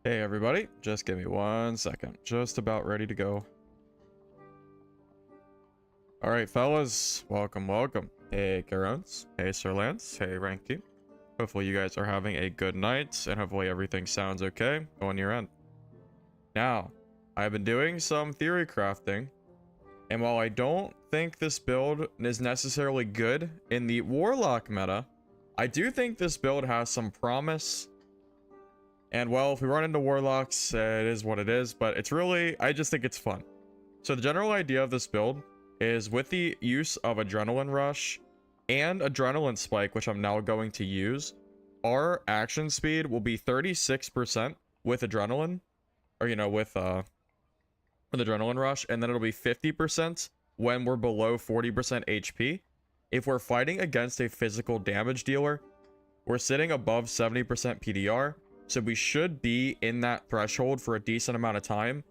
Hey everybody, just give me 1 second. Just about ready to go. Alright fellas, welcome. Hey Karons, hey Sir Lance, hey Rank Team. Hopefully you guys are having a good night, and hopefully everything sounds okay on your end. Now, I've been doing some theory crafting, and while I don't think this build is necessarily good in the Warlock meta, I do think this build has some promise. And well, if we run into Warlocks, it is what it is, but it's really, I just think it's fun. So the general idea of this build is with the use of Adrenaline Rush and Adrenaline Spike, which I'm now going to use, our action speed will be 36% with Adrenaline, or with Adrenaline Rush, and then it'll be 50% when we're below 40% HP. If we're fighting against a physical damage dealer, we're sitting above 70% PDR, so we should be in that threshold for a decent amount of time.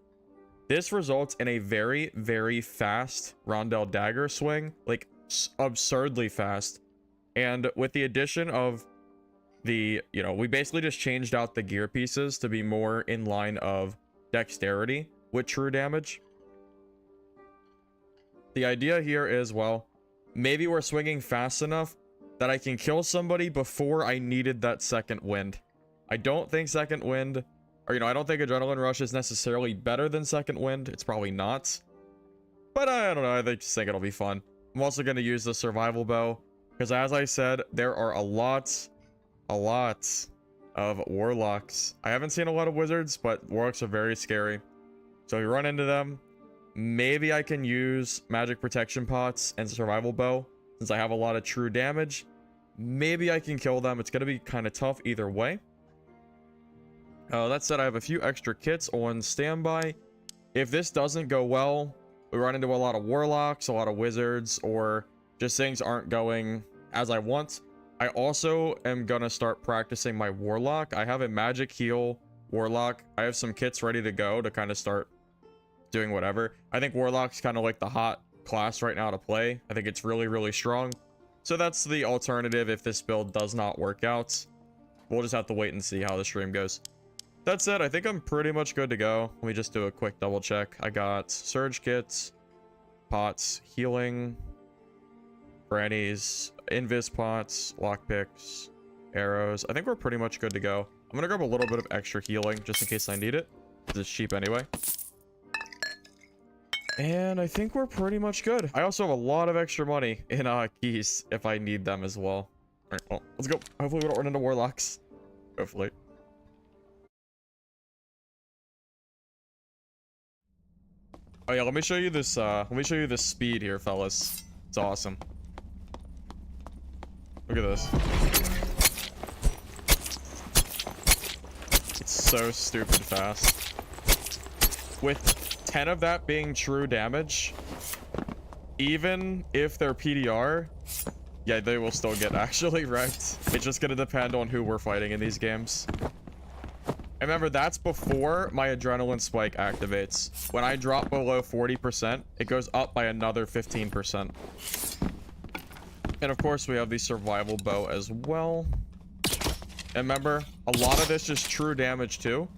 This results in a very, very fast Rondel dagger swing, like absurdly fast. And with the addition of the, we basically just changed out the gear pieces to be more in line of dexterity with true damage. The idea here is, well, maybe we're swinging fast enough that I can kill somebody before I needed that second wind. I don't think second wind, or I don't think Adrenaline Rush is necessarily better than second wind. It's probably not. But I don't know, I just think it'll be fun. I'm also going to use the survival bow, because as I said, there are a lot of Warlocks. I haven't seen a lot of wizards, but Warlocks are very scary. So if you run into them, maybe I can use magic protection pots and survival bow, since I have a lot of true damage. Maybe I can kill them. It's going to be kind of tough either way. That said, I have a few extra kits on standby. If this doesn't go well, we run into a lot of Warlocks, a lot of wizards, or just things aren't going as I want, I also am gonna start practicing my Warlock. I have a magic heal Warlock. I have some kits ready to go to kind of start doing whatever. I think Warlock's kind of like the hot class right now to play. I think it's really, really strong. So that's the alternative if this build does not work out. We'll just have to wait and see how the stream goes. That said, I think I'm pretty much good to go. Let me just do a quick double check. I got surge kits, pots, healing, grannies, invis pots, lockpicks, arrows. I think we're pretty much good to go. I'm gonna grab a little bit of extra healing just in case I need it. It's cheap anyway. And I think we're pretty much good. I also have a lot of extra money in keys if I need them as well. All right, well, let's go. Hopefully we don't run into Warlocks. Hopefully. Oh yeah, let me show you this, speed here, fellas. It's awesome. Look at this. It's so stupid fast. With 10 of that being true damage, even if they're PDR, yeah, they will still get actually wrecked. It's just gonna depend on who we're fighting in these games. And remember, that's before my Adrenaline Spike activates. When I drop below 40%, it goes up by another 15%. And of course, we have the survival bow as well. And remember, a lot of this is true damage too.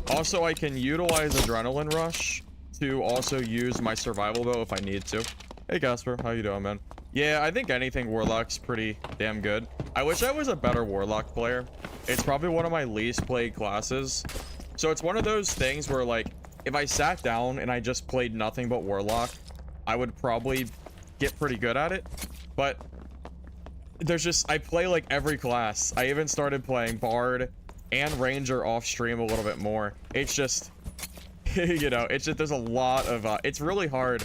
Also, I can utilize Adrenaline Rush to also use my survival bow if I need to. Hey Casper, how you doing, man? Yeah, I think anything Warlock's pretty damn good. I wish I was a better Warlock player. It's probably one of my least played classes. So it's one of those things where, like, if I sat down and I just played nothing but Warlock, I would probably get pretty good at it. But there's just, I play like every class. I even started playing Bard and Ranger off stream a little bit more. It's just, it's just, there's a lot of, it's really hard.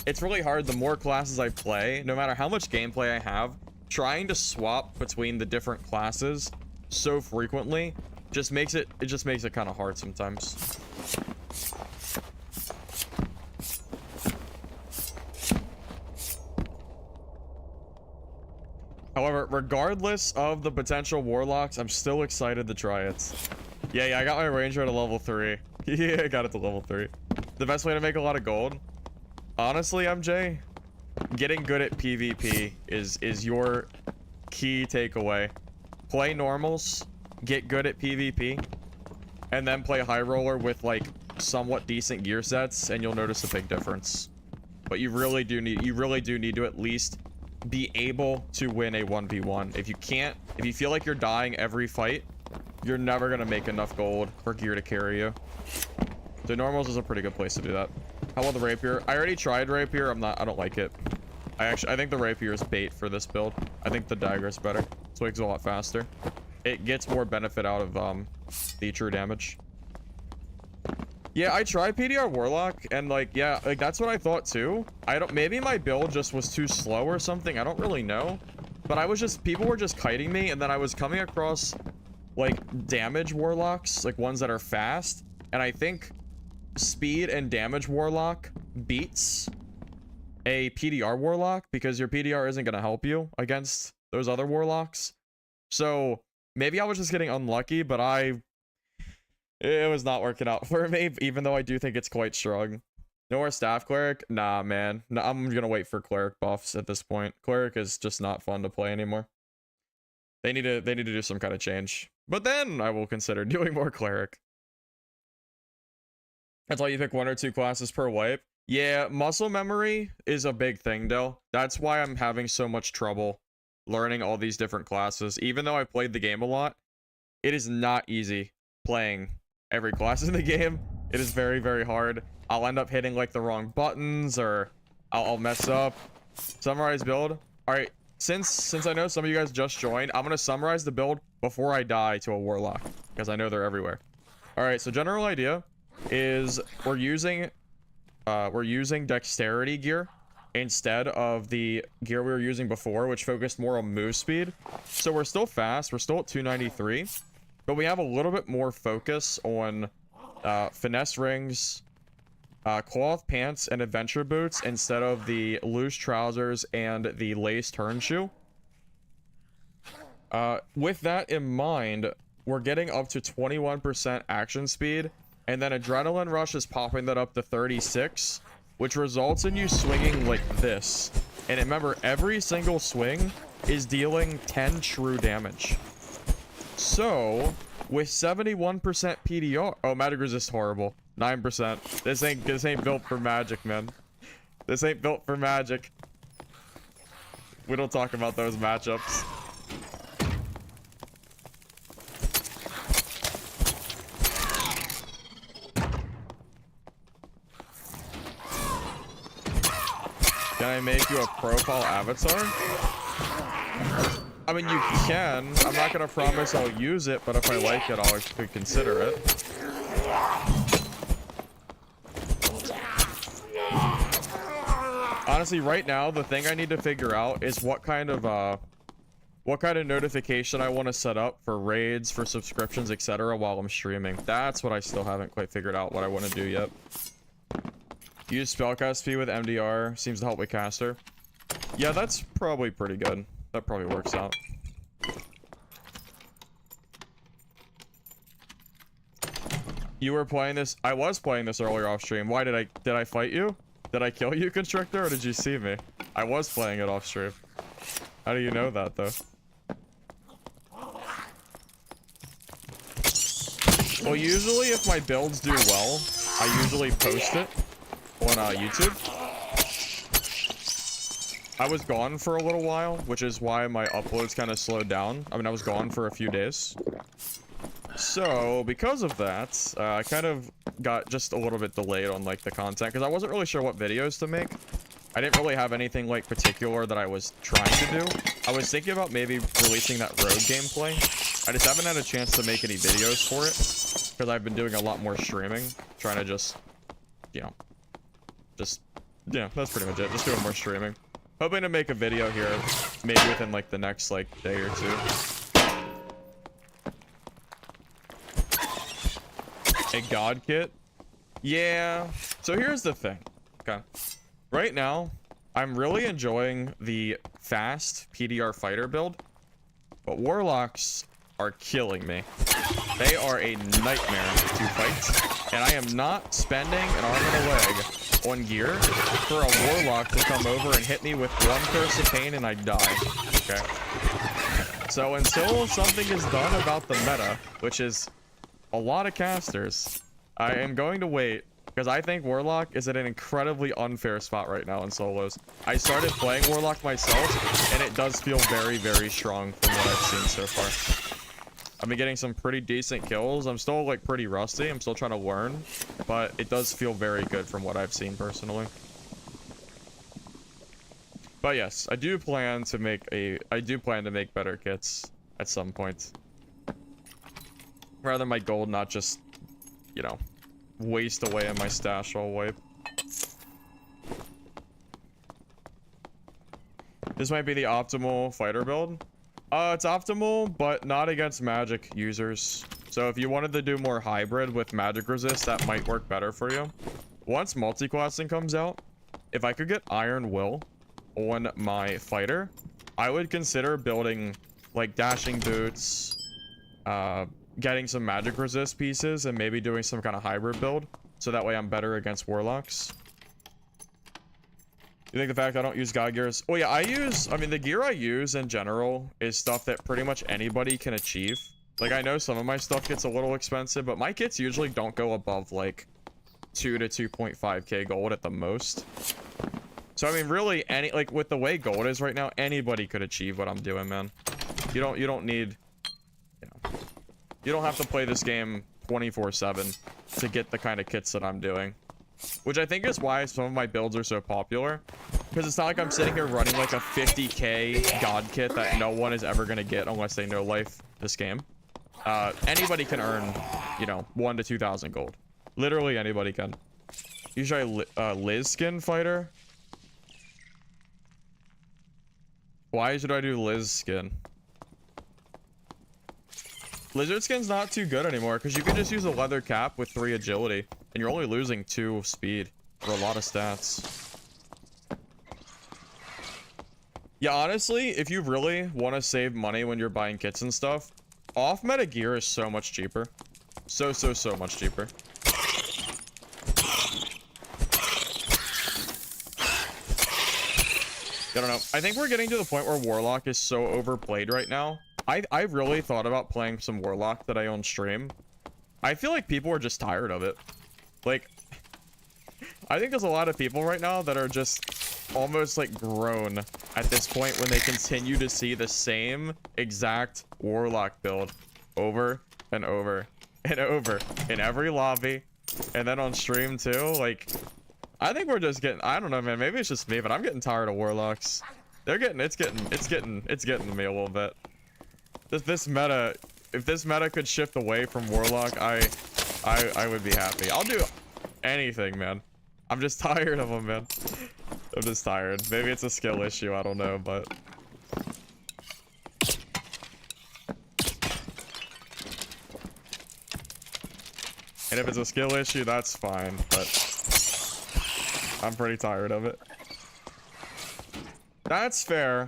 It's really hard the more classes I play, no matter how much gameplay I have, trying to swap between the different classes so frequently just makes it kind of hard sometimes. However, regardless of the potential Warlocks, I'm still excited to try it. Yeah, I got my Ranger at a level 3. Yeah, I got it to level 3. The best way to make a lot of gold? Honestly, MJ, getting good at PvP is your key takeaway. play normals, get good at PvP, and then play high roller with like somewhat decent gear sets, and you'll notice a big difference. But you really do need to at least be able to win a 1v1. If you can't, if you feel like you're dying every fight, you're never gonna make enough gold for gear to carry you. So normals is a pretty good place to do that. How about the rapier? I already tried rapier. I don't like it. I think the rapier is bait for this build. I think the dagger is better. This makes it a lot faster. It gets more benefit out of the true damage. Yeah, I tried PDR Warlock, and like, yeah, like that's what I thought too. Maybe my build just was too slow or something. I don't really know. But people were just kiting me, and then I was coming across like damage Warlocks, like ones that are fast. And I think speed and damage Warlock beats a PDR Warlock because your PDR isn't going to help you against those other Warlocks. So maybe I was just getting unlucky, but it was not working out for me, even though I do think it's quite strong. No more staff cleric? Nah, man. No, I'm gonna wait for cleric buffs at this point. Cleric is just not fun to play anymore. They need to do some kind of change. But then I will consider doing more cleric. That's why you pick 1 or 2 classes per wipe. Yeah, muscle memory is a big thing, though. That's why I'm having so much trouble learning all these different classes. Even though I played the game a lot, it is not easy playing every class in the game. It is very, very hard. I'll end up hitting like the wrong buttons, or I'll mess up. Summarize build. All right, since I know some of you guys just joined, I'm gonna summarize the build before I die to a Warlock, because I know they're everywhere. All right, so general idea is we're using dexterity gear instead of the gear we were using before, which focused more on move speed. So we're still fast. We're still at 293. But we have a little bit more focus on finesse rings, cloth pants, and adventure boots instead of the loose trousers and the lace turn shoe. With that in mind, we're getting up to 21% action speed, and then adrenaline rush is popping that up to 36, which results in you swinging like this. And remember, every single swing is dealing 10 true damage. So, with 71% PDR... Oh, magic resist horrible. 9%. This ain't built for magic, man. This ain't built for magic. We don't talk about those matchups. Can I make you a profile avatar? I mean, you can. I'm not gonna promise I'll use it, but if I like it, I'll consider it. Honestly, right now, the thing I need to figure out is what kind of notification I want to set up for raids, for subscriptions, etc. while I'm streaming. That's what I still haven't quite figured out what I want to do yet. Use spellcast speed with MDR. Seems to help with caster. Yeah, that's probably pretty good. That probably works out. You were playing this? I was playing this earlier off stream. Why did I fight you? Did I kill you, Constrictor, or did you see me? I was playing it off stream. How do you know that, though? Well, usually if my builds do well, I usually post it on YouTube. I was gone for a little while, which is why my uploads kind of slowed down. I mean, I was gone for a few days. So, because of that, I kind of got just a little bit delayed on, like, the content, because I wasn't really sure what videos to make. I didn't really have anything, like, particular that I was trying to do. I was thinking about maybe releasing that road gameplay. I just haven't had a chance to make any videos for it, because I've been doing a lot more streaming, trying to just, you know, yeah, that's pretty much it. Just doing more streaming. Hoping to make a video here, maybe within, like, the next, like, day or two. A god kit? Yeah. So here's the thing. Okay. Right now, I'm really enjoying the fast PDR fighter build, but Warlocks are killing me. They are a nightmare to fight, and I am not spending an arm and a leg on gear for a Warlock to come over and hit me with one curse of pain and I die. Okay. So until something is done about the meta, which is a lot of casters, I am going to wait, because I think Warlock is at an incredibly unfair spot right now in solos. I started playing Warlock myself, and it does feel very, very strong from what I've seen so far. I've been getting some pretty decent kills. I'm still like pretty rusty. I'm still trying to learn, but it does feel very good from what I've seen personally. But yes, I do plan to make better kits at some point. Rather my gold not just, you know, waste away in my stash all wipe. This might be the optimal fighter build. It's optimal, but not against magic users. So if you wanted to do more hybrid with magic resist, that might work better for you. Once multi-classing comes out, if I could get Iron Will on my fighter, I would consider building like dashing boots, getting some magic resist pieces, and maybe doing some kind of hybrid build. So that way I'm better against Warlocks. You think the fact I don't use god gears? Oh yeah, I mean, the gear I use in general is stuff that pretty much anybody can achieve. Like, I know some of my stuff gets a little expensive, but my kits usually don't go above like 2 to 2.5k gold at the most. So I mean, really, like with the way gold is right now, anybody could achieve what I'm doing, man. You don't need, you don't have to play this game 24/7 to get the kind of kits that I'm doing. Which I think is why some of my builds are so popular. Because it's not like I'm sitting here running like a 50k god kit that no one is ever going to get unless they know life this game. Anybody can earn, you know, 1 to 2,000 gold. Literally anybody can. Usually Liz skin fighter. Why should I do Liz skin? Lizard skin's not too good anymore because you can just use a leather cap with 3 agility and you're only losing 2 speed for a lot of stats. Yeah, honestly, if you really want to save money when you're buying kits and stuff, off meta gear is so much cheaper. So much cheaper. I don't know. I think we're getting to the point where Warlock is so overplayed right now. I really thought about playing some Warlock that I own stream. I feel like people are just tired of it. Like, I think there's a lot of people right now that are just almost like grown at this point when they continue to see the same exact Warlock build over and over and over in every lobby and then on stream too. Like, I think we're just getting, I don't know, man, maybe it's just me, but I'm getting tired of Warlocks. It's getting to me a little bit. This meta, if this meta could shift away from Warlock, I would be happy. I'll do anything, man. I'm just tired of them, man. I'm just tired. Maybe it's a skill issue, I don't know, but and if it's a skill issue, that's fine, but I'm pretty tired of it. That's fair.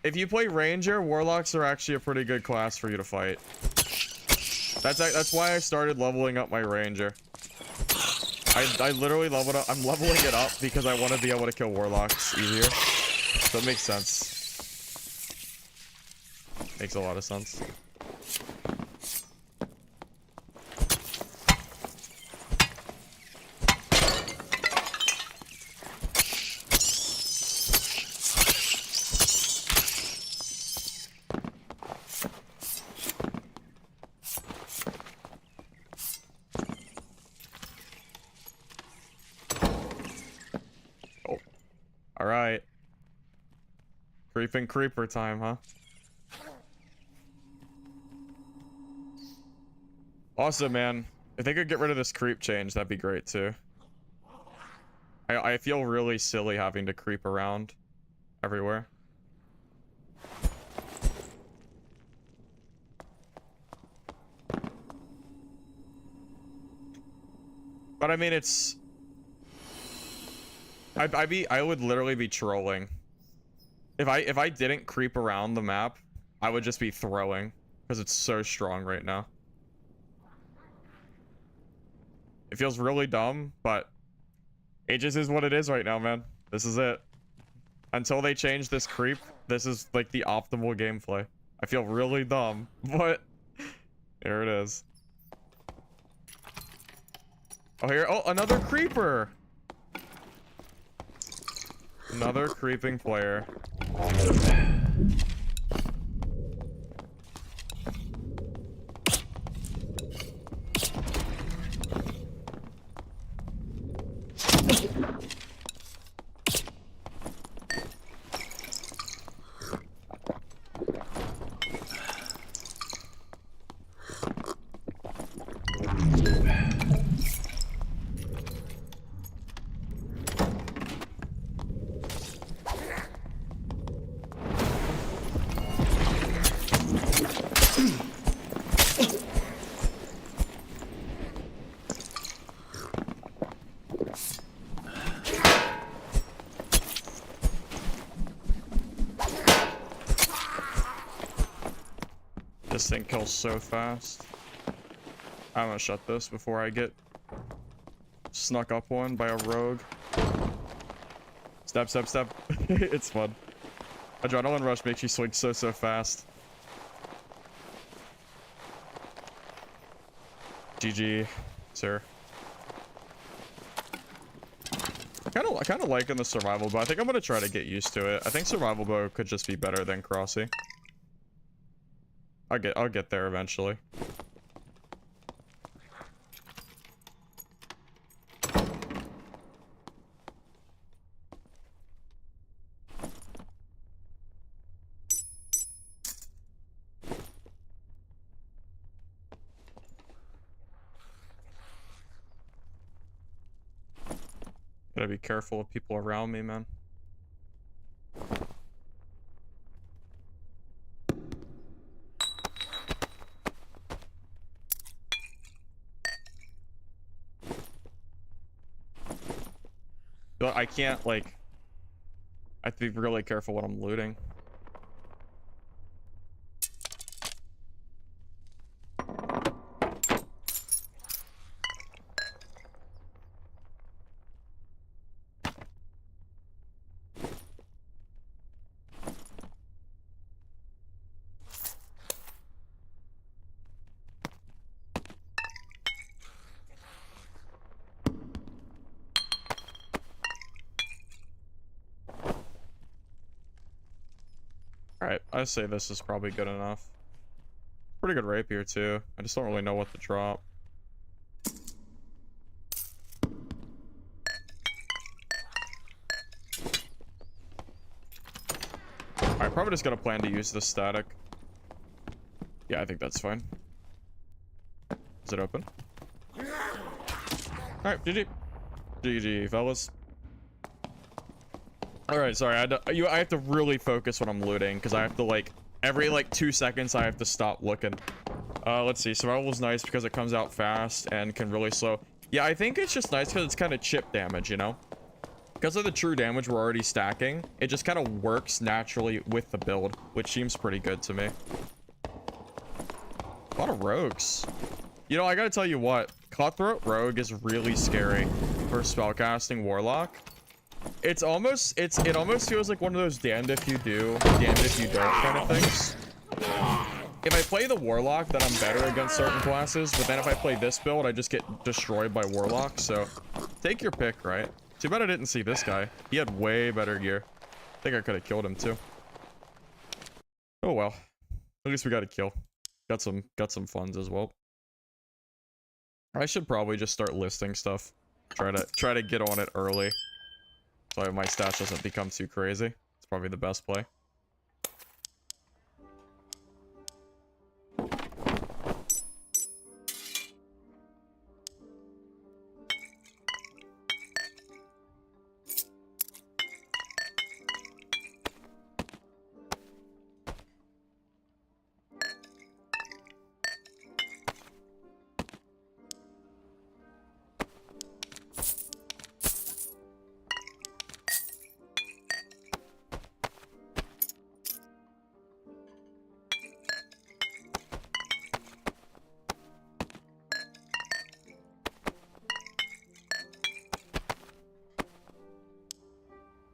If you play Ranger, Warlocks are actually a pretty good class for you to fight. That's why I started leveling up my Ranger. I literally leveled up. I'm leveling it up because I want to be able to kill Warlocks easier. So it makes sense. Makes a lot of sense. Alright. Creeping creeper time, huh? Also, man, if they could get rid of this creep change, that'd be great too. I feel really silly having to creep around everywhere. But I mean, it's... I would literally be trolling. If I didn't creep around the map, I would just be throwing because it's so strong right now. It feels really dumb, but it just is what it is right now, man. This is it. Until they change this creep, this is like the optimal gameplay, I feel really dumb, but there it is. Oh, here. Oh, another creeper. Another creeping player. This thing kills so fast. I'm gonna shut this before I get snuck up on by a rogue. Step, step, step. It's fun. Adrenaline rush makes you swing so fast. GG, sir. I kind of liking the survival bow. I think I'm gonna try to get used to it. I think survival bow could just be better than Crossy. I'll get there eventually. Gotta be careful of people around me, man. But I can't, like, I have to be really careful when I'm looting. Alright, I say this is probably good enough. Pretty good rapier too. I just don't really know what to drop. Alright, probably just gonna plan to use this static. Yeah, I think that's fine. Is it open? Alright, GG. GG, fellas. Alright, sorry, I have to really focus when I'm looting, because I have to, like, every, like, 2 seconds I have to stop looking. Let's see, survival is nice because it comes out fast and can really slow. Yeah, I think it's just nice because it's kind of chip damage, you know? Because of the true damage we're already stacking, it just kind of works naturally with the build, which seems pretty good to me. A lot of rogues. You know, I gotta tell you what, Cutthroat Rogue is really scary for spellcasting Warlock. It almost feels like one of those damned if you do, damned if you don't kind of things. If I play the Warlock, then I'm better against certain classes, but then if I play this build, I just get destroyed by Warlock, so take your pick, right? Too bad I didn't see this guy. He had way better gear. I think I could have killed him too. Oh well. At least we got a kill. Got some funds as well. I should probably just start listing stuff. Try to get on it early. So my stats doesn't become too crazy. It's probably the best play.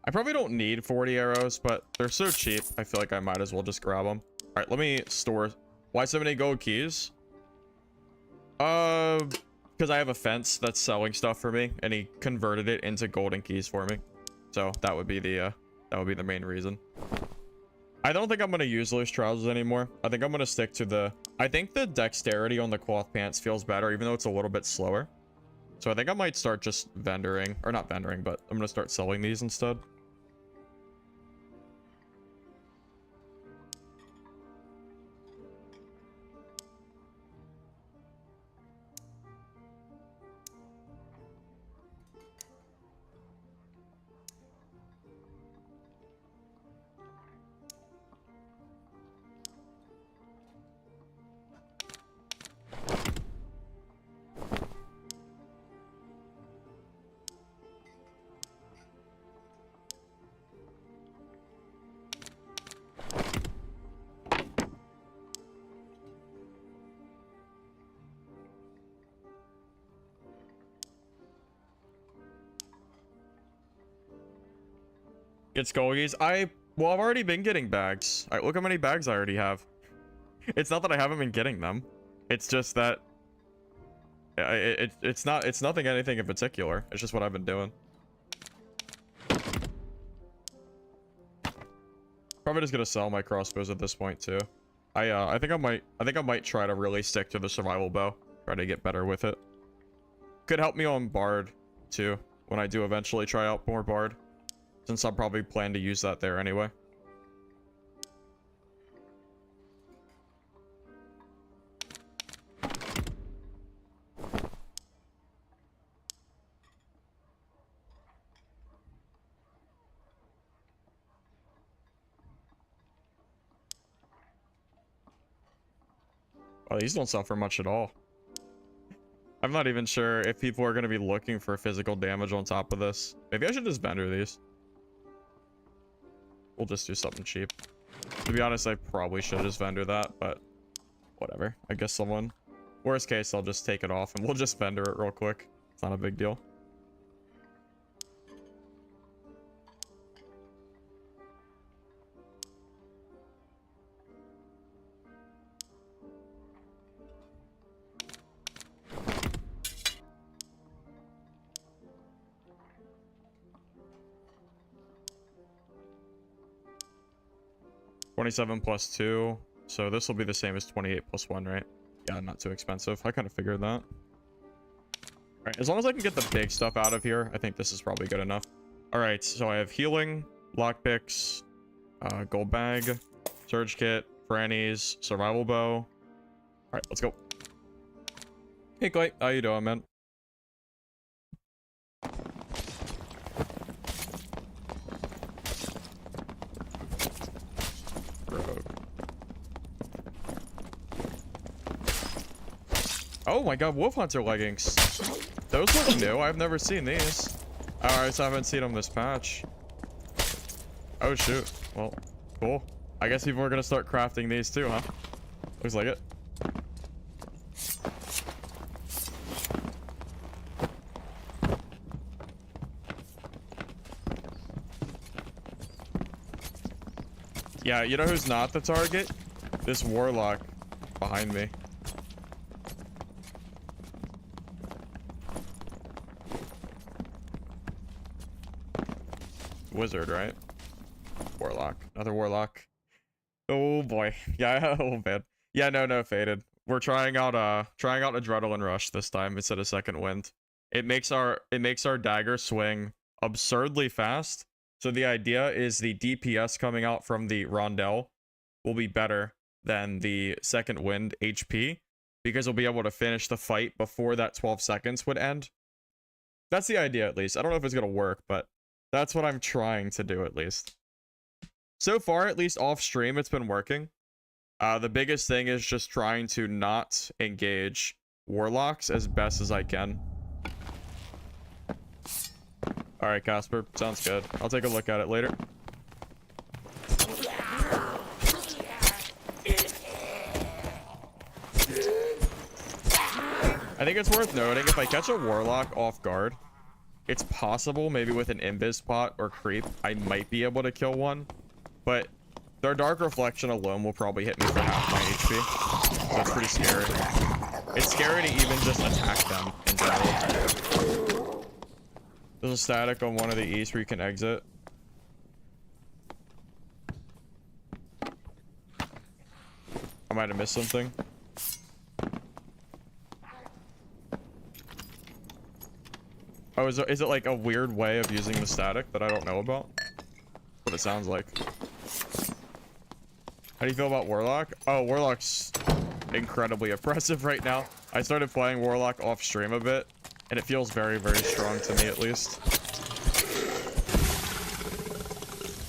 I probably don't need 40 arrows, but they're so cheap, I feel like I might as well just grab them. right, let me store. Why so many gold keys? Because I have a fence that's selling stuff for me, and he converted it into golden keys for me. So that would be the main reason. I don't think I'm gonna use loose trousers anymore. I think I'm gonna stick to the. I think the dexterity on the cloth pants feels better, even though it's a little bit slower. So I think I might start just vendoring, or not vendoring, but I'm gonna start selling these instead. Get Skulgies. Well, I've already been getting bags. All right, look how many bags I already have. It's not that I haven't been getting them. It's just that it's nothing anything in particular. It's just what I've been doing. Probably just gonna sell my crossbows at this point too. I think I might try to really stick to the survival bow. Try to get better with it. Could help me on Bard too when I do eventually try out more Bard, since I'll probably plan to use that there anyway. Oh, these don't suffer much at all. I'm not even sure if people are going to be looking for physical damage on top of this. Maybe I should just vendor these. We'll just do something cheap. To be honest, I probably should just vendor that, but whatever. I guess someone... Worst case, I'll just take it off and we'll just vendor it real quick. It's not a big deal. $27 plus 2, so this will be the same as 28 plus 1, right? Yeah, not too expensive. I kind of figured that. All right, as long as I can get the big stuff out of here, I think this is probably good enough. All right, so I have healing, lockpicks, gold bag, surge kit, frannies, survival bow. All right, let's go. Hey Clay, how you doing, man? Oh my god, Wolf Hunter leggings. Those look new. I've never seen these. Alright, so I haven't seen them this patch. Oh shoot. Well, cool. I guess people are gonna start crafting these too, huh? Looks like it. Yeah, you know who's not the target? This Warlock behind me. Wizard, right? Warlock. Another Warlock. Oh boy. Yeah, a little bit. Yeah, no, Faded. We're trying out Adrenaline Rush this time instead of Second Wind. It makes our dagger swing absurdly fast. So the idea is the DPS coming out from the Rondell will be better than the Second Wind HP, because we'll be able to finish the fight before that 12 seconds would end. That's the idea, at least. I don't know if it's gonna work, but that's what I'm trying to do, at least. So far, at least off stream, it's been working. The biggest thing is just trying to not engage Warlocks as best as I can. Alright, Casper. Sounds good. I'll take a look at it later. I think it's worth noting, if I catch a Warlock off guard, it's possible, maybe with an invis pot or creep, I might be able to kill one. But Their dark reflection alone will probably hit me for half my HP. That's pretty scary. It's scary to even just attack them in general. There's a static on one of the east where you can exit. I might have missed something. Oh, is it like a weird way of using the static that I don't know about? That's what it sounds like. How do you feel about Warlock? Oh, Warlock's incredibly oppressive right now. I started playing Warlock off stream a bit, and it feels very, very strong to me at least.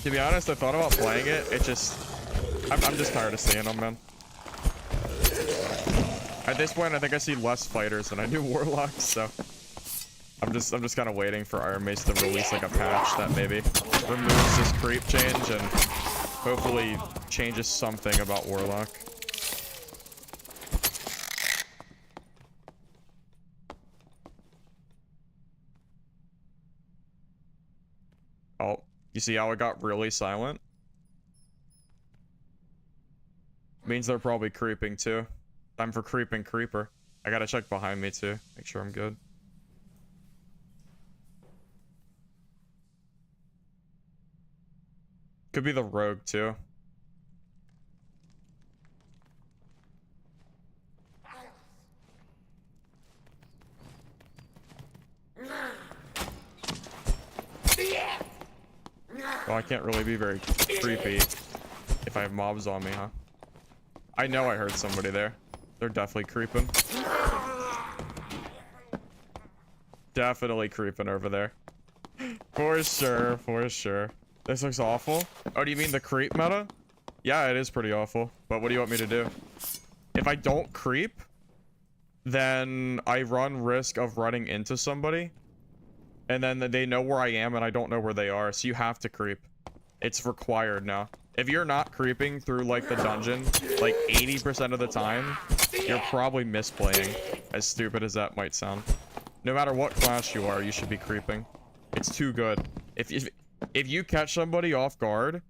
To be honest, I thought about playing it. It just... I'm just tired of seeing them, man. At this point, I think I see less fighters than I do Warlocks, so... I'm just kind of waiting for Iron Mace to release like a patch that maybe removes this creep change and hopefully changes something about Warlock. Oh, you see how it got really silent? Means they're probably creeping too. Time for creeping creeper. I gotta check behind me too. Make sure I'm good. Could be the rogue too. Well, I can't really be very creepy if I have mobs on me, huh? I know I heard somebody there. They're definitely creeping. Definitely creeping over there. For sure, for sure. This looks awful. Oh, do you mean the creep meta? Yeah, it is pretty awful. But what do you want me to do? If I don't creep, then I run risk of running into somebody. And then they know where I am and I don't know where they are. So you have to creep. It's required now. If you're not creeping through like the dungeon, like 80% of the time, you're probably misplaying. As stupid as that might sound. No matter what class you are, you should be creeping. It's too good. If you catch somebody off guard,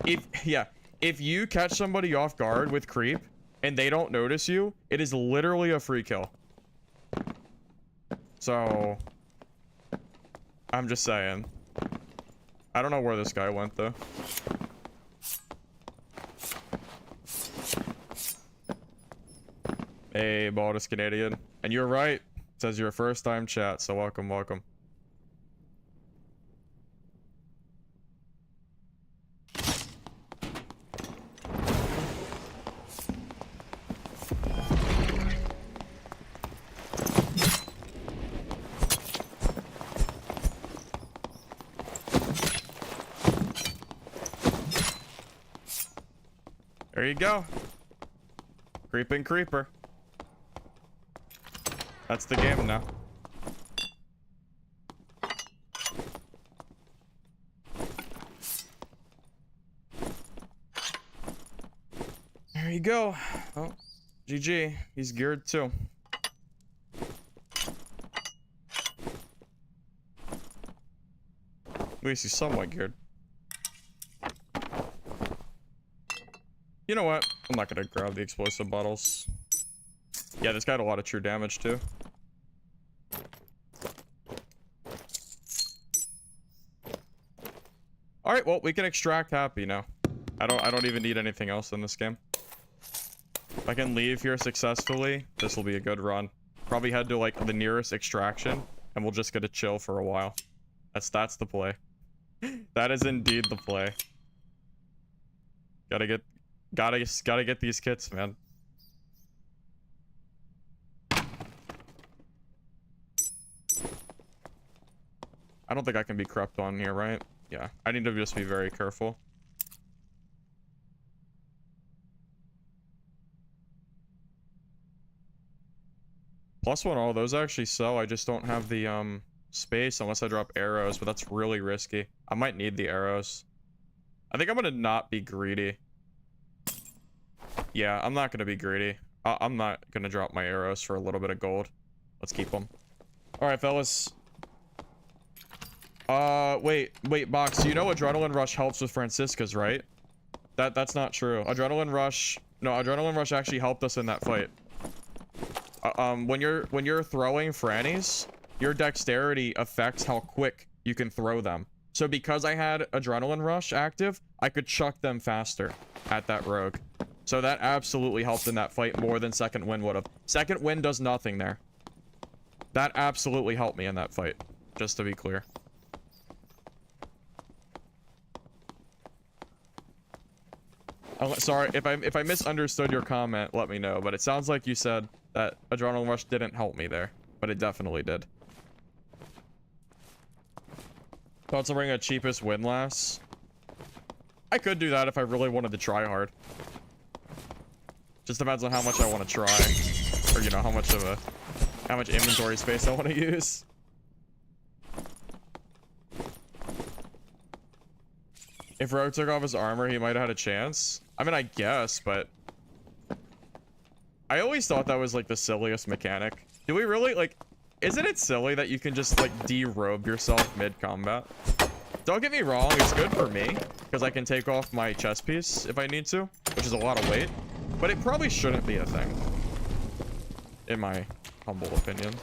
if you catch somebody off guard with creep and they don't notice you, it is literally a free kill. So, I'm just saying. I don't know where this guy went though. Hey, Baldus Canadian. And you're right. It says you're a first time chat, so welcome, welcome. There you go. Creeping creeper. That's the game now. There you go. Oh, GG. He's geared too. At least he's somewhat geared. You know what? I'm not gonna grab the explosive bottles. Yeah, this guy had a lot of true damage too. All right, well, we can extract happy now. I don't even need anything else in this game. If I can leave here successfully, this will be a good run. Probably head to like the nearest extraction, and we'll just get to chill for a while. That's the play. That is indeed the play. Gotta get these kits, man. I don't think I can be crept on here, right? Yeah, I need to just be very careful. +1 all those actually sell. I just don't have the space unless I drop arrows, but that's really risky. I might need the arrows. I think I'm gonna not be greedy. Yeah, I'm not gonna be greedy. I'm not gonna drop my arrows for a little bit of gold. Let's keep them. All right, fellas. Wait, Box. You know Adrenaline Rush helps with Francisca's, right? That's not true. Adrenaline rush. No, adrenaline rush actually helped us in that fight. When you're throwing frannies, your dexterity affects how quick you can throw them. So because I had adrenaline rush active, I could chuck them faster at that rogue. So that absolutely helped in that fight more than second wind would have. Second wind does nothing there. That absolutely helped me in that fight, just to be clear. Sorry, if I misunderstood your comment, let me know. But it sounds like you said that adrenaline rush didn't help me there, but it definitely did. Thoughts on bringing a cheapest windlass? I could do that if I really wanted to try hard. Just depends on how much I want to try, or you know, how much inventory space I want to use. If Rogue took off his armor, he might have had a chance. I mean, I guess, but I always thought that was like the silliest mechanic. Do we really, like, isn't it silly that you can just like derobe yourself mid-combat? Don't get me wrong, it's good for me because I can take off my chest piece if I need to, which is a lot of weight, but it probably shouldn't be a thing, in my humble opinion.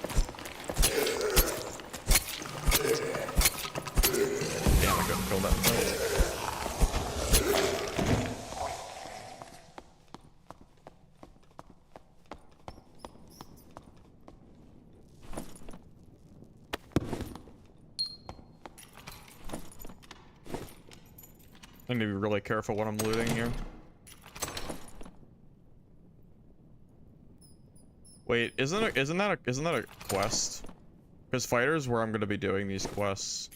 Damn, I couldn't kill that thing. I need to be really careful when I'm looting here. Wait, isn't that a quest? Because fighters where I'm going to be doing these quests.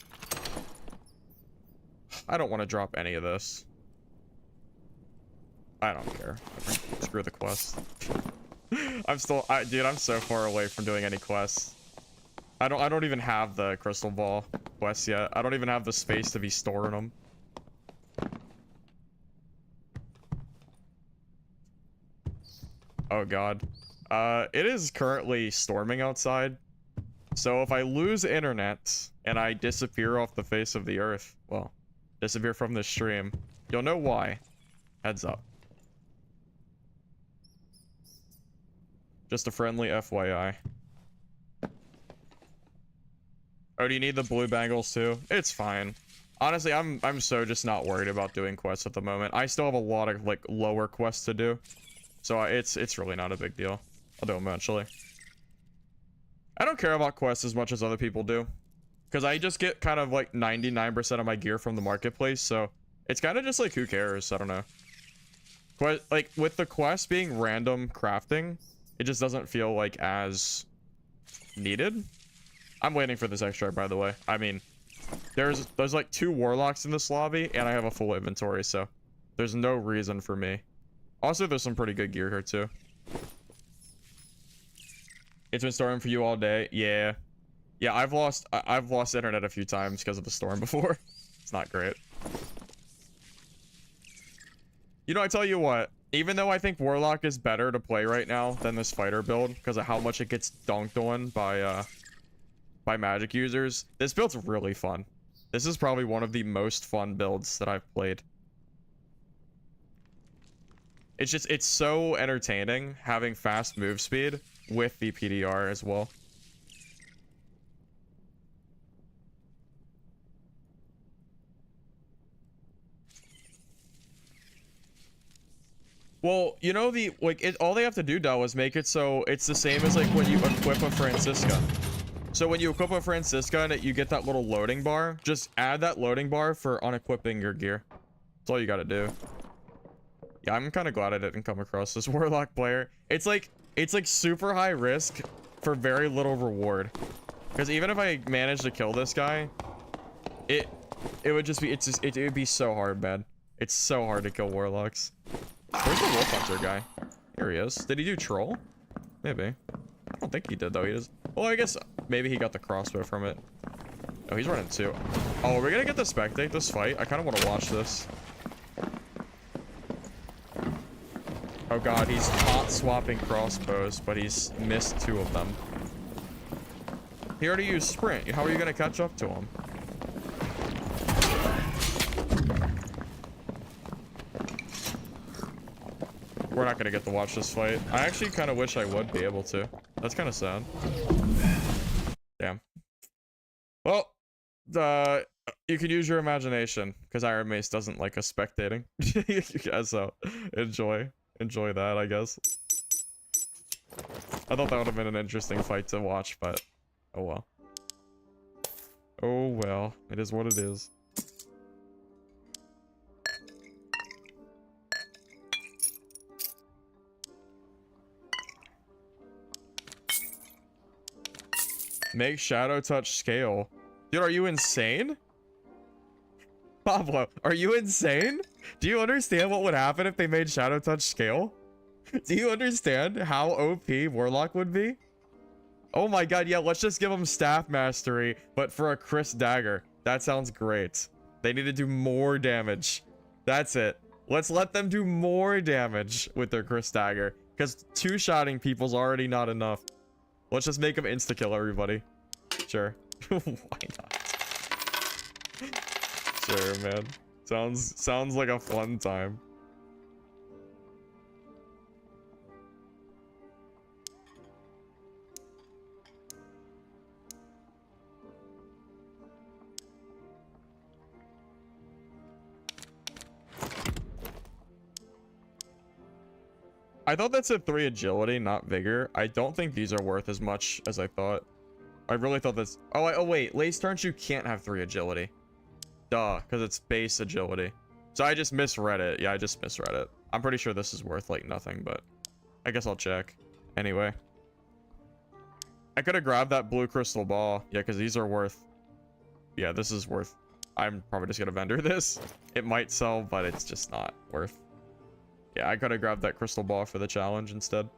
I don't want to drop any of this. I don't care. Screw the quest. Dude, I'm so far away from doing any quests. I don't even have the crystal ball quests yet. I don't even have the space to be storing them. Oh god. It is currently storming outside. So if I lose internet and I disappear off the face of the earth, well, disappear from this stream, you'll know why. Heads up. Just a friendly FYI. Oh, do you need the blue bangles too? It's fine. Honestly, I'm so just not worried about doing quests at the moment. I still have a lot of like lower quests to do. So it's really not a big deal. I'll do them eventually. I don't care about quests as much as other people do, because I just get kind of like 99% of my gear from the marketplace, so it's kind of just like, who cares? I don't know. Like with the quest being random crafting, it just doesn't feel like as needed. I'm waiting for this extract, by the way. I mean, there's like 2 warlocks in this lobby, and I have a full inventory, so there's no reason for me. Also, there's some pretty good gear here too. It's been storming for you all day. Yeah, I've lost internet a few times because of the storm before. It's not great. You know, I tell you what, even though I think Warlock is better to play right now than this fighter build because of how much it gets dunked on by magic users, this build's really fun. This is probably one of the most fun builds that I've played. It's so entertaining having fast move speed with the PDR as well. Well, you know, all they have to do, Del, is make it so it's the same as like when you equip a Francisca. So when you equip a Francisca and you get that little loading bar, just add that loading bar for unequipping your gear. That's all you gotta do. Yeah, I'm kind of glad I didn't come across this Warlock player. It's like super high risk for very little reward. Because even if I managed to kill this guy, it would just be it would be so hard, man. It's so hard to kill Warlocks. Where's the Wolf Hunter guy? Here he is. Did he do troll? Maybe. I don't think he did though. He does. Well, I guess maybe he got the crossbow from it. Oh, he's running too. Oh, are we gonna get to spectate this fight? I kind of want to watch this. Oh god, he's hot swapping crossbows, but he's missed 2 of them. He already used sprint. How are you gonna catch up to him? not gonna get to watch this fight. I actually kind of wish I would be able to. That's kind of sad. Damn. Well, you can use your imagination because Iron Mace doesn't like us spectating. So enjoy that, I guess. I thought that would have been an interesting fight to watch, but oh well. Oh well, it is what it is. Make shadow touch scale. Dude, are you insane? Pablo, are you insane? Do you understand what would happen if they made shadow touch scale? Do you understand how OP Warlock would be? Oh my god, yeah, let's just give him staff mastery, but for a Chris dagger. That sounds great. They need to do more damage. That's it. Let's let them do more damage with their Chris dagger, because two-shotting people's already not enough. Let's just make them insta-kill everybody. Sure. Why not? Sure, man. Sounds like a fun time. I thought that said 3 agility, not vigor. I don't think these are worth as much as I thought. I really thought this. Oh wait, Lace turns you can't have 3 agility. Duh, because it's base agility. So I just misread it. Yeah, I just misread it. I'm pretty sure this is worth like nothing, but I guess I'll check. Anyway. I could have grabbed that blue crystal ball. Yeah, because these are worth. Yeah, this is worth. I'm probably just going to vendor this. It might sell, but it's just not worth. Yeah, I could have grabbed that crystal ball for the challenge instead.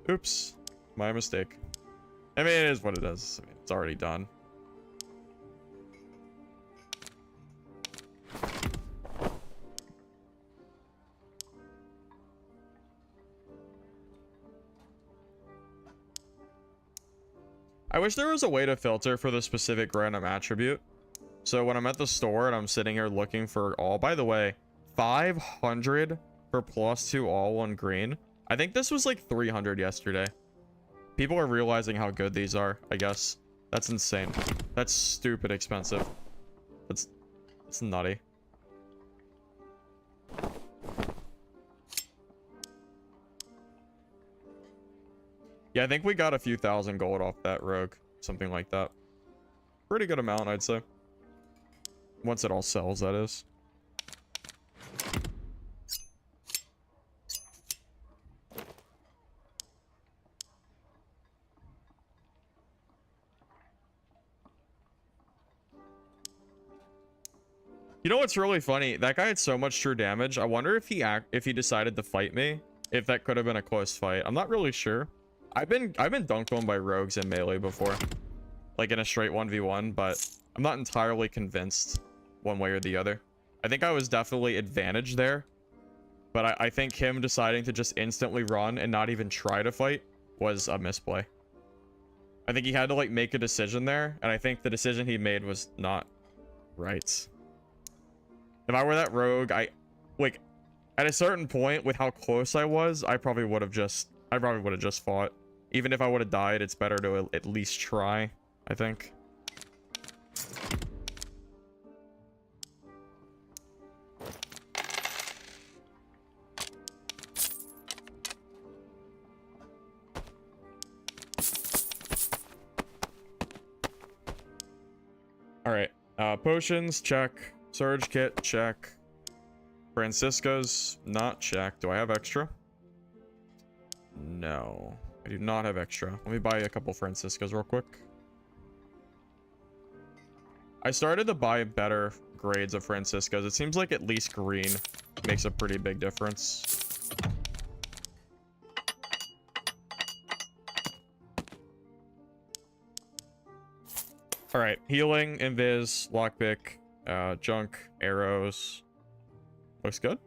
Oops. My mistake. I mean, it is what it is. I mean, it's already done. I wish there was a way to filter for the specific random attribute. So when I'm at the store and I'm sitting here looking for all, by the way, 500 for +2 all on green. I think this was like 300 yesterday. People are realizing how good these are, I guess. That's insane. That's stupid expensive. It's nutty. Yeah, I think we got a few thousand gold off that rogue. Something like that. Pretty good amount, I'd say. Once it all sells, that is. You know what's really funny? That guy had so much true damage. I wonder if he decided to fight me, if that could have been a close fight. I'm not really sure. I've been dunked on by rogues in melee before, like in a straight 1v1, but I'm not entirely convinced one way or the other. I think I was definitely advantaged there, but I think him deciding to just instantly run and not even try to fight was a misplay. I think he had to like make a decision there, and I think the decision he made was not right. If I were that rogue, like at a certain point with how close I was, I probably would have just fought. Even if I would have died, it's better to at least try, I think. All right, potions, check. Surge kit, check. Francisca's, not check. Do I have extra? No, I do not have extra. Let me buy a couple Franciscas real quick. I started to buy better grades of Franciscas. It seems like at least green makes a pretty big difference. All right, healing, invis, lockpick, junk, arrows. Looks good.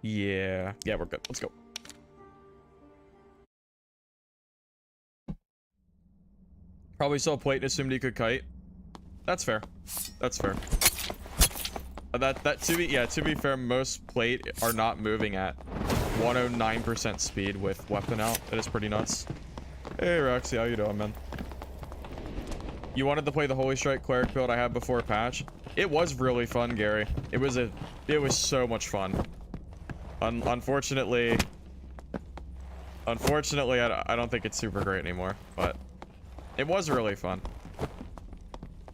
Yeah, we're good. Let's go. Probably saw plate and assumed he could kite. That's fair. That's fair. To be fair, most plate are not moving at 109% speed with weapon out. That is pretty nuts. Hey Roxy, how you doing, man? You wanted to play the Holy Strike cleric build I had before patch? It was really fun, Gary. It was so much fun. Unfortunately, I don't think it's super great anymore, but it was really fun.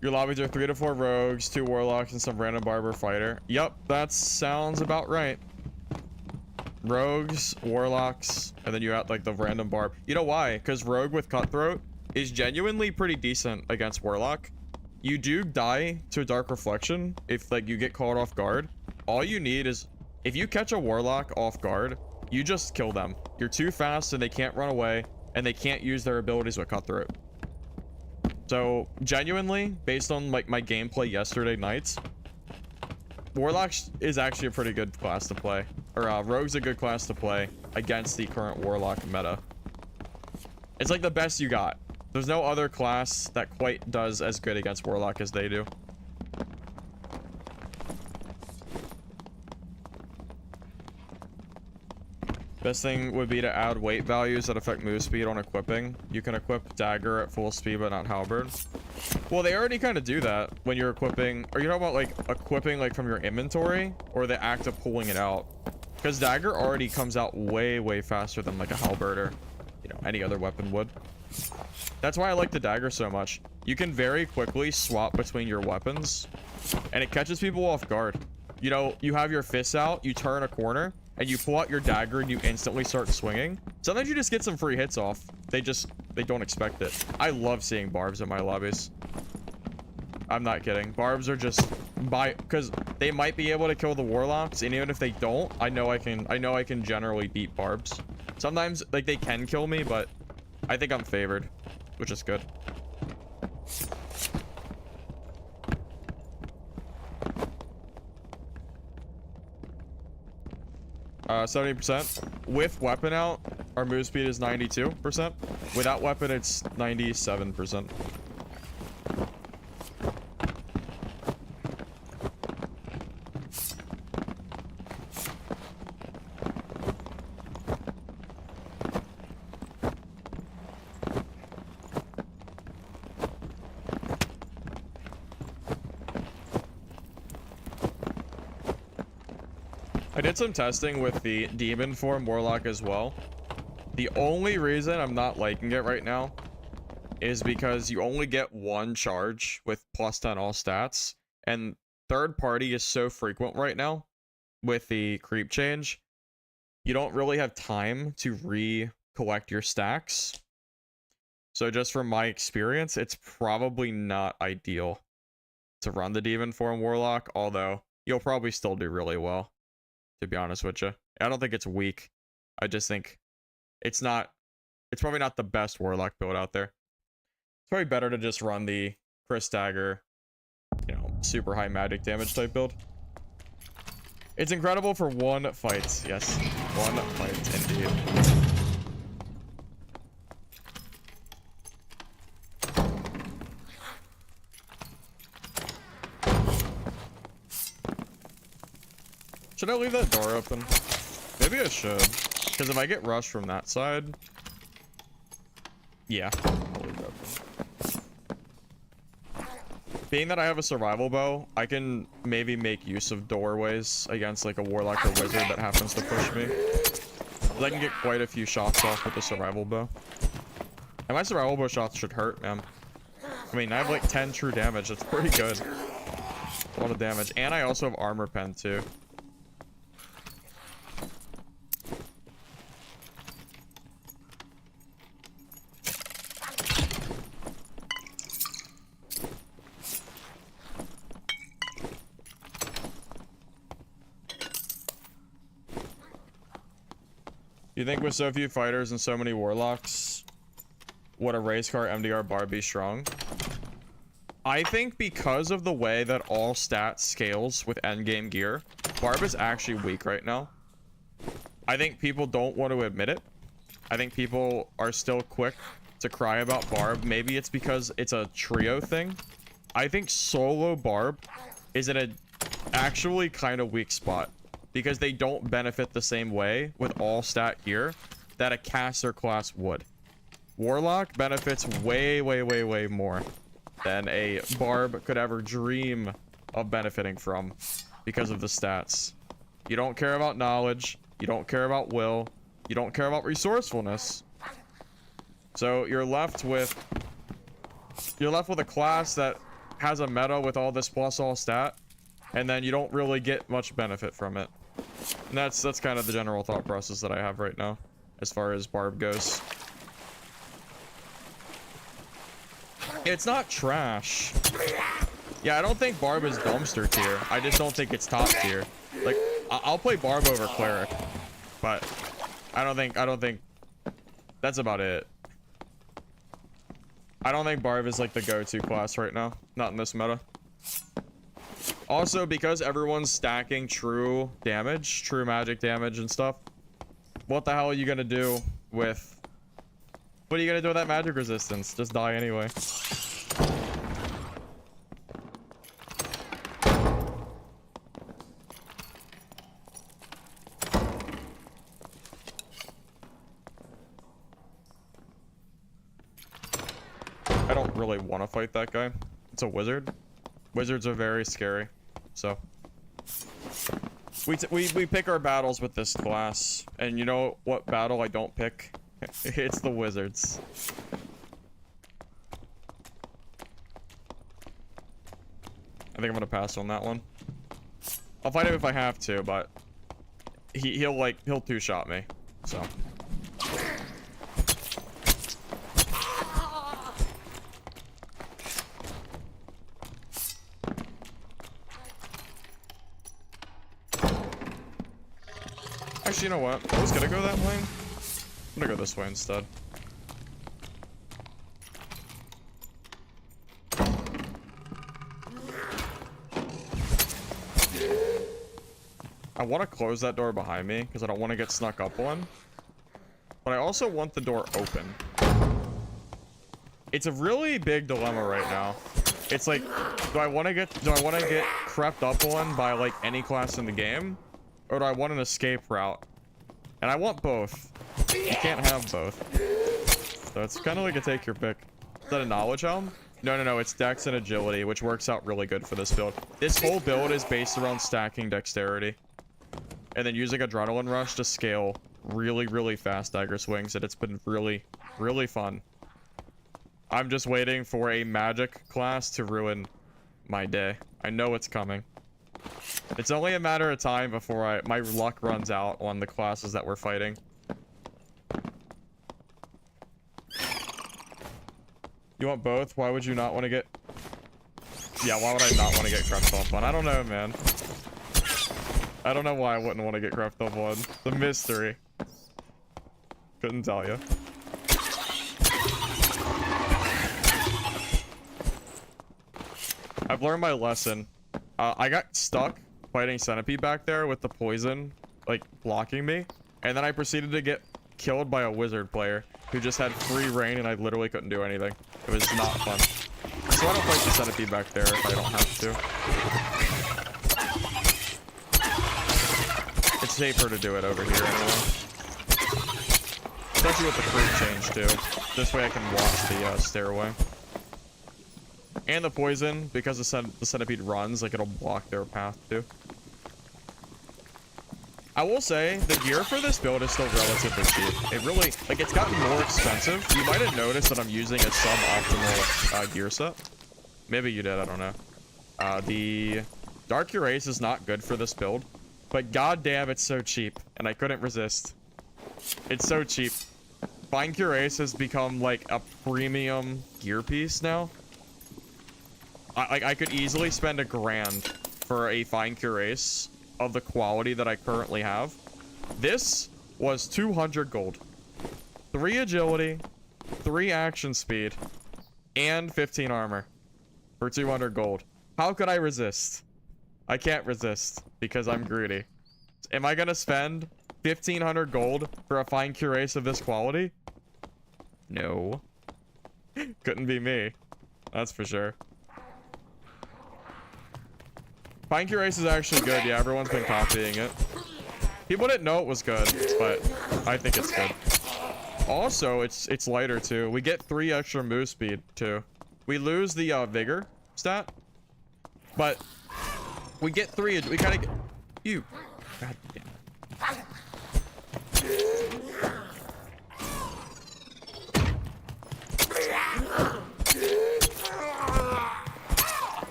Your lobbies are 3 to 4 rogues, 2 warlocks, and some random barber fighter. Yep, that sounds about right. Rogues, warlocks, and then you have like the random barb. You know why? Because rogue with cutthroat is genuinely pretty decent against warlock. You do die to dark reflection if like you get caught off guard. All you need is, if you catch a warlock off guard, you just kill them. You're too fast and they can't run away, and they can't use their abilities with cutthroat. So genuinely, based on like my gameplay yesterday nights, warlock is actually a pretty good class to play, or rogue's a good class to play against the current warlock meta. It's like the best you got. There's no other class that quite does as good against warlock as they do. Best thing would be to add weight values that affect move speed on equipping. You can equip dagger at full speed, but not halberd. Well, they already kind of do that when you're equipping. Are you talking about like equipping like from your inventory, or the act of pulling it out? Because dagger already comes out way faster than like a halberd or, you know, any other weapon would. That's why I like the dagger so much. You can very quickly swap between your weapons, and it catches people off guard. You know, you have your fists out, you turn a corner, and you pull out your dagger and you instantly start swinging. Sometimes you just get some free hits off. They don't expect it. I love seeing barbs in my lobbies. I'm not kidding. Barbs are just because they might be able to kill the warlocks, and even if they don't, I know I can generally beat barbs. Sometimes like they can kill me, but I think I'm favored, which is good. 70%. With weapon out, our move speed is 92%. Without weapon, it's 97%. I did some testing with the demon form warlock as well. The only reason I'm not liking it right now is because you only get one charge with +10 all stats, and third party is so frequent right now with the creep change. You don't really have time to recollect your stacks. So just from my experience, it's probably not ideal to run the demon form warlock, although you'll probably still do really well, to be honest with you. I don't think it's weak. I just think it's probably not the best warlock build out there. It's probably better to just run the Chris Dagger, you know, super high magic damage type build. It's incredible for one fight. Yes, one fight indeed. Should I leave that door open? Maybe I should. Because if I get rushed from that side... Yeah, I'll leave it open. Being that I have a survival bow, I can maybe make use of doorways against like a warlock or wizard that happens to push me. I can get quite a few shots off with the survival bow. And my survival bow shots should hurt, man. I mean, I have like 10 true damage. That's pretty good. A lot of damage. And I also have armor pen too. You think with so few fighters and so many warlocks, would a race car MDR bar be strong? I think because of the way that all stats scales with endgame gear, Barb is actually weak right now. I think people don't want to admit it. I think people are still quick to cry about Barb. Maybe it's because it's a trio thing. I think solo Barb is in a actually kind of weak spot because they don't benefit the same way with all stat gear that a caster class would. Warlock benefits way more than a barb could ever dream of benefiting from because of the stats. You don't care about knowledge, you don't care about will, you don't care about resourcefulness. So you're left with a class that has a meta with all this plus all stat, and then you don't really get much benefit from it. And that's kind of the general thought process that I have right now as far as barb goes. It's not trash. Yeah, I don't think barb is dumpster tier. I just don't think it's top tier. Like, I'll play barb over cleric, but I don't think that's about it. I don't think barb is like the go-to class right now, not in this meta. Also, because everyone's stacking true damage, true magic damage and stuff, what the hell are you gonna do with that magic resistance? Just die anyway. I don't really want to fight that guy. It's a wizard. Wizards are very scary, so we pick our battles with this class, and you know what battle I don't pick? It's the wizards. I think I'm gonna pass on that one. I'll fight him if I have to, but he'll two-shot me, so. Actually, you know what? I was gonna go that way. I'm gonna go this way instead. I want to close that door behind me because I don't want to get snuck up on. But I also want the door open. It's a really big dilemma right now. It's like, do I want to get crept up on by like any class in the game? Or do I want an escape route? And I want both. You can't have both. So it's kind of like a take your pick. Is that a knowledge helm? No, it's dex and agility, which works out really good for this build. This whole build is based around stacking dexterity. And then using adrenaline rush to scale really fast dagger swings, and it's been really fun. I'm just waiting for a magic class to ruin my day. I know it's coming. It's only a matter of time before my luck runs out on the classes that we're fighting. You want both? Why would you not want to get... Yeah, why would I not want to get crept up on? I don't know, man. I don't know why I wouldn't want to get crept up on. The mystery. Couldn't tell you. I've learned my lesson. I got stuck fighting Centipede back there with the poison, like, blocking me. And then I proceeded to get killed by a wizard player who just had free reign and I literally couldn't do anything. It was not fun. So I don't fight the Centipede back there if I don't have to. It's safer to do it over here anyway. Especially with the fruit change too. This way I can watch the stairway. And the poison, because the centipede runs, like it'll block their path too. I will say, the gear for this build is still relatively cheap. It really, like, it's gotten more expensive. You might have noticed that I'm using a suboptimal gear set. Maybe you did, I don't know. The Dark Cuirass is not good for this build, but goddamn, it's so cheap, and I couldn't resist. It's so cheap. Fine Cuirass has become like a premium gear piece now. I could easily spend $1,000 for a Fine Cuirass of the quality that I currently have. This was 200 gold. 3 agility, 3 action speed, and 15 armor for 200 gold. How could I resist? I can't resist because I'm greedy. Am I gonna spend 1,500 gold for a Fine Cuirass of this quality? No. Couldn't be me. That's for sure. Fine Cure Ace is actually good. Yeah, everyone's been copying it. People didn't know it was good, but I think it's good. Also, it's lighter too. We get 3 extra move speed too. We lose the vigor stat, but we get 3. We kind of get you. God damn it.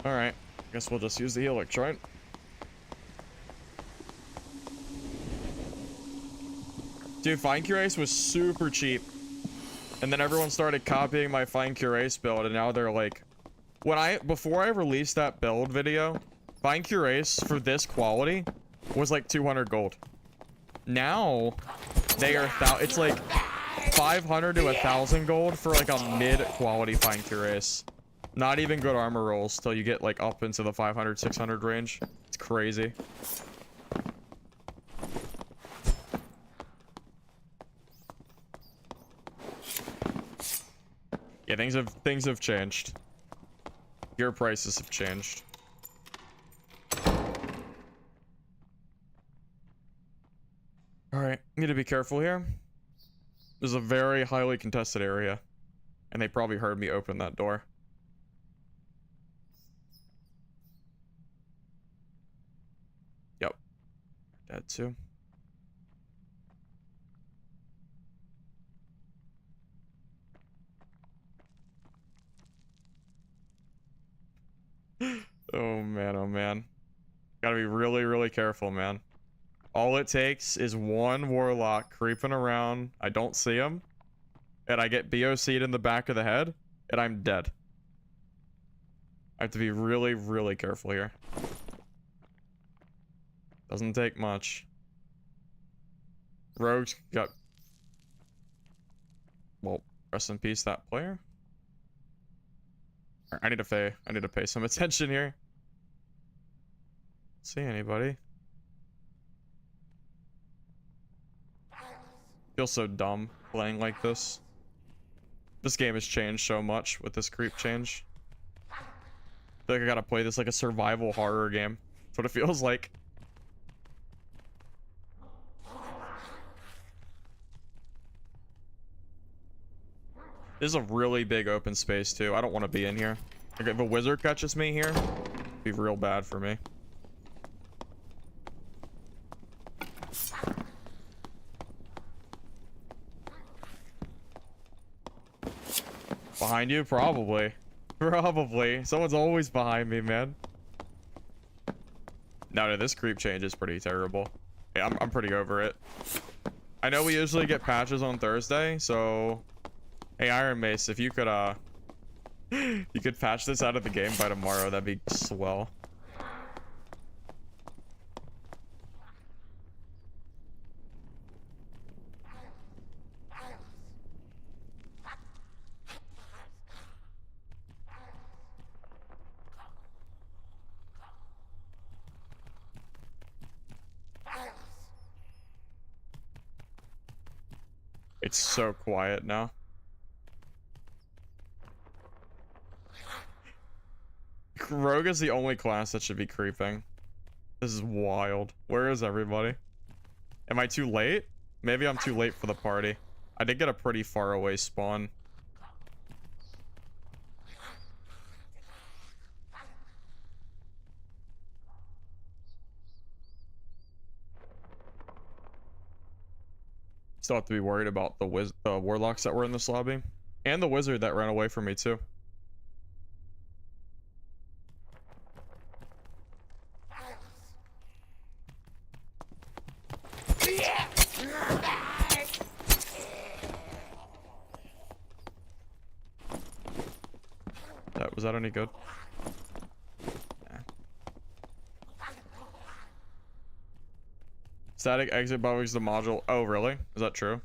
All right, guess we'll just use the helix, right? Dude, Fine Cure Ace was super cheap. And then everyone started copying my Fine Cure Ace build, and now they're like... Before I released that build video, Fine Cure Ace for this quality was like 200 gold. Now, they are... It's like 500 to 1,000 gold for like a mid-quality Fine Cure Ace. Not even good armor rolls till you get like up into the 500, 600 range. It's crazy. Yeah, things have changed. Gear prices have changed. Alright, need to be careful here. This is a very highly contested area. And they probably heard me open that door. Yep. Dead too. Oh man, oh man. Gotta be really, really careful, man. All it takes is one Warlock creeping around. I don't see him. And I get BOC'd in the back of the head. And I'm dead. I have to be really, really careful here. Doesn't take much. Rogue's got... Well, rest in peace, that player. I need to pay some attention here. See anybody? Feels so dumb playing like this. This game has changed so much with this creep change. I feel like I gotta play this like a survival horror game. That's what it feels like. This is a really big open space too. I don't want to be in here. Like if a wizard catches me here, it'd be real bad for me. Behind you? Probably. Probably. Someone's always behind me, man. No, this creep change is pretty terrible. Yeah, I'm pretty over it. I know we usually get patches on Thursday, so... Hey, Iron Mace, if you could, you could patch this out of the game by tomorrow, that'd be swell. It's so quiet now. Rogue is the only class that should be creeping. This is wild. Where is everybody? Am I too late? Maybe I'm too late for the party. I did get a pretty far away spawn. Still have to be worried about the warlocks that were in this lobby. And the wizard that ran away from me too. Was that any good? Nah. Static exit bugs the module. Oh, really? Is that true?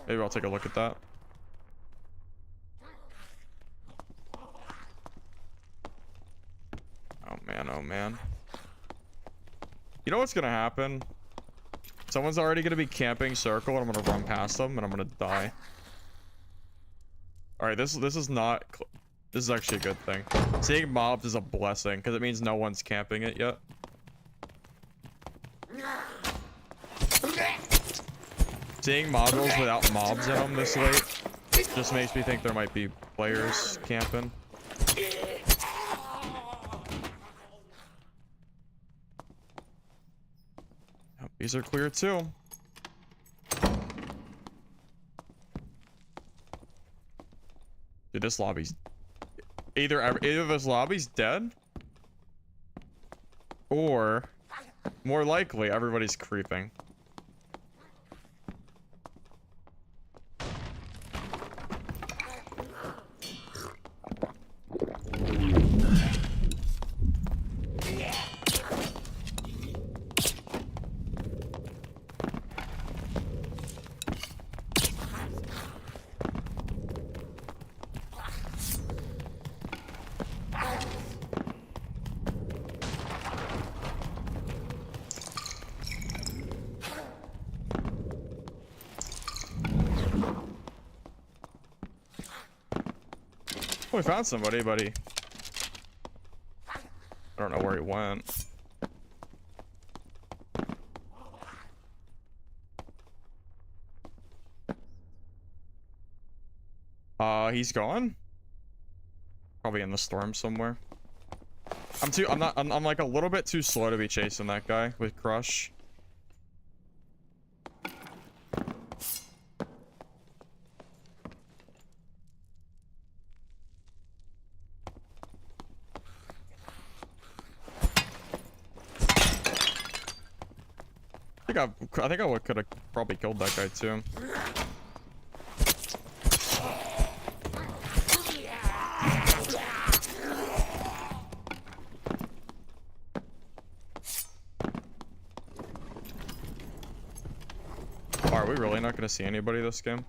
Maybe I'll take a look at that. Oh man, oh man. You know what's gonna happen? Someone's already gonna be camping circle and I'm gonna run past them and I'm gonna die. All right, this is not. This is actually a good thing. Seeing mobs is a blessing because it means no one's camping it yet. Seeing modules without mobs in them this late just makes me think there might be players camping. Oh, these are clear too. Dude, this lobby's either this lobby's dead, or more likely everybody's creeping. We found somebody, but I don't know where he went. He's gone? Probably in the storm somewhere. I'm like a little bit too slow to be chasing that guy with Crush. I think I could have probably killed that guy too. Are we really not going to see anybody this game?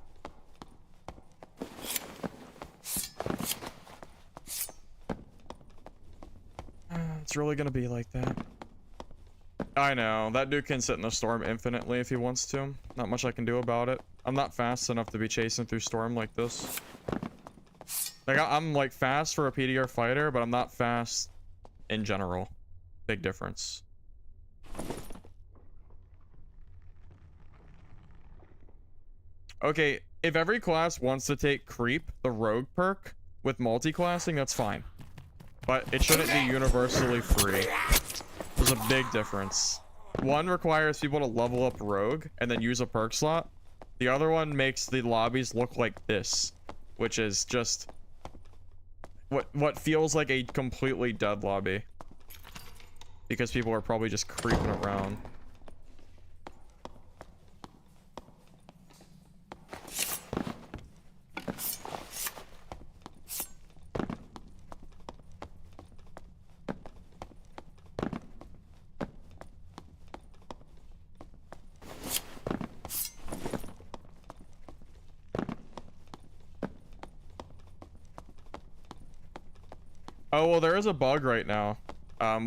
It's really going to be like that. I know, that dude can sit in the storm infinitely if he wants to. Not much I can do about it. I'm not fast enough to be chasing through storm like this. Like, I'm like fast for a PDR fighter, but I'm not fast in general. Big difference. Okay, if every class wants to take creep, the rogue perk, with multi-classing, that's fine. But it shouldn't be universally free. There's a big difference. One requires people to level up rogue and then use a perk slot. The other one makes the lobbies look like this, which is just what feels like a completely dead lobby. Because people are probably just creeping around. Oh, well, there is a bug right now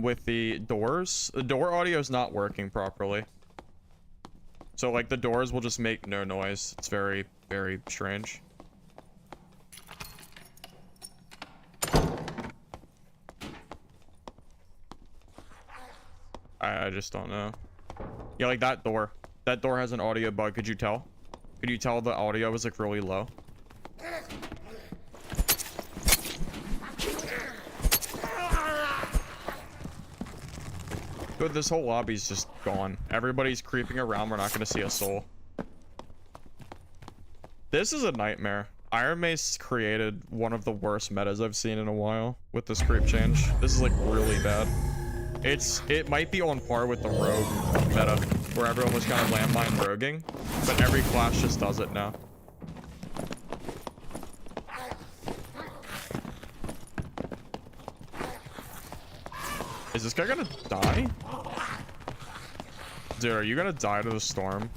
with the doors. The door audio is not working properly. So, like, the doors will just make no noise. It's very, very strange. I just don't know. Yeah, like that door. That door has an audio bug. Could you tell? Could you tell the audio was, like, really low? Dude, this whole lobby's just gone. Everybody's creeping around. We're not going to see a soul. This is a nightmare. Iron Mace created one of the worst metas I've seen in a while with this creep change. This is like really bad. It might be on par with the rogue meta, where everyone was kind of landmine roguing, but every class just does it now. Is this guy gonna die? Dude, are you gonna die to the storm?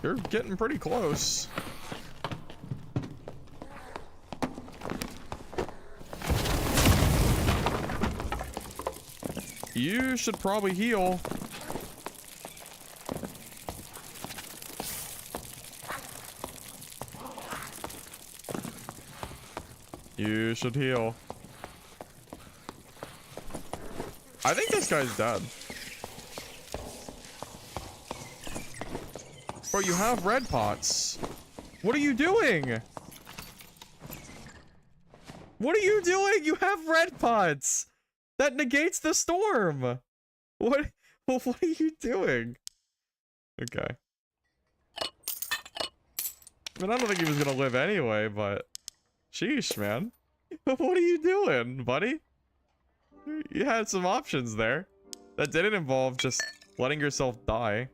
You're getting pretty close. You should probably heal. You should heal. I think this guy's dead. Bro, you have red pots. What are you doing? What are you doing? You have red pots. That negates the storm. What are you doing? Okay. I mean, I don't think he was gonna live anyway, but sheesh, man. What are you doing, buddy? You had some options there. That didn't involve just letting yourself die.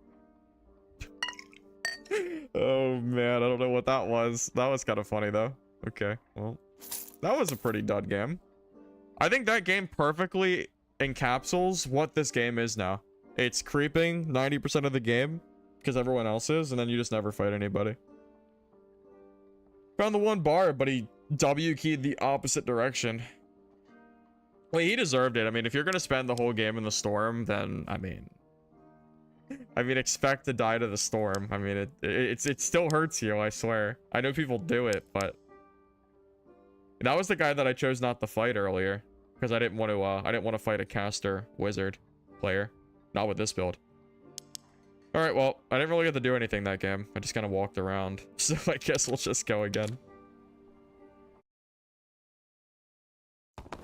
Oh man, I don't know what that was. That was kind of funny though. Okay, well, that was a pretty dud game. I think that game perfectly encapsulates what this game is now. It's creeping 90% of the game because everyone else is, and then you just never fight anybody. Found the one bar, but he W keyed the opposite direction. Well, he deserved it. I mean, if you're gonna spend the whole game in the storm, then I mean, expect to die to the storm. I mean, it still hurts you, I swear. I know people do it, but that was the guy that I chose not to fight earlier because I didn't want to fight a caster wizard player, not with this build. All right, well, I didn't really get to do anything that game. I just kind of walked around, so I guess we'll just go again.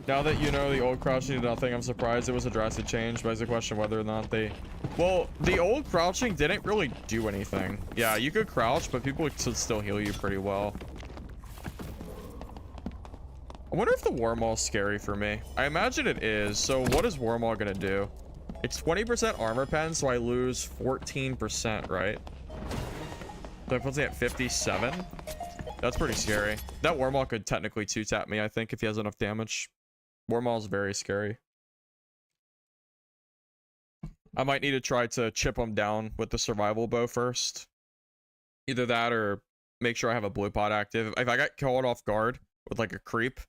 Now that you know the old crouching did nothing, I'm surprised it was a drastic change, but it's a question whether or not they... Well, the old crouching didn't really do anything. Yeah, you could crouch, but people could still heal you pretty well. I wonder if the Warmaul's scary for me. I imagine it is. So what is Warmaul gonna do? It's 20% armor pen, so I lose 14%, right? So that puts me at 57. That's pretty scary. That Warmaul could technically 2-tap me, I think, if he has enough damage. Warmaul's very scary. I might need to try to chip him down with the survival bow first. Either that or make sure I have a blue pot active. If I got caught off guard with like a creep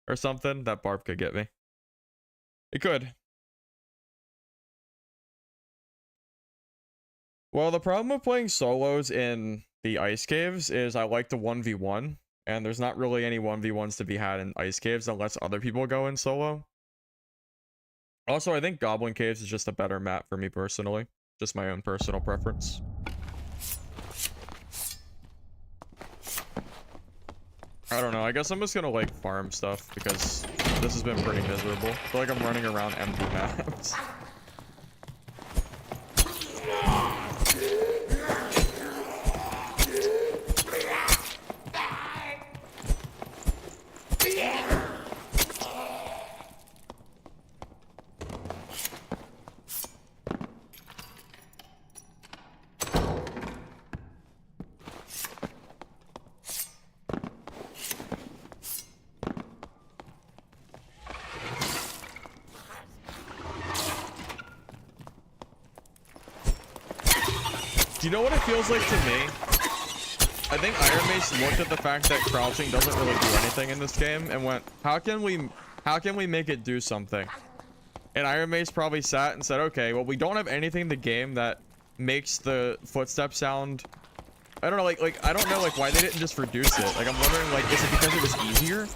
or something, that barb could get me. It could. Well, the problem with playing solos in the ice caves is I like to 1v1. And there's not really any 1v1s to be had in ice caves unless other people go in solo. Also, I think Goblin Caves is just a better map for me personally. Just my own personal preference. I don't know. I guess I'm just gonna like farm stuff because this has been pretty miserable. I feel like I'm running around empty maps. You know what it feels like to me? I think Iron Mace looked at the fact that crouching doesn't really do anything in this game and went, how can we make it do something? And Iron Mace probably sat and said, okay, well, we don't have anything in the game that makes the footstep sound. I don't know, like I don't know like why they didn't just reduce it. Like I'm wondering, like, is it because it was easier?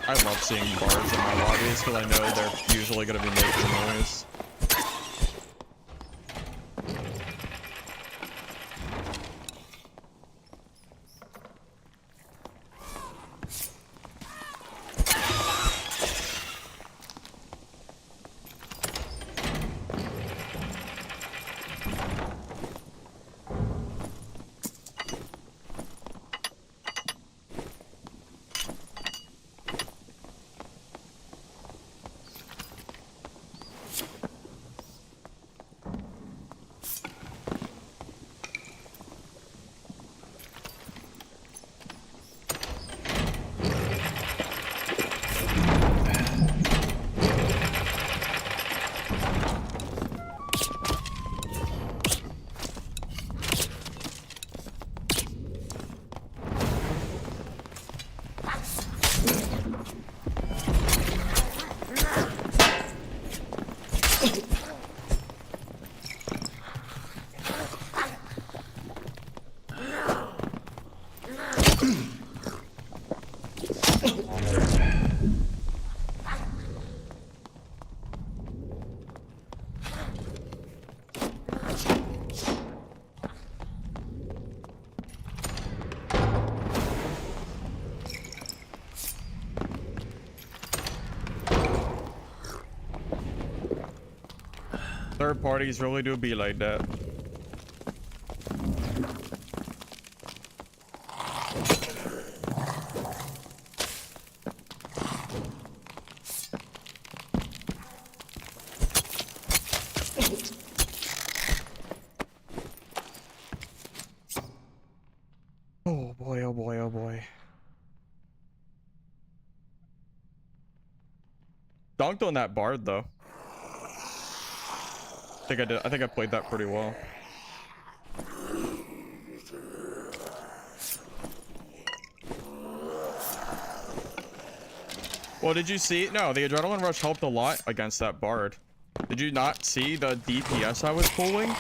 I love seeing bars in my lobbies because I know they're usually going to be making noise. Third parties really do be like that. Oh boy, oh boy, oh boy. Dunked on that bard though. I think I did. I think I played that pretty well. Well, did you see? No, the adrenaline rush helped a lot against that bard. Did you not see the DPS I was pulling?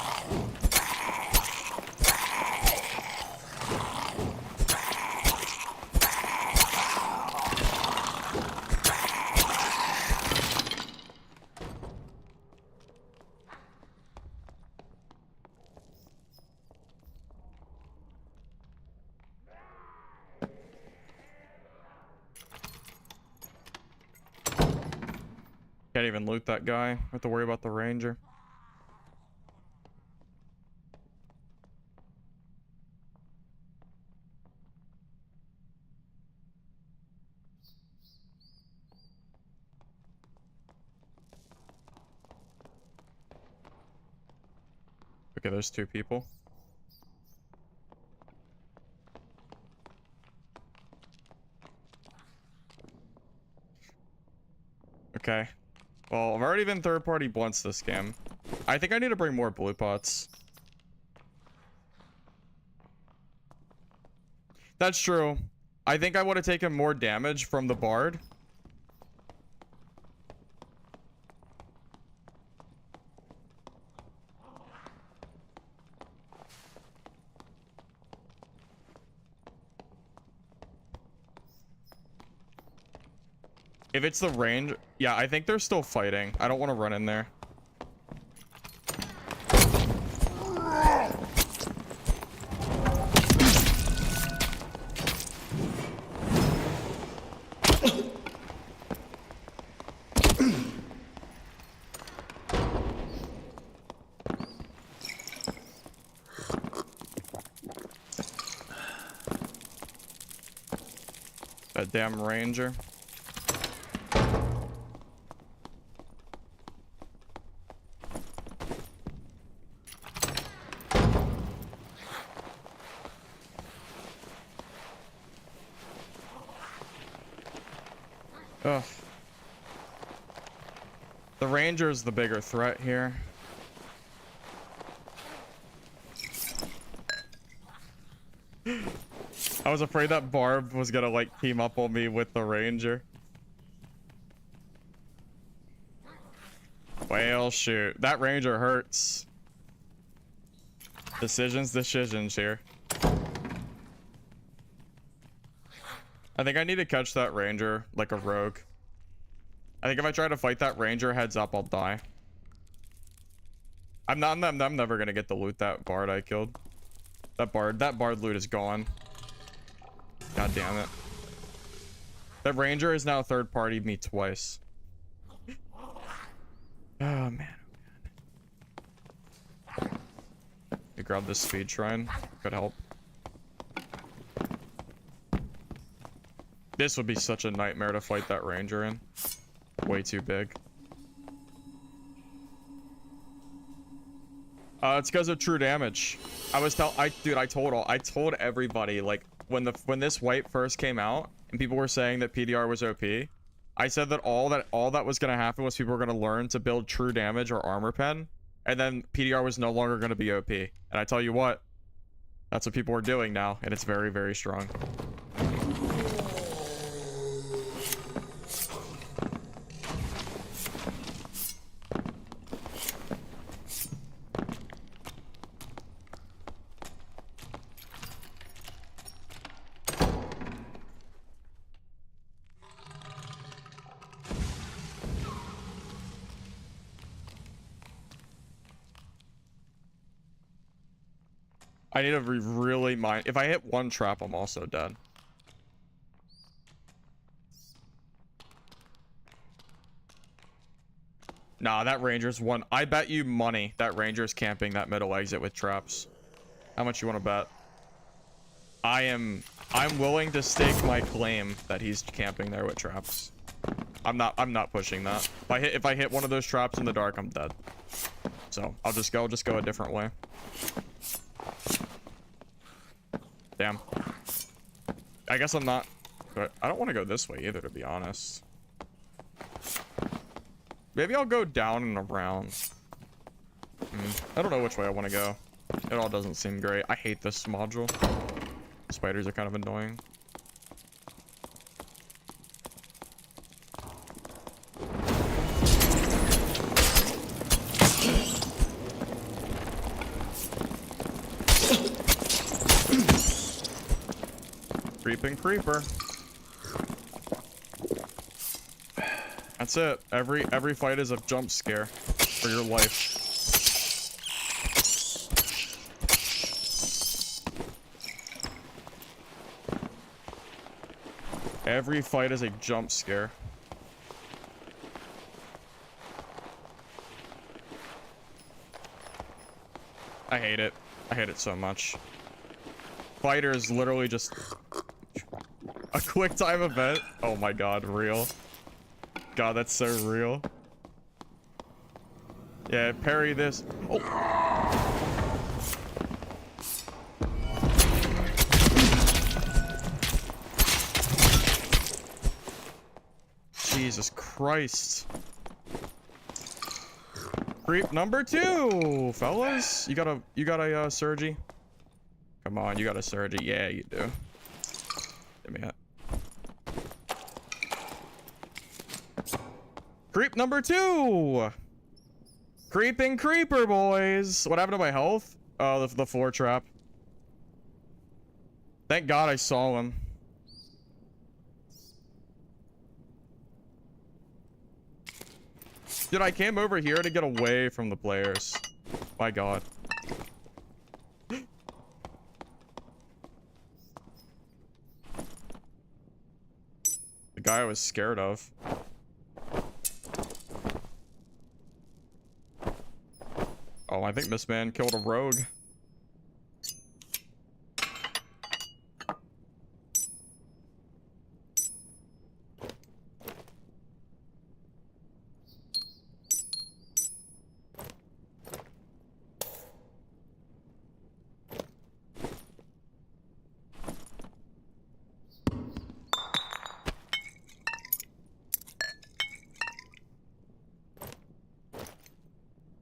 Can't even loot that guy. I have to worry about the ranger. Okay, there's two people. Okay. Well, I've already been third-party blunts this game. I think I need to bring more blue pots. That's true. I think I would have taken more damage from the bard. If it's the range, yeah, I think they're still fighting. I don't want to run in there. That damn ranger. Ugh. The ranger is the bigger threat here. I was afraid that Barb was gonna like team up on me with the ranger. Well, shoot. That ranger hurts. Decisions here. I think I need to catch that ranger like a rogue. I think if I try to fight that ranger heads up, I'll die. I'm never gonna get to loot that bard I killed. That bard loot is gone. God damn it. That ranger is now third party me twice. Oh man. You grab this speed shrine. Could help. This would be such a nightmare to fight that ranger in. Way too big. It's because of true damage. I told everybody, like, when this wipe first came out and people were saying that PDR was OP, I said that all that was gonna happen was people were gonna learn to build true damage or armor pen, and then PDR was no longer gonna be OP. And I tell you what, that's what people are doing now, and it's very, very strong. I need to really mind. If I hit one trap, I'm also dead. Nah, that ranger's one. I bet you money that ranger's camping that middle exit with traps. How much you want to bet? I'm willing to stake my claim that he's camping there with traps. I'm not pushing that. If I hit one of those traps in the dark, I'm dead. So I'll just go a different way. Damn. I guess I'm not. I don't want to go this way either, to be honest. Maybe I'll go down and around. I don't know which way I want to go. It all doesn't seem great. I hate this module. Spiders are kind of annoying. Creeping creeper. That's it. Every fight is a jump scare for your life. Every fight is a jump scare. I hate it. I hate it so much. Fighter is literally just a quick time event. Oh my god, real. God, that's so real. Yeah, parry this. Oh. Jesus Christ. Creep number 2, fellas. You got a Surgy? Come on, you got a Surgy. Yeah, you do. Give me that. Creep number 2. Creeping creeper, boys. What happened to my health? Oh, the floor trap. Thank God I saw him. Dude, I came over here to get away from the players. My God. The guy I was scared of. Oh, I think this man killed a rogue.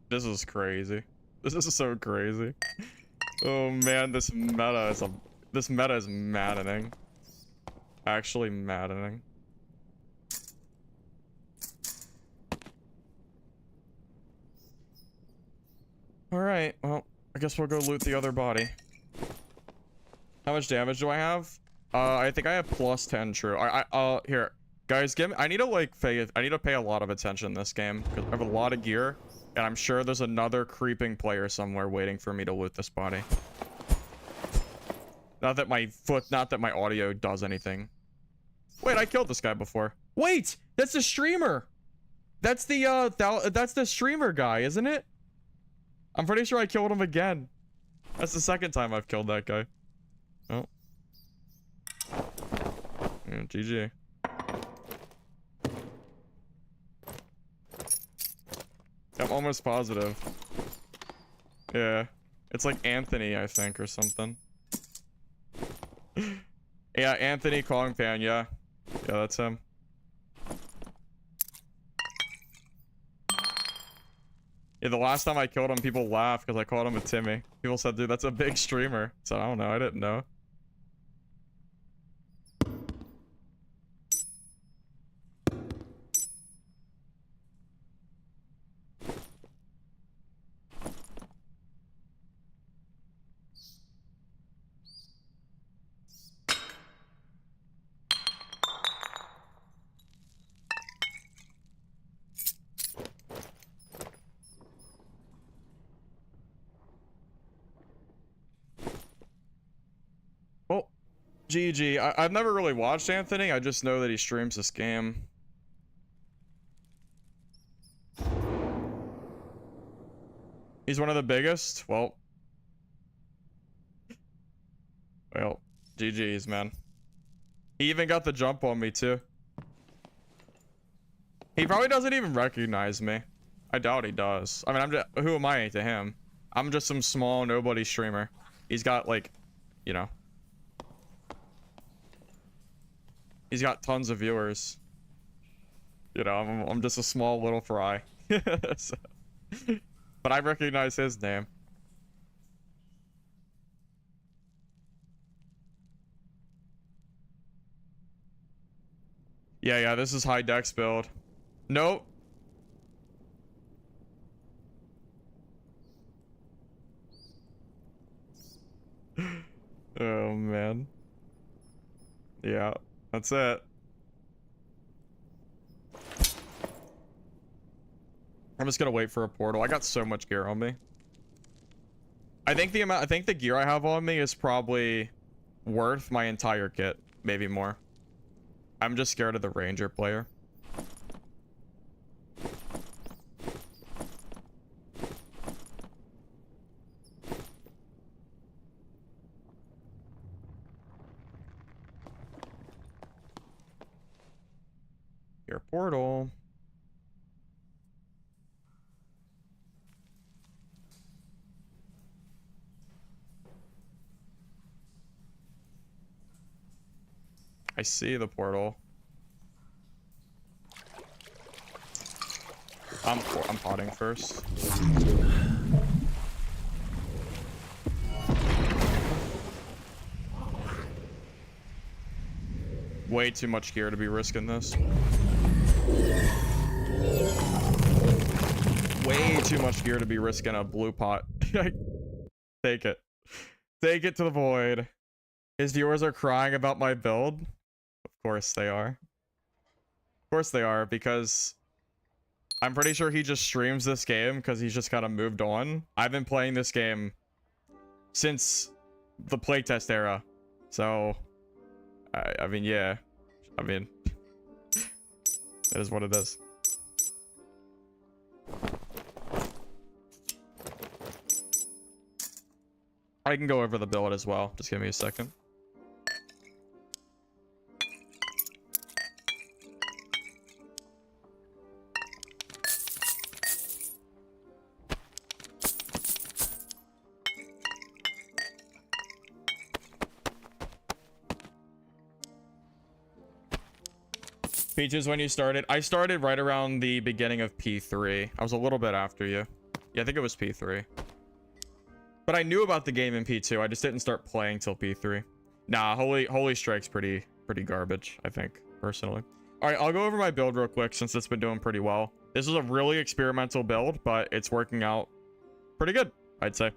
This is crazy. This is so crazy. Oh man, this meta is maddening. Actually maddening. Alright, well, I guess we'll go loot the other body. How much damage do I have? I think I have plus 10 true. Here. Guys, I need to pay a lot of attention in this game, because I have a lot of gear. And I'm sure there's another creeping player somewhere waiting for me to loot this body. Not that my audio does anything. Wait, I killed this guy before. Wait, that's the streamer. That's the streamer guy, isn't it? I'm pretty sure I killed him again. That's the second time I've killed that guy. Oh. Yeah, GG. I'm almost positive. Yeah. It's like Anthony, I think, or something. Yeah, Anthony Kong fan, yeah. Yeah, that's him. Yeah, the last time I killed him, people laughed because I called him a Timmy. People said, dude, that's a big streamer. So I don't know, I didn't know. Well, GG. I've never really watched Anthony. I just know that he streams this game. He's one of the biggest? Well, GG's, man. He even got the jump on me, too. He probably doesn't even recognize me. I doubt he does. I mean, who am I to him? I'm just some small nobody streamer. He's got, like, you know. He's got tons of viewers. You know, I'm just a small little fry. So, but I recognize his name. Yeah, this is high dex build. Nope. Oh, man. Yeah, that's it. I'm just gonna wait for a portal. I got so much gear on me. I think the gear I have on me is probably worth my entire kit, maybe more. I'm just scared of the ranger player. Your portal. I see the portal. I'm potting first. Way too much gear to be risking this. Way too much gear to be risking a blue pot. Take it. Take it to the void. His viewers are crying about my build. Of course they are. Of course they are, because I'm pretty sure he just streams this game because he's just kind of moved on. I've been playing this game since the playtest era. So, I mean, yeah. I mean, it is what it is. I can go over the build as well. Just give me a second. Peaches, when you started? I started right around the beginning of P3. I was a little bit after you. Yeah, I think it was P3. But I knew about the game in P2. I just didn't start playing till P3. Nah, Holy Strike's pretty garbage, I think, personally. All right, I'll go over my build real quick since it's been doing pretty well. This is a really experimental build, but it's working out pretty good, I'd say.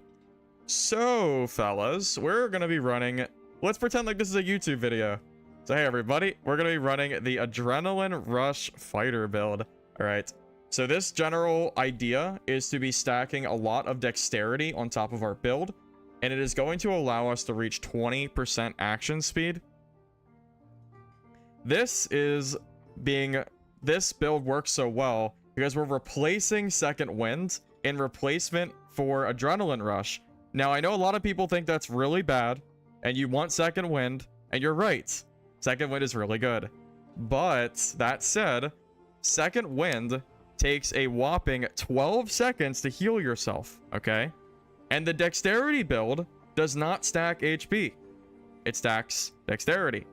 So, fellas, we're going to be running... Let's pretend like this is a YouTube video. So, hey, everybody, we're going to be running the Adrenaline Rush Fighter build. All right. So this general idea is to be stacking a lot of dexterity on top of our build, and it is going to allow us to reach 20% action speed. This build works so well because we're replacing Second Wind in replacement for Adrenaline Rush. Now, I know a lot of people think that's really bad, and you want Second Wind, and you're right. Second Wind is really good. But that said, Second Wind takes a whopping 12 seconds to heal yourself, okay? And the dexterity build does not stack HP. It stacks dexterity,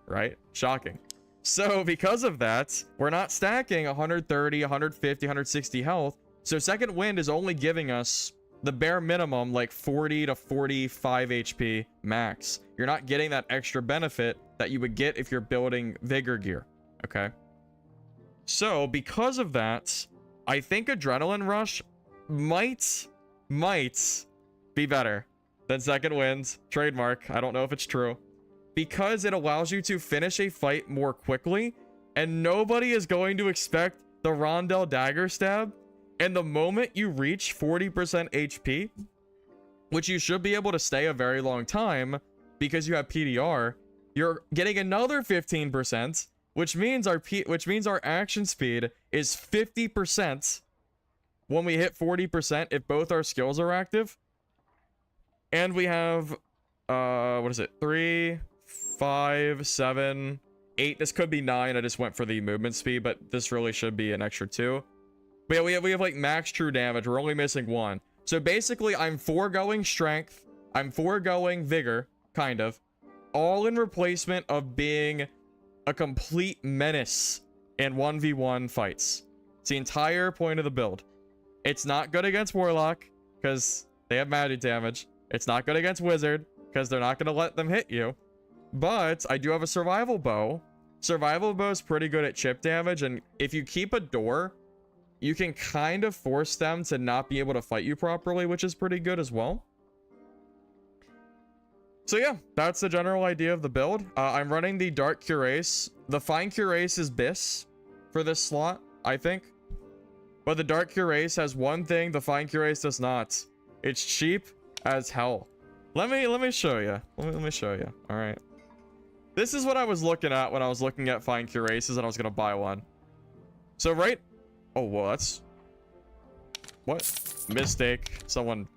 right? Shocking. So because of that, we're not stacking 130, 150, 160 health. So Second Wind is only giving us the bare minimum, like 40 to 45 HP max. You're not getting that extra benefit that you would get if you're building Vigor gear, okay? So, because of that, I think Adrenaline Rush might be better than Second Wind. Trademark. I don't know if it's true. Because it allows you to finish a fight more quickly, and nobody is going to expect the Rondell Dagger Stab. And the moment you reach 40% HP, which you should be able to stay a very long time because you have PDR, you're getting another 15%. Which means our action speed is 50% when we hit 40%, if both our skills are active. And we have, what is it? 3, 5, 7, 8. This could be 9. I just went for the movement speed, but this really should be an extra 2. But yeah, we have like max true damage. We're only missing 1. So basically, I'm foregoing strength. I'm foregoing vigor, kind of. All in replacement of being a complete menace in 1v1 fights. It's the entire point of the build. It's not good against Warlock, because they have magic damage. It's not good against Wizard, because they're not going to let them hit you. But I do have a survival bow. Survival bow is pretty good at chip damage, and if you keep a door, you can kind of force them to not be able to fight you properly, which is pretty good as well. So yeah, that's the general idea of the build. I'm running the Dark Cuirass. The Fine Cuirass is BIS for this slot, I think. But the Dark Cuirass has one thing the Fine Cuirass does not. It's cheap as hell. Let me show you. Let me show you. All right. This is what I was looking at when I was looking at Fine Cuirasses and I was gonna buy one. So right. Oh well, that's what mistake. Someone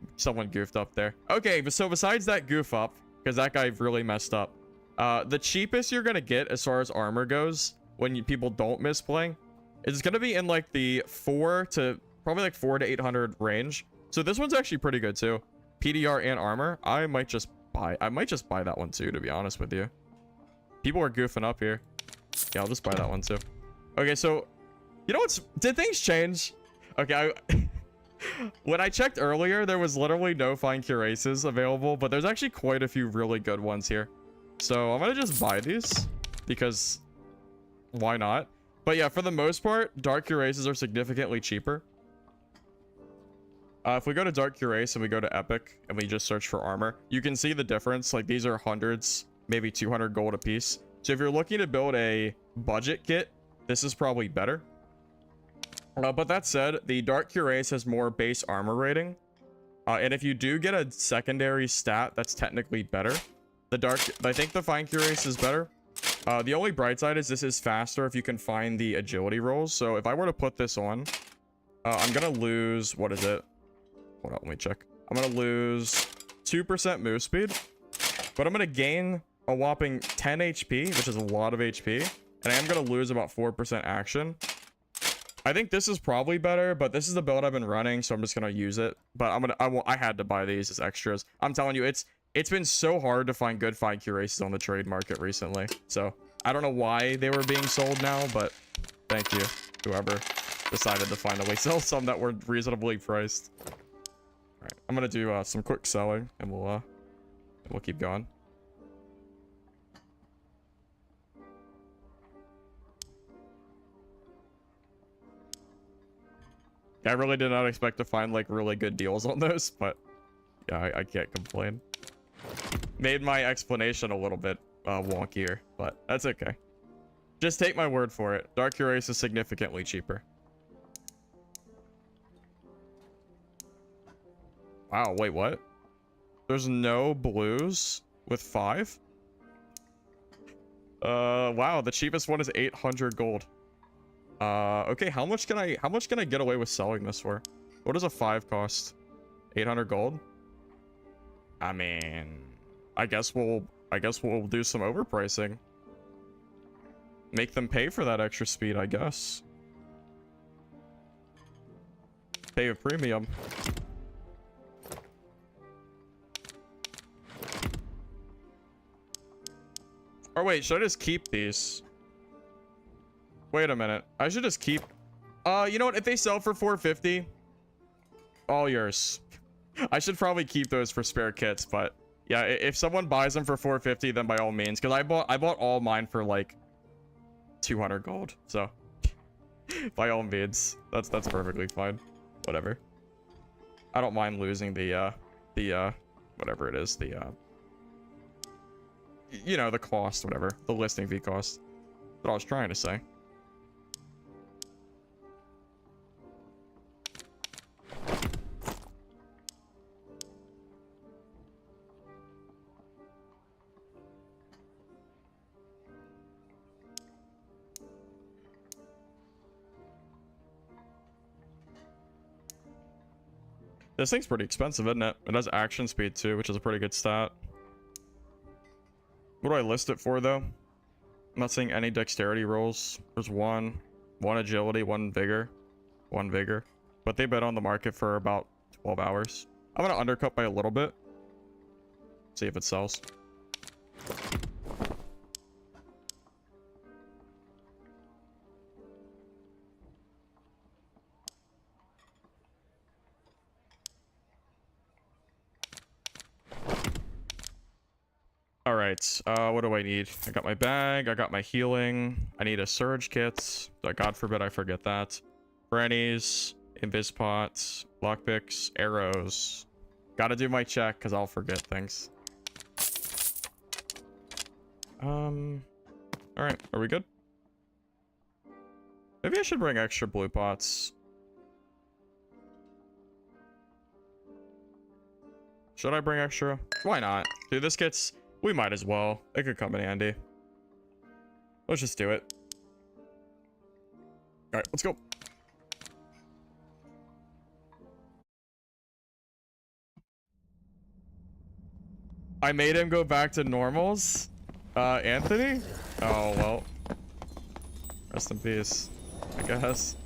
goofed up there. Okay, but so besides that goof up, because that guy really messed up. The cheapest you're gonna get as far as armor goes when people don't misplaying is gonna be in like the 4 to 800 range. So this one's actually pretty good too. PDR and armor. I might just buy that one too, to be honest with you. People are goofing up here. Yeah, I'll just buy that one too. Okay, so you know what's, did things change? Okay, when I checked earlier, there was literally no Fine Cuirasses available, but there's actually quite a few really good ones here. So I'm gonna just buy these because why not? But yeah, for the most part, Dark Cuirasses are significantly cheaper. If we go to Dark Cuirass and we go to Epic and we just search for armor, you can see the difference. Like these are hundreds, maybe 200 gold a piece. So if you're looking to build a budget kit, this is probably better. But that said, the Dark Cuirass has more base armor rating. And if you do get a secondary stat, that's technically better. I think the Fine Cuirass is better. The only bright side is this is faster if you can find the agility rolls. So if I were to put this on, I'm going to lose, what is it? Hold on, let me check. I'm going to lose 2% move speed, but I'm going to gain a whopping 10 HP, which is a lot of HP. And I am going to lose about 4% action. I think this is probably better, but this is the build I've been running, so I'm just gonna use it. But I had to buy these as extras. I'm telling you, it's been so hard to find good Fine Cuirasses on the trade market recently. So I don't know why they were being sold now, but thank you, whoever decided to finally sell some that were reasonably priced. All right, I'm gonna do some quick selling, and we'll keep going. I really did not expect to find like really good deals on those, but yeah, I can't complain. Made my explanation a little bit wonkier, but that's okay. Just take my word for it. Dark Cuirass is significantly cheaper. Wow, wait, what? There's no blues with 5? Wow, the cheapest one is 800 gold. Okay, how much can I get away with selling this for? What does a 5 cost? 800 gold? I mean, I guess we'll do some overpricing. Make them pay for that extra speed, I guess. Pay a premium. Or wait, should I just keep these? Wait a minute. I should just keep... you know what? If they sell for 450, all yours. I should probably keep those for spare kits, but yeah, if someone buys them for 450, then by all means, because I bought all mine for like 200 gold. So by all means, that's perfectly fine. Whatever. I don't mind losing the whatever it is, the you know, the cost, whatever, the listing fee cost. That's what I was trying to say. This thing's pretty expensive, isn't it? It has action speed too, which is a pretty good stat. What do I list it for though? I'm not seeing any dexterity rolls. There's one agility, one vigor. But they've been on the market for about 12 hours. I'm gonna undercut by a little bit. See if it sells. All right, what do I need? I got my bag, I got my healing. I need a surge kit. God forbid I forget that. Grannies, invis pots, lockpicks, arrows. Gotta do my check because I'll forget things. All right, are we good? Maybe I should bring extra blue pots. Should I bring extra? Why not? Dude, this gets... We might as well. It could come in handy. Let's just do it. All right, let's go. I made him go back to normals? Anthony? Oh, well. Rest in peace, I guess.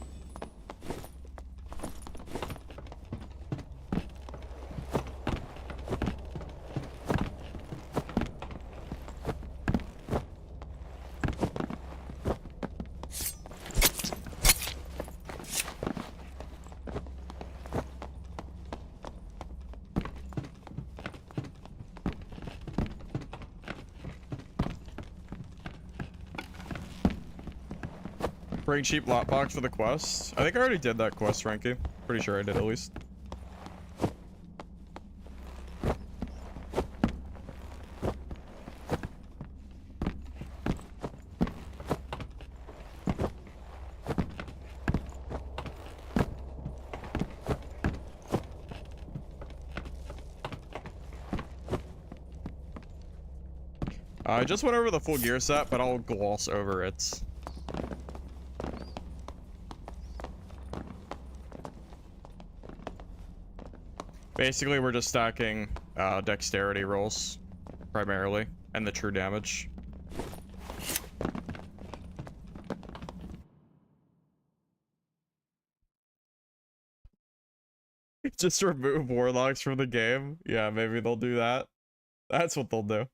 Bring cheap lockbox for the quest. I think I already did that quest, Ranky. Pretty sure I did at least. I just went over the full gear set, but I'll gloss over it. Basically, we're just stacking dexterity rolls, primarily, and the true damage. Just remove warlocks from the game? Yeah, maybe they'll do that. That's what they'll do.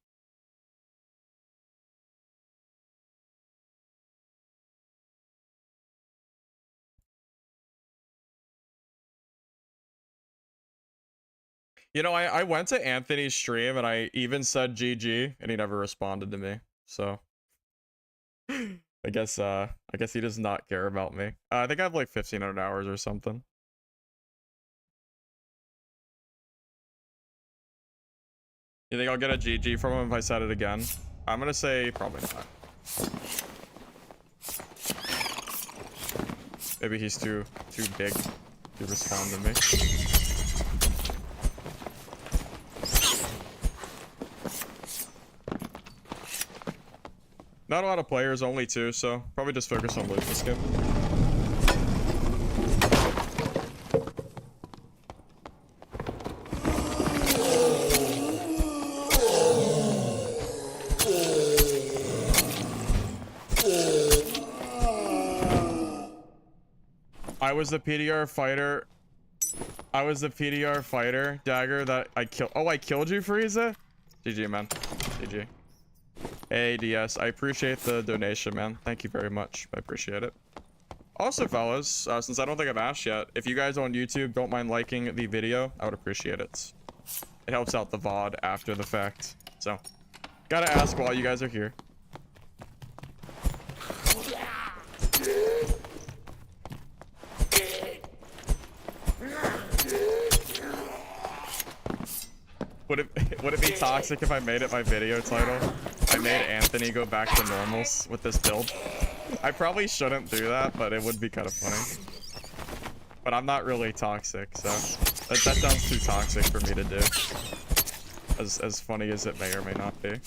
You know, I went to Anthony's stream and I even said GG and he never responded to me. So I guess he does not care about me. I think I have like 1,500 hours or something. You think I'll get a GG from him if I said it again? I'm gonna say probably not. Maybe he's too big to respond to me. Not a lot of players, only 2, so probably just focus on loot this game. I was the PDR fighter. I was the PDR fighter, Dagger, that I killed. Oh, I killed you, Frieza? GG, man. GG. Hey, DS, I appreciate the donation, man. Thank you very much. I appreciate it. Also, fellas, since I don't think I've asked yet, if you guys on YouTube don't mind liking the video, I would appreciate it. It helps out the VOD after the fact. So, gotta ask while you guys are here. Would it be toxic if I made it my video title? I made Anthony go back to normals with this build. I probably shouldn't do that, but it would be kind of funny. But I'm not really toxic, so that sounds too toxic for me to do. As funny as it may or may not be.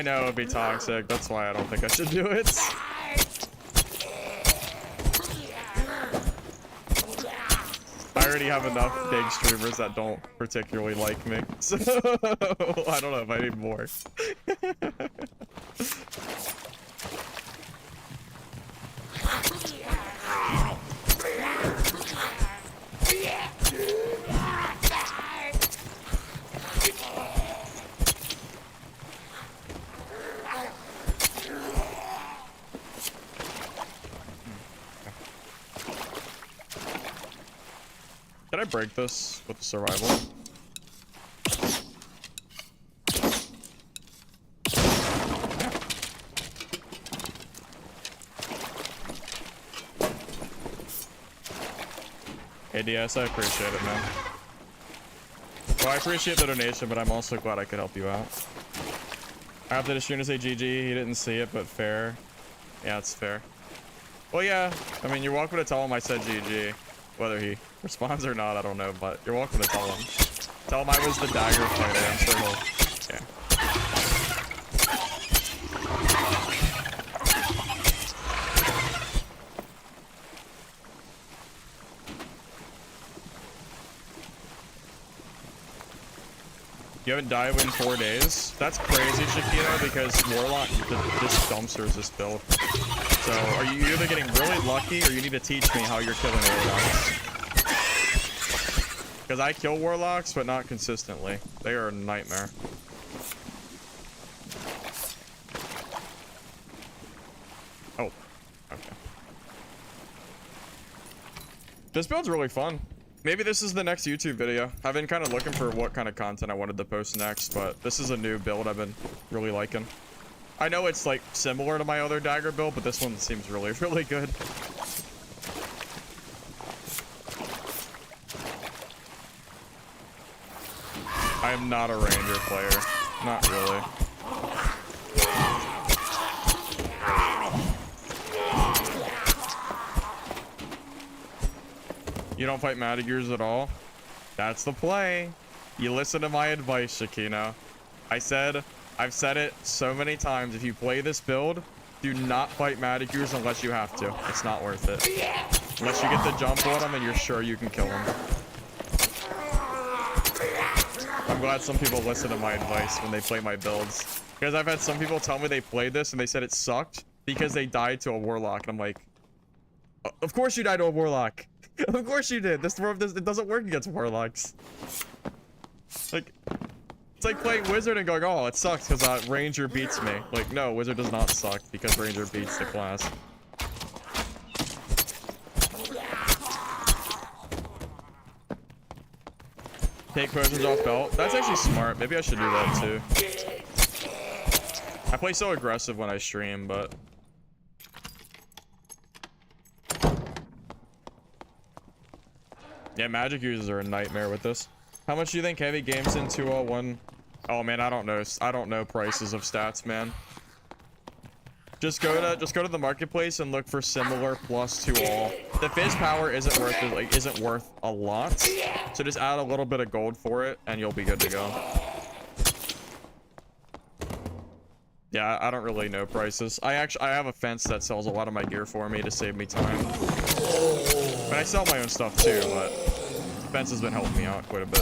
I know it'd be toxic. That's why I don't think I should do it. I already have enough big streamers that don't particularly like me, so I don't know if I need more. Did I break this with the survival? ADS, I appreciate it, man. Well, I appreciate the donation, but I'm also glad I could help you out. I have the stream to say GG. He didn't see it, but fair. Yeah, it's fair. Well, yeah. I mean, you're welcome to tell him I said GG. Whether he responds or not, I don't know, but you're welcome to tell him. Tell him I was the dagger fighter. I'm sure he'll... Yeah. You haven't died in 4 days? That's crazy, Shakira, because Warlock just dumpsters this build. So, are you either getting really lucky or you need to teach me how you're killing Warlocks? Because I kill Warlocks, but not consistently. They are a nightmare. Oh, okay. This build's really fun. Maybe this is the next YouTube video. I've been kind of looking for what kind of content I wanted to post next, but this is a new build I've been really liking. I know it's like similar to my other dagger build, but this one seems really, really good. I am not a ranger player. Not really. You don't fight Madagers at all? That's the play. You listen to my advice, Shakino. I've said it so many times. If you play this build, do not fight Madagers unless you have to. It's not worth it. Unless you get the jump on them and you're sure you can kill them. I'm glad some people listen to my advice when they play my builds. Because I've had some people tell me they played this and they said it sucked because they died to a Warlock. And I'm like, of course you died to a Warlock. Of course you did. It doesn't work against Warlocks. Like, it's like playing Wizard and going, oh, it sucks because Ranger beats me. Like, no, Wizard does not suck because Ranger beats the class. Take potions off belt. That's actually smart. Maybe I should do that too. I play so aggressive when I stream, but... Yeah, magic users are a nightmare with this. How much do you think heavy games in 201? Oh man, I don't know. I don't know prices of stats, man. Just go to the marketplace and look for similar plus to all. The fizz power isn't worth a lot. So just add a little bit of gold for it and you'll be good to go. Yeah, I don't really know prices. I have a fence that sells a lot of my gear for me to save me time. But I sell my own stuff too, but fence has been helping me out quite a bit.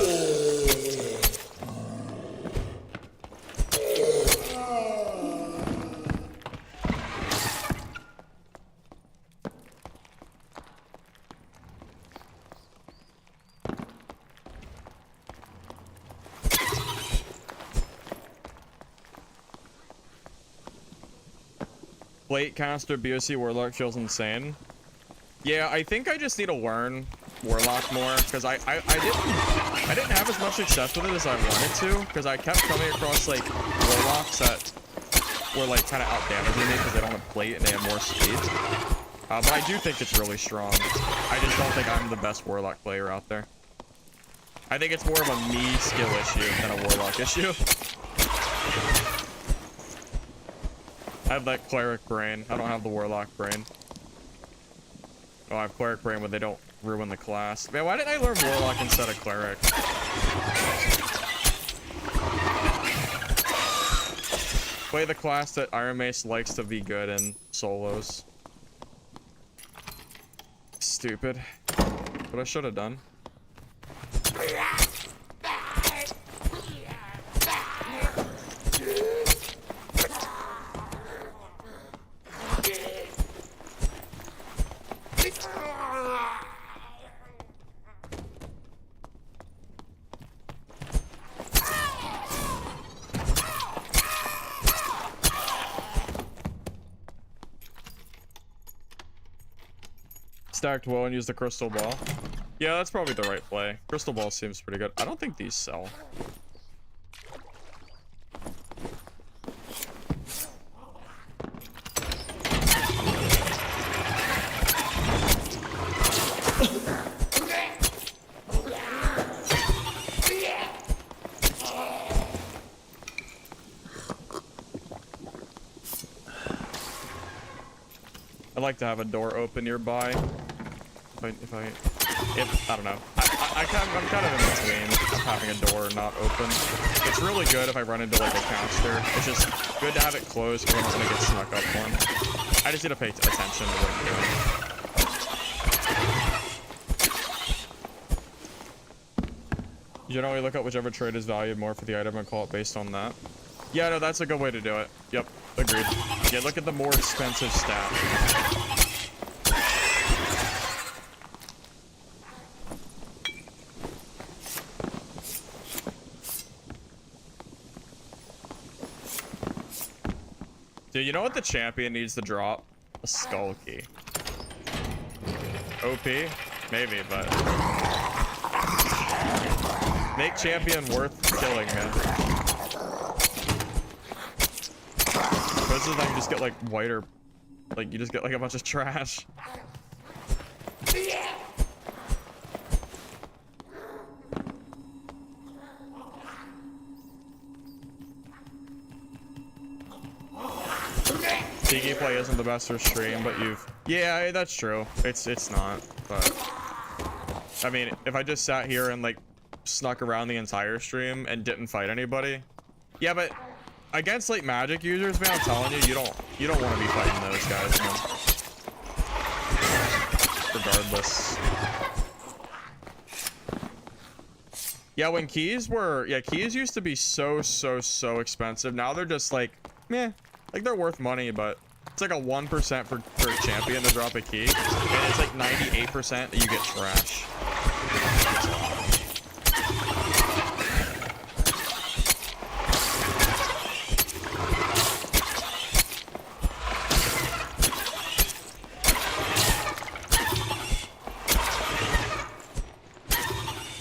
Plate caster BOC Warlock feels insane. Yeah, I think I just need to learn Warlock more because I didn't have as much success with it as I wanted to because I kept coming across like Warlocks that were like kind of out damaging me because they don't have plate and they have more speed. But I do think it's really strong. I just don't think I'm the best Warlock player out there. I think it's more of a me skill issue than a Warlock issue. I have that cleric brain. I don't have the Warlock brain. Oh, I have cleric brain when they don't ruin the class. Man, why didn't I learn Warlock instead of cleric? Play the class that Iron Mace likes to be good in solos. Stupid. What I should have done. Stacked well and use the crystal ball. Yeah, that's probably the right play. Crystal ball seems pretty good. I don't think these sell. I like to have a door open nearby. If I don't know. I'm kind of in between of having a door not open. It's really good if I run into like a caster. It's just good to have it closed because I don't want to get snuck up on. I just need to pay attention to what I'm doing. You generally look up whichever trade is valued more for the item and call it based on that. Yeah, no, that's a good way to do it. Yep, agreed. Yeah, look at the more expensive stat. Dude, you know what the champion needs to drop? A skull key. OP? Maybe, but... Make champion worth killing, man. This is like you just get like whiter... Like, you just get like a bunch of trash. Tiki play isn't the best for stream, but you've... Yeah, that's true. It's not, but... I mean, if I just sat here and, like, snuck around the entire stream and didn't fight anybody... Yeah, but... Against, like, magic users, man, I'm telling you, you don't want to be fighting those guys, man. Regardless. Yeah, when keys were... Yeah, keys used to be so expensive. Now they're just, like, meh. Like, they're worth money, but it's like a 1% for a champion to drop a key. And it's like 98% that you get trash.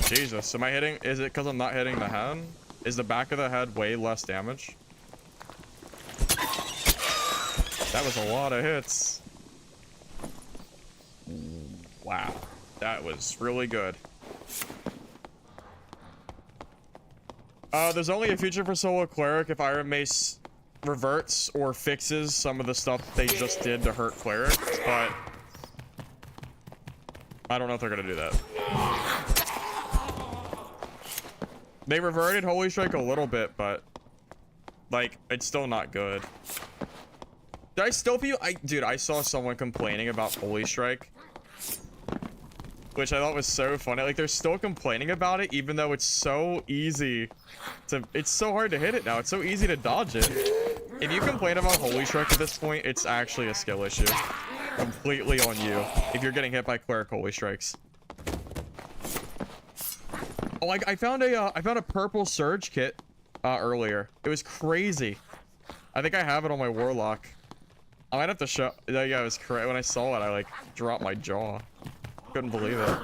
Jesus, am I hitting? Is it because I'm not hitting the head? Is the back of the head way less damage? That was a lot of hits. Wow, that was really good. There's only a future for solo cleric if Iron Mace reverts or fixes some of the stuff they just did to hurt clerics, but I don't know if they're gonna do that. They reverted Holy Strike a little bit, but like it's still not good. Did I still feel... Dude, I saw someone complaining about Holy Strike. Which I thought was so funny. Like, they're still complaining about it, even though it's so easy to... It's so hard to hit it now. It's so easy to dodge it. If you complain about Holy Strike at this point, it's actually a skill issue. Completely on you. If you're getting hit by Cleric Holy Strikes. Oh, I found a purple Surge kit earlier. It was crazy. I think I have it on my Warlock. I might have to show... Yeah, it was correct. When I saw it, I, like, dropped my jaw. Couldn't believe it.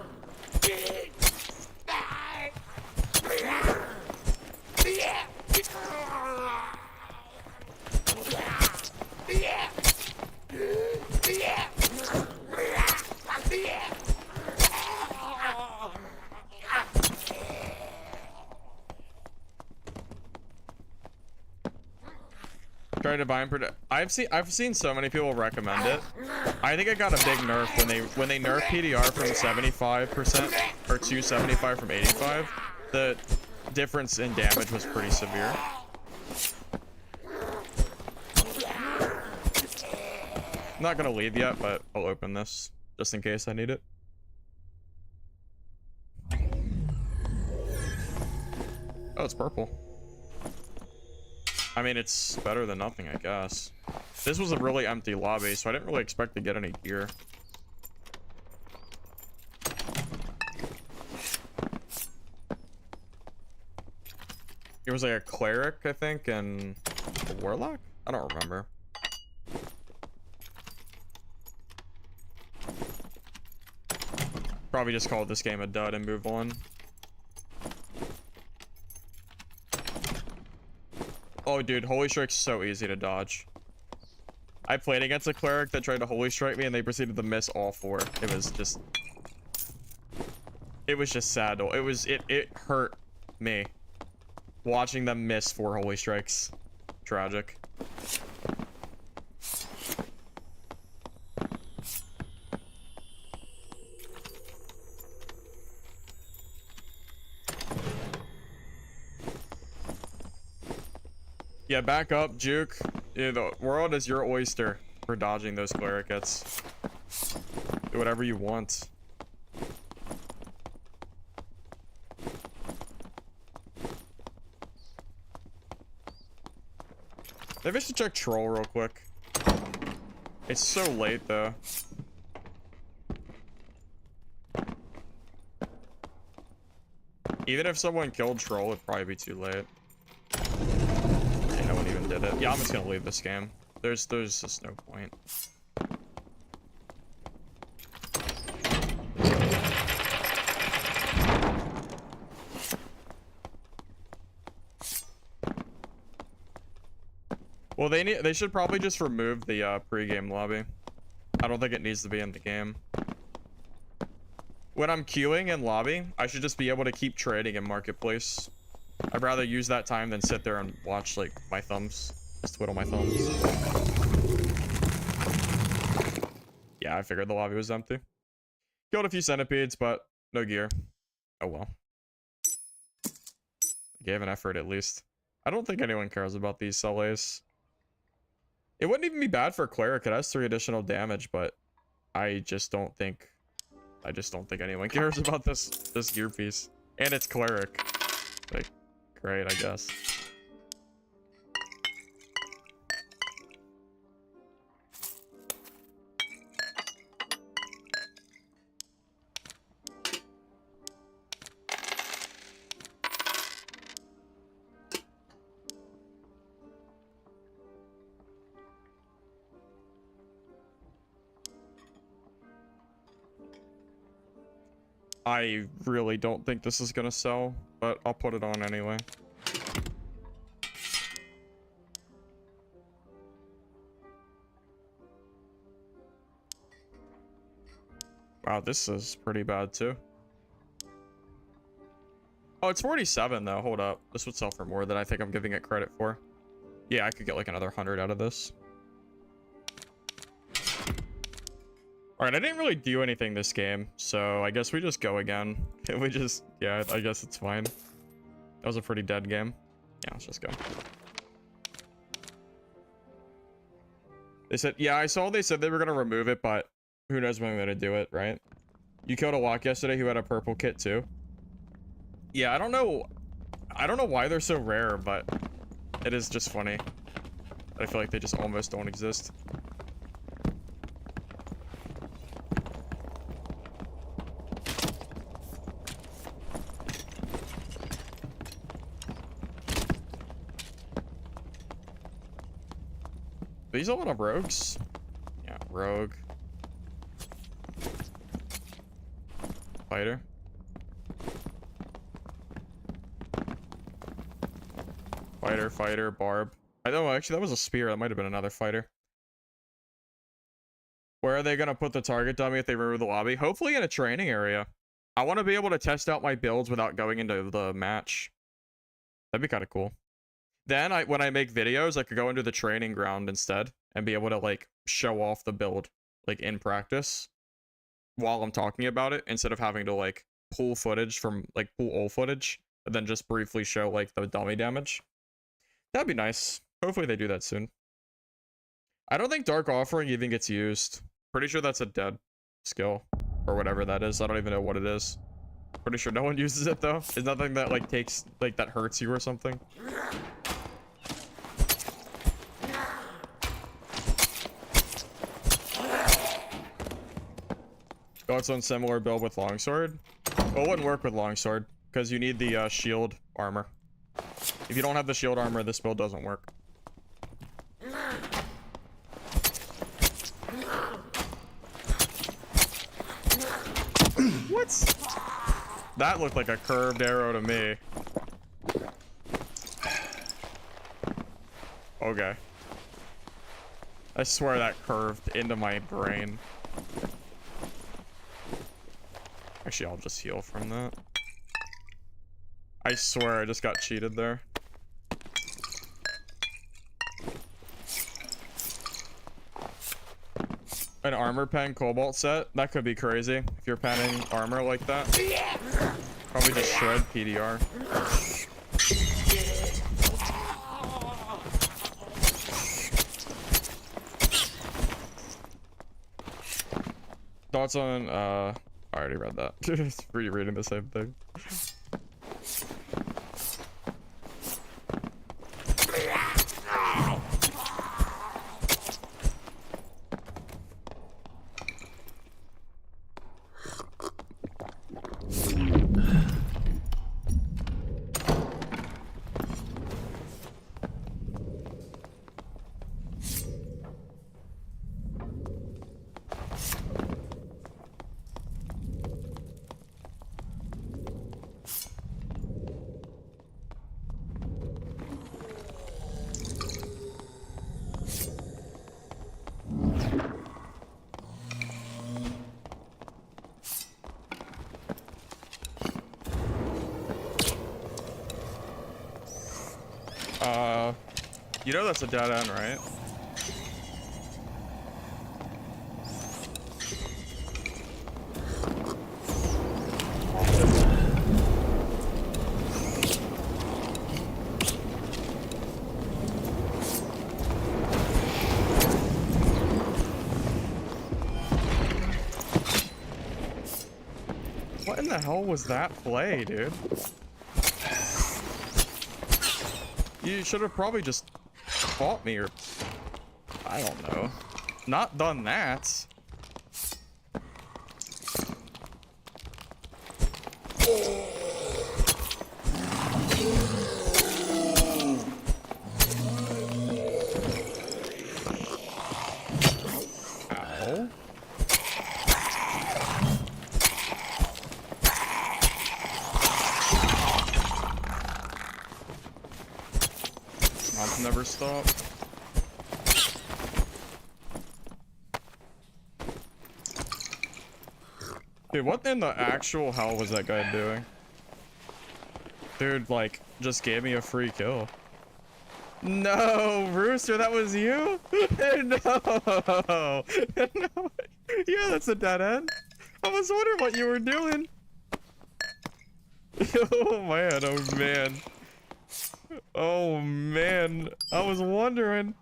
Try to bind protect. I've seen so many people recommend it. I think it got a big nerf when they nerfed PDR from 75% or to 75 from 85. The difference in damage was pretty severe. not gonna leave yet, but I'll open this just in case I need it. Oh, it's purple. I mean, it's better than nothing, I guess. This was a really empty lobby, so I didn't really expect to get any gear. It was like a cleric, I think, and a warlock? I don't remember. Probably just called this game a dud and move on. Oh, dude, Holy Strike's so easy to dodge. I played against a cleric that tried to Holy Strike me, and they proceeded to miss all four. It was just sad. It hurt me watching them miss 4 Holy Strikes. Tragic. Yeah, back up, Juke. Yeah, the world is your oyster for dodging those cleric hits. Do whatever you want. Maybe I should check troll real quick. It's so late though. Even if someone killed troll, it'd probably be too late. No one even did it. Yeah, I'm just gonna leave this game. There's just no point. Well, they should probably just remove the pre-game lobby. I don't think it needs to be in the game. When I'm queuing in lobby, I should just be able to keep trading in marketplace. I'd rather use that time than sit there and watch like my thumbs. Just twiddle my thumbs. Yeah, I figured the lobby was empty. Killed a few centipedes, but no gear. Oh well. I gave an effort at least. I don't think anyone cares about these Sullies. It wouldn't even be bad for a cleric. It has 3 additional damage, but I just don't think anyone cares about this gear piece. And it's cleric. Like, great, I guess. I really don't think this is gonna sell, but I'll put it on anyway. Wow, this is pretty bad too. Oh, it's 47 though. Hold up. This would sell for more than I think I'm giving it credit for. Yeah, I could get like another 100 out of this. Alright, I didn't really do anything this game, so I guess we just go again. Yeah, I guess it's fine. That was a pretty dead game. Yeah, let's just go. They said, yeah, I saw they said they were going to remove it, but who knows when they're going to do it, right? You killed a walk yesterday who had a purple kit too. Yeah, I don't know why they're so rare, but it is just funny. I feel like they just almost don't exist. These a lot of rogues? Yeah, rogue. Fighter. Fighter, barb. I know, actually, that was a spear. That might have been another fighter. Where are they going to put the target dummy if they remove the lobby? Hopefully in a training area. I want to be able to test out my builds without going into the match. That'd be kind of cool. Then when I make videos, I could go into the training ground instead and be able to like show off the build like in practice while I'm talking about it instead of having to like pull footage from like pull old footage and then just briefly show like the dummy damage. That'd be nice. Hopefully they do that soon. I don't think Dark Offering even gets used. Pretty sure that's a dead skill or whatever that is. I don't even know what it is. Pretty sure no one uses it though. It's nothing that like takes like that hurts you or something. Oh, it's on similar build with longsword. Well, it wouldn't work with longsword because you need the shield armor. If you don't have the shield armor, this build doesn't work. What? That looked like a curved arrow to me. Okay. I swear that curved into my brain. Actually, I'll just heal from that. I swear I just got cheated there. An armor pen cobalt set? That could be crazy if you're penning armor like that. Probably just shred PDR. Thoughts on I already read that. Just rereading the same thing. You know that's a dead end, right? What in the hell was that play, dude? You should have probably just fought me or I don't know. Not done that. Ow. I'll never stop. Dude, what in the actual hell was that guy doing? Dude, like, just gave me a free kill. No, Rooster, that was you? No. No. Yeah, that's a dead end. I was wondering what you were doing. Oh man, oh man. Oh man, I was wondering.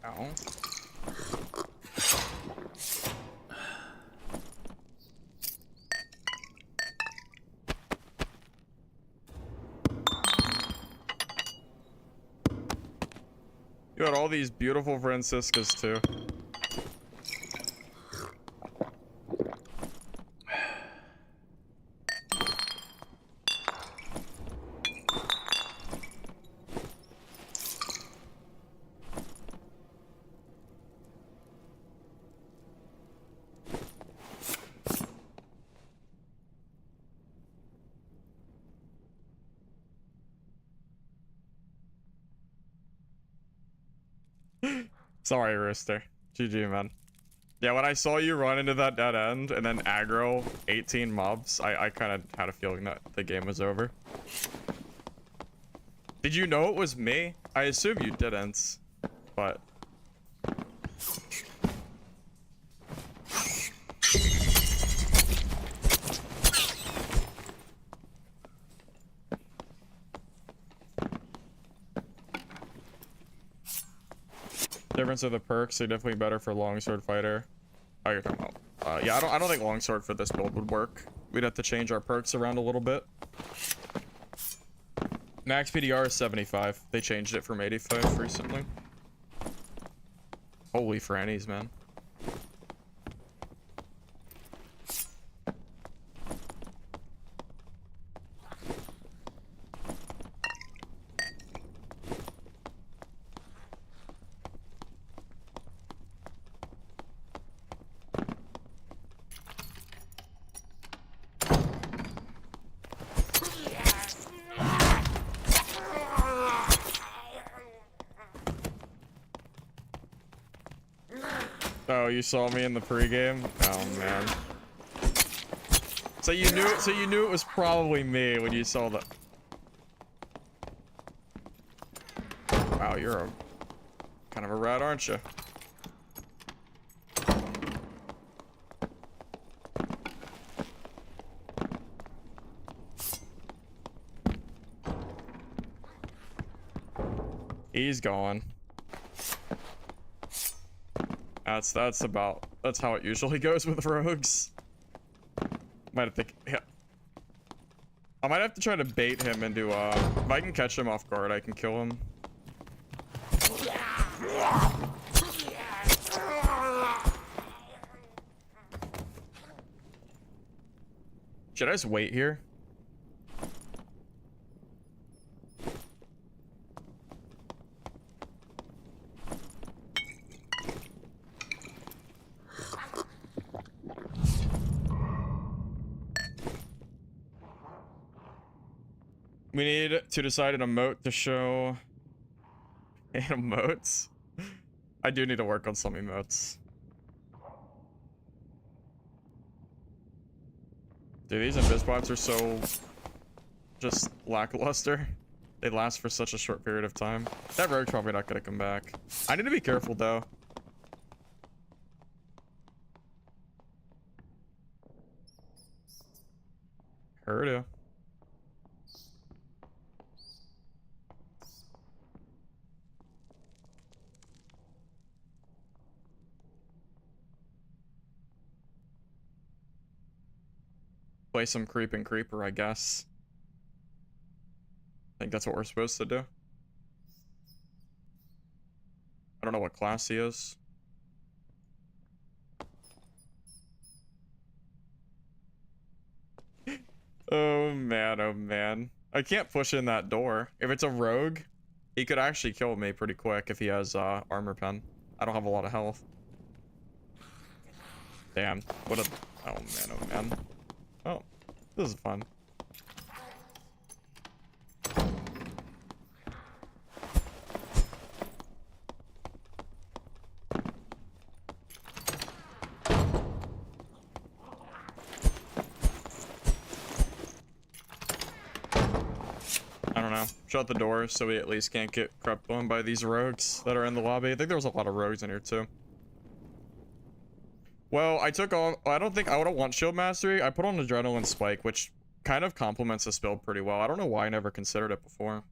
Ow. You had all these beautiful Franciscas too. Sorry, Rooster. GG, man. Yeah, when I saw you run into that dead end and then aggro 18 mobs, I kind of had a feeling that the game was over. Did you know it was me? I assume you didn't, but... Difference of the perks are definitely better for longsword fighter. Oh, you're talking about... yeah, I don't think longsword for this build would work. We'd have to change our perks around a little bit. Max PDR is 75. They changed it from 85 recently. Holy frannies, man. Oh, you saw me in the pregame? Oh man. So you knew it was probably me when you saw the... Wow, you're a kind of a rat, aren't you? He's gone. That's how it usually goes with rogues. Might have to, yeah. I might have to try to bait him into if I can catch him off guard, I can kill him. Should I just wait here? We need to decide an emote to show emotes. I do need to work on some emotes. Dude, these invis bots are so just lackluster. They last for such a short period of time. That rogue's probably not gonna come back. I need to be careful though. Heard you. Play some creeping creeper, I guess. I think that's what we're supposed to do. I don't know what class he is. Oh man, oh man. I can't push in that door. If it's a rogue, he could actually kill me pretty quick if he has armor pen. I don't have a lot of health. Damn. What a... Oh man, oh man. Oh, this is fun. I don't know. Shut the door so we at least can't get crept on by these rogues that are in the lobby. I think there was a lot of rogues in here too. Well, I took on... I don't want shield mastery. I put on adrenaline spike, which kind of complements this build pretty well. I don't know why I never considered it before.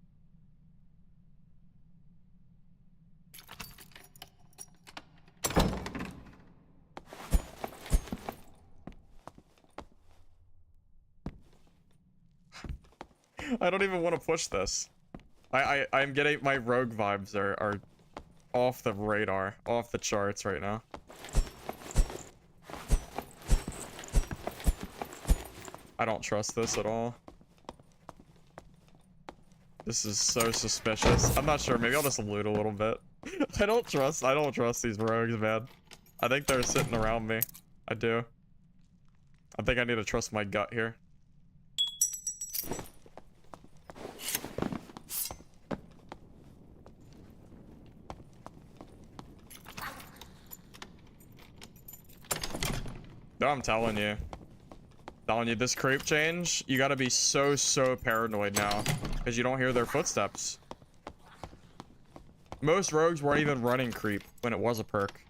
I don't even want to push this. I'm getting... My rogue vibes are off the radar, off the charts right now. I don't trust this at all. This is so suspicious. I'm not sure. Maybe I'll just loot a little bit. I don't trust these rogues, man. I think they're sitting around me. I do. I think I need to trust my gut here. I'm telling you. This creep change, you gotta be so paranoid now. Because you don't hear their footsteps. Most rogues weren't even running creep when it was a perk.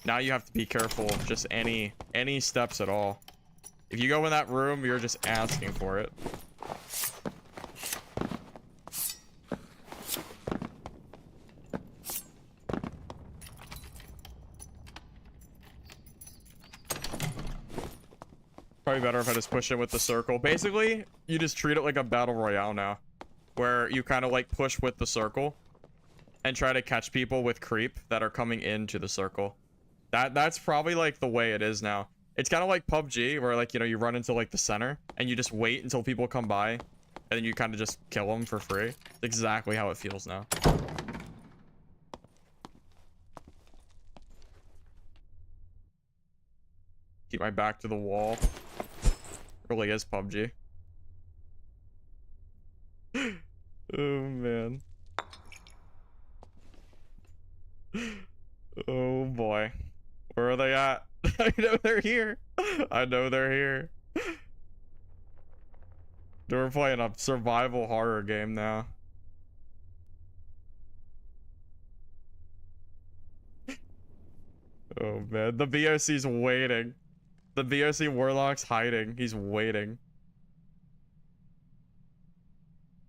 Now you have to be careful of just any steps at all. If you go in that room, you're just asking for it. Probably better if I just push in with the circle. Basically, you just treat it like a battle royale now. Where you kind of like push with the circle. And try to catch people with creep that are coming into the circle. That's probably like the way it is now. It's kind of like PUBG where like, you know, you run into like the center and you just wait until people come by and then you kind of just kill them for free. It's exactly how it feels now. Keep my back to the wall. Really is PUBG. Oh man. Oh boy. Where are they at? I know they're here. I know they're here. We're playing a survival horror game now. Oh man, the BOC's waiting. The BOC Warlock's hiding. He's waiting.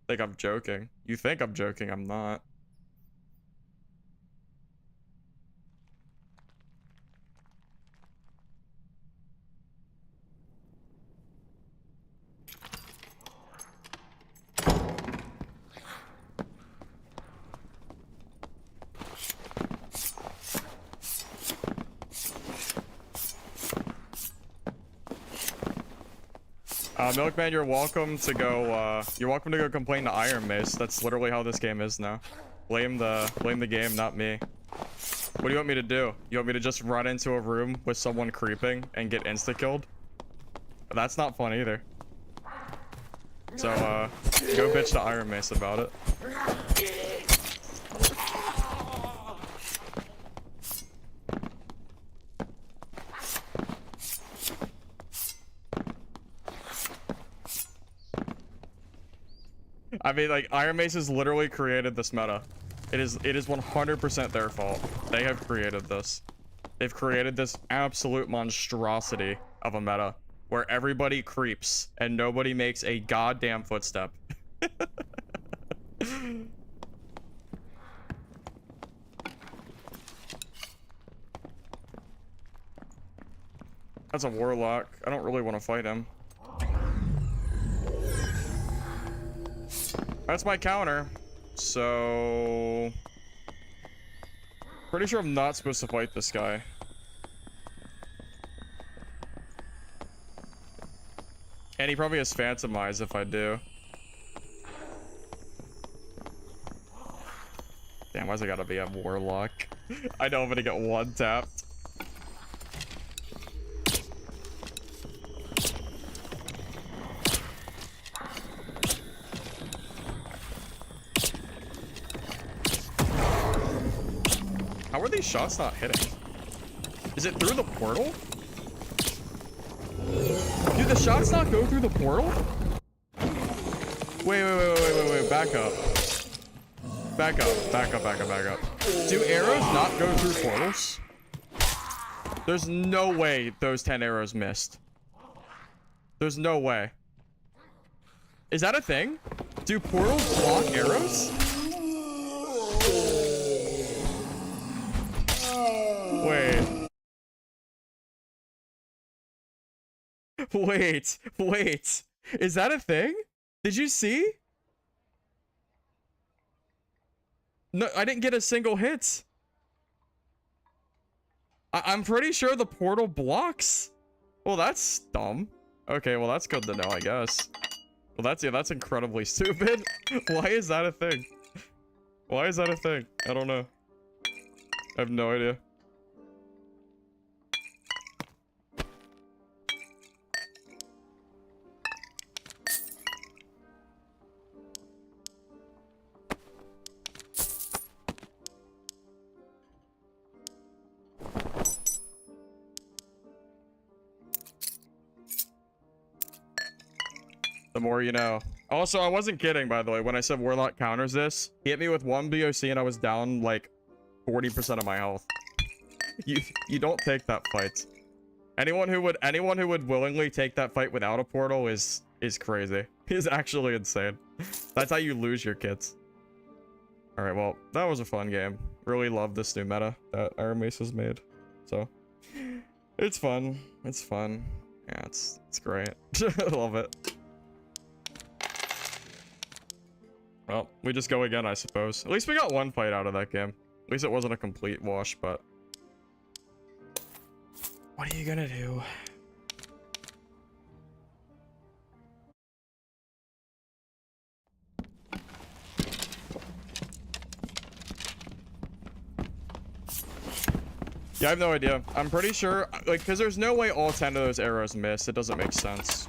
Think I'm joking. You think I'm joking, I'm not. Milkman, you're welcome to go complain to Iron Mace. That's literally how this game is now. Blame the game, not me. What do you want me to do? You want me to just run into a room with someone creeping and get insta-killed? That's not fun either. So, go bitch to Iron Mace about it. I mean, like, Iron Mace has literally created this meta. It is 100% their fault. They have created this. They've created this absolute monstrosity of a meta where everybody creeps and nobody makes a goddamn footstep. That's a Warlock. I don't really want to fight him. That's my counter. So... pretty sure I'm not supposed to fight this guy. And he probably has Phantom Eyes if I do. Damn, why's it gotta be a Warlock? I know I'm gonna get one tapped. How are these shots not hitting? Is it through the portal? Do the shots not go through the portal? Wait, back up. Back up. Do arrows not go through portals? There's no way those 10 arrows missed. There's no way. Is that a thing? Do portals block arrows? Wait. Is that a thing? Did you see? No, I didn't get a single hit. I'm pretty sure the portal blocks. Well, that's dumb. Okay, well, that's good to know, I guess. Well, that's incredibly stupid. Why is that a thing? Why is that a thing? I don't know. I have no idea. The more you know. Also, I wasn't kidding, by the way, when I said Warlock counters this. He hit me with one BOC and I was down like 40% of my health. You don't take that fight. Anyone who would willingly take that fight without a portal is crazy. Is actually insane. That's how you lose your kits. All right, well, that was a fun game. Really love this new meta that Iron Mace has made. So it's fun. It's fun. Yeah, it's great. I love it. Well, we just go again, I suppose. At least we got one fight out of that game. At least it wasn't a complete wash, but what are you gonna do? Yeah, I have no idea. I'm pretty sure, like, because there's no way all 10 of those arrows miss. It doesn't make sense.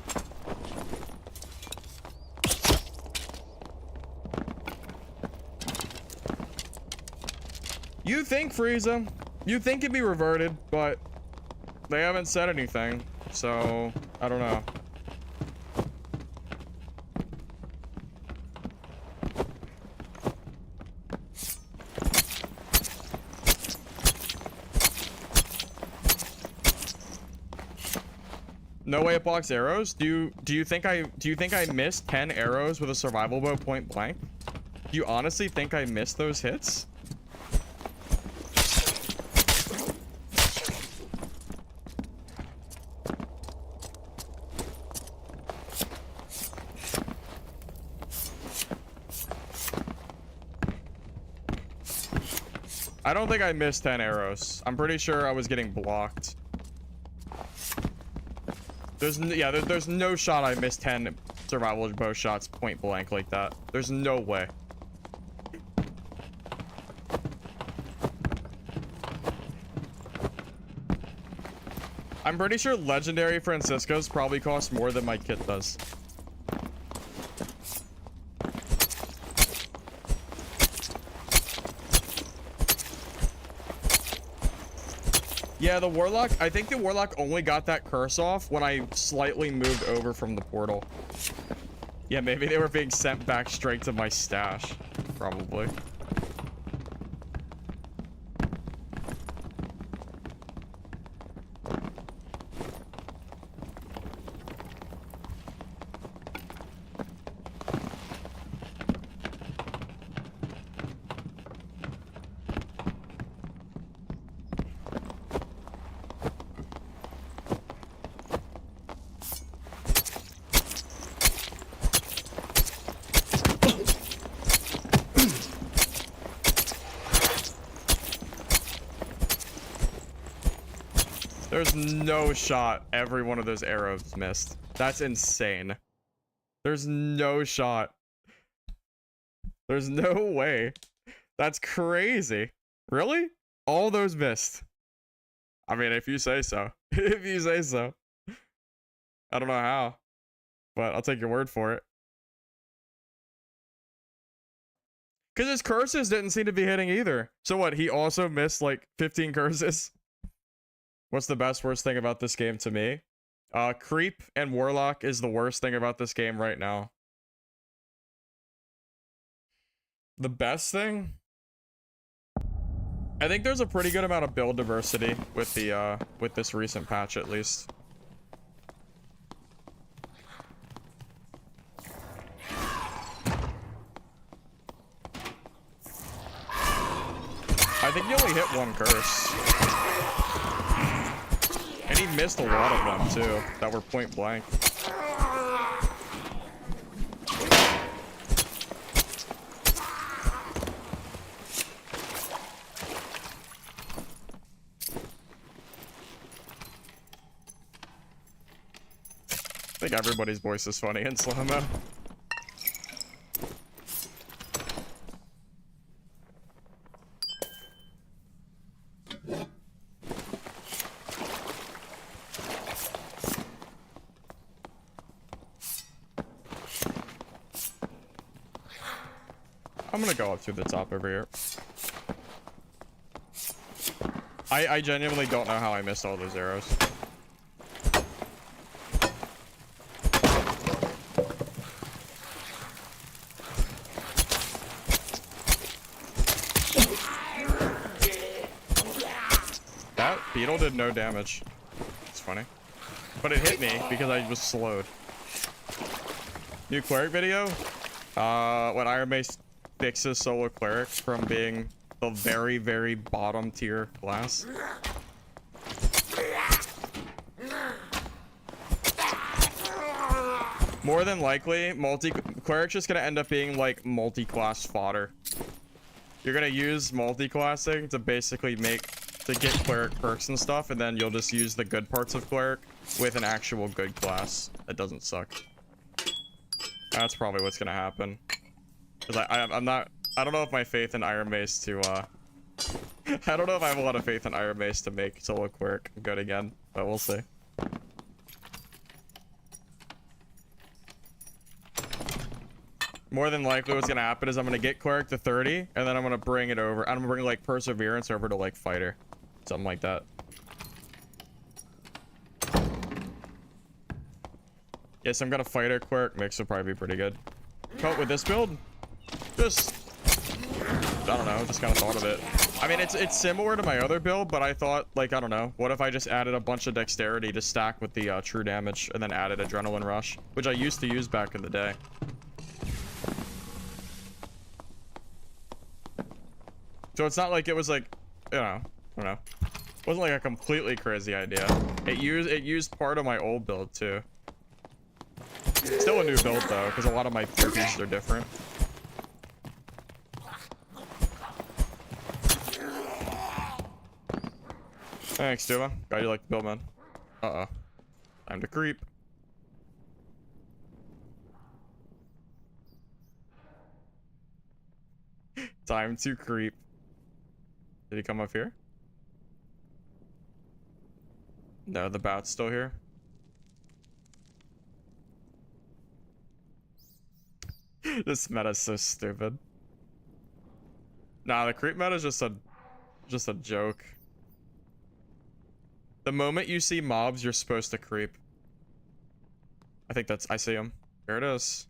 You think, Frieza. You think it'd be reverted, but they haven't said anything. So, I don't know. No way it blocks arrows? Do you think I missed 10 arrows with a survival bow point blank? Do you honestly think I missed those hits? I don't think I missed 10 arrows. I'm pretty sure I was getting blocked. There's no shot I missed 10 survival bow shots point blank like that. There's no way. I'm pretty sure legendary Francisco's probably cost more than my kit does. Yeah, the Warlock, I think the Warlock only got that curse off when I slightly moved over from the portal. Yeah, maybe they were being sent back straight to my stash. Probably. There's no shot every one of those arrows missed. That's insane. There's no shot. There's no way. That's crazy. Really? All those missed. I mean, if you say so. If you say so. I don't know how, but I'll take your word for it. Because his curses didn't seem to be hitting either. So what, he also missed like 15 curses? What's the best worst thing about this game to me? Creep and Warlock is the worst thing about this game right now. The best thing? I think there's a pretty good amount of build diversity with the with this recent patch at least. I think he only hit one curse. And he missed a lot of them too, that were point blank. I think everybody's voice is funny in slow-mo. I'm gonna go up to the top over here. I genuinely don't know how I missed all those arrows. Beetle did no damage. It's funny. But it hit me because I was slowed. New cleric video? When Iron Mace fixes solo cleric from being the very, very bottom tier class. More than likely, cleric's just gonna end up being like multi-class fodder. You're gonna use multi-classing to basically to get cleric perks and stuff, and then you'll just use the good parts of cleric with an actual good class that doesn't suck. That's probably what's gonna happen. Cause I don't know if my faith in Iron Mace to I don't know if I have a lot of faith in Iron Mace to make solo cleric good again, but we'll see. More than likely what's gonna happen is I'm gonna get cleric to 30, and then I'm gonna bring it over. I'm gonna bring like perseverance over to like fighter. Something like that. Yes, I'm gonna fighter cleric mix will probably be pretty good. But with this build, just I don't know, just kind of thought of it. I mean, it's similar to my other build, but I thought, like, I don't know, what if I just added a bunch of dexterity to stack with the true damage, and then added adrenaline rush, which I used to use back in the day. So it's not like it was like, you know, I don't know. It wasn't like a completely crazy idea. It used part of my old build too. Still a new build though, because a lot of my tier pieces are different. Thanks, Duma. Glad you like the build, man. Uh-oh. Time to creep. Time to creep. Did he come up here? No, the bat's still here. This meta's so stupid. Nah, the creep meta is just a joke. The moment you see mobs, you're supposed to creep. I think I see him. Here it is.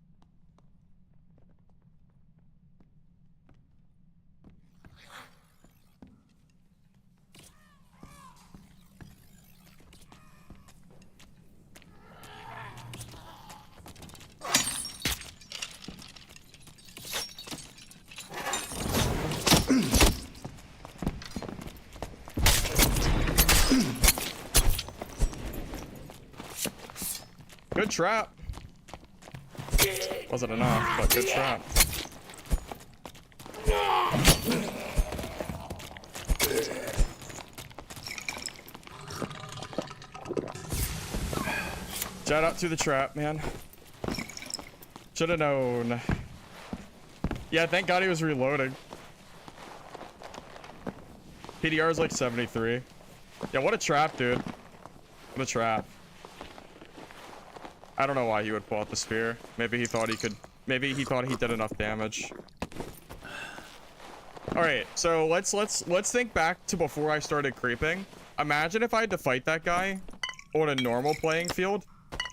Good trap. Wasn't enough, but good trap. Shout out to the trap, man. Should have known. Yeah, thank God he was reloading. PDR is like 73. Yeah, what a trap, dude. What a trap. I don't know why he would pull out the spear. Maybe he thought he could. Maybe he thought he did enough damage. All right, so let's think back to before I started creeping. Imagine if I had to fight that guy on a normal playing field,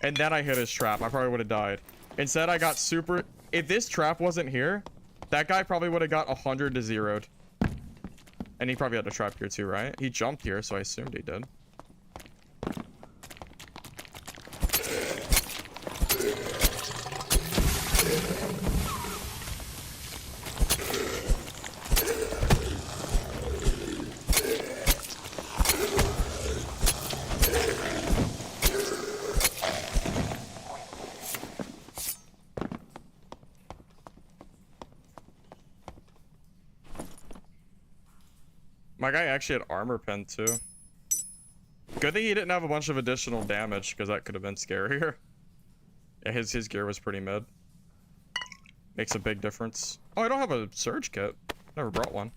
and then I hit his trap. I probably would have died. Instead, I got super. If this trap wasn't here, that guy probably would have got 100 to 0'd. And he probably had a trap here too, right? He jumped here, so I assumed he did. My guy actually had armor pen too. Good thing he didn't have a bunch of additional damage, because that could have been scarier. Yeah, his gear was pretty mid. Makes a big difference. Oh, I don't have a surge kit. Never brought one.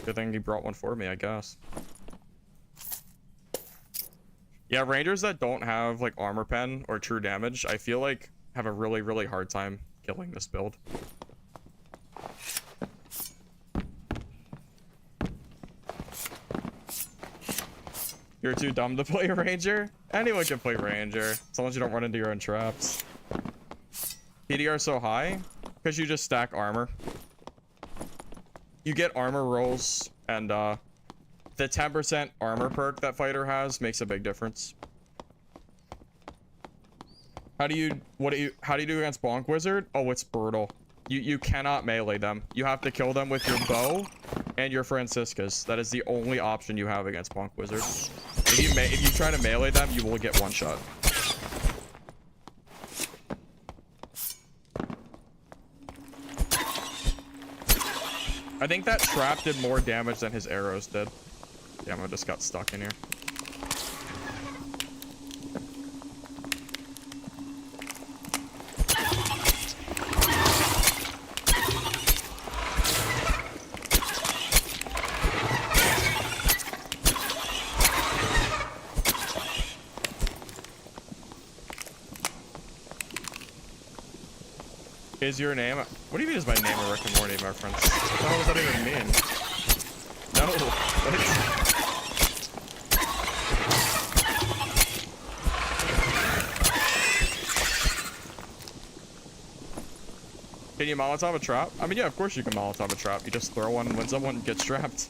Good thing he brought one for me, I guess. Yeah, rangers that don't have like armor pen or true damage, I feel like have a really, really hard time killing this build. You're too dumb to play Ranger? Anyone can play Ranger, as long as you don't run into your own traps. PDR so high? Because you just stack armor. You get armor rolls, and the 10% armor perk that fighter has makes a big difference. How do you do against Bonk Wizard? Oh, it's brutal. You cannot melee them. You have to kill them with your bow and your Franciscus. That is the only option you have against Bonk Wizard. If you try to melee them, you will get one shot. I think that trap did more damage than his arrows did. Damn, I just got stuck in here. Is your name? What do you mean is my name a Rick and Morty, my friends? What the hell does that even mean? No. What? Can you Molotov a trap? I mean, yeah, of course you can Molotov a trap. You just throw one when someone gets trapped.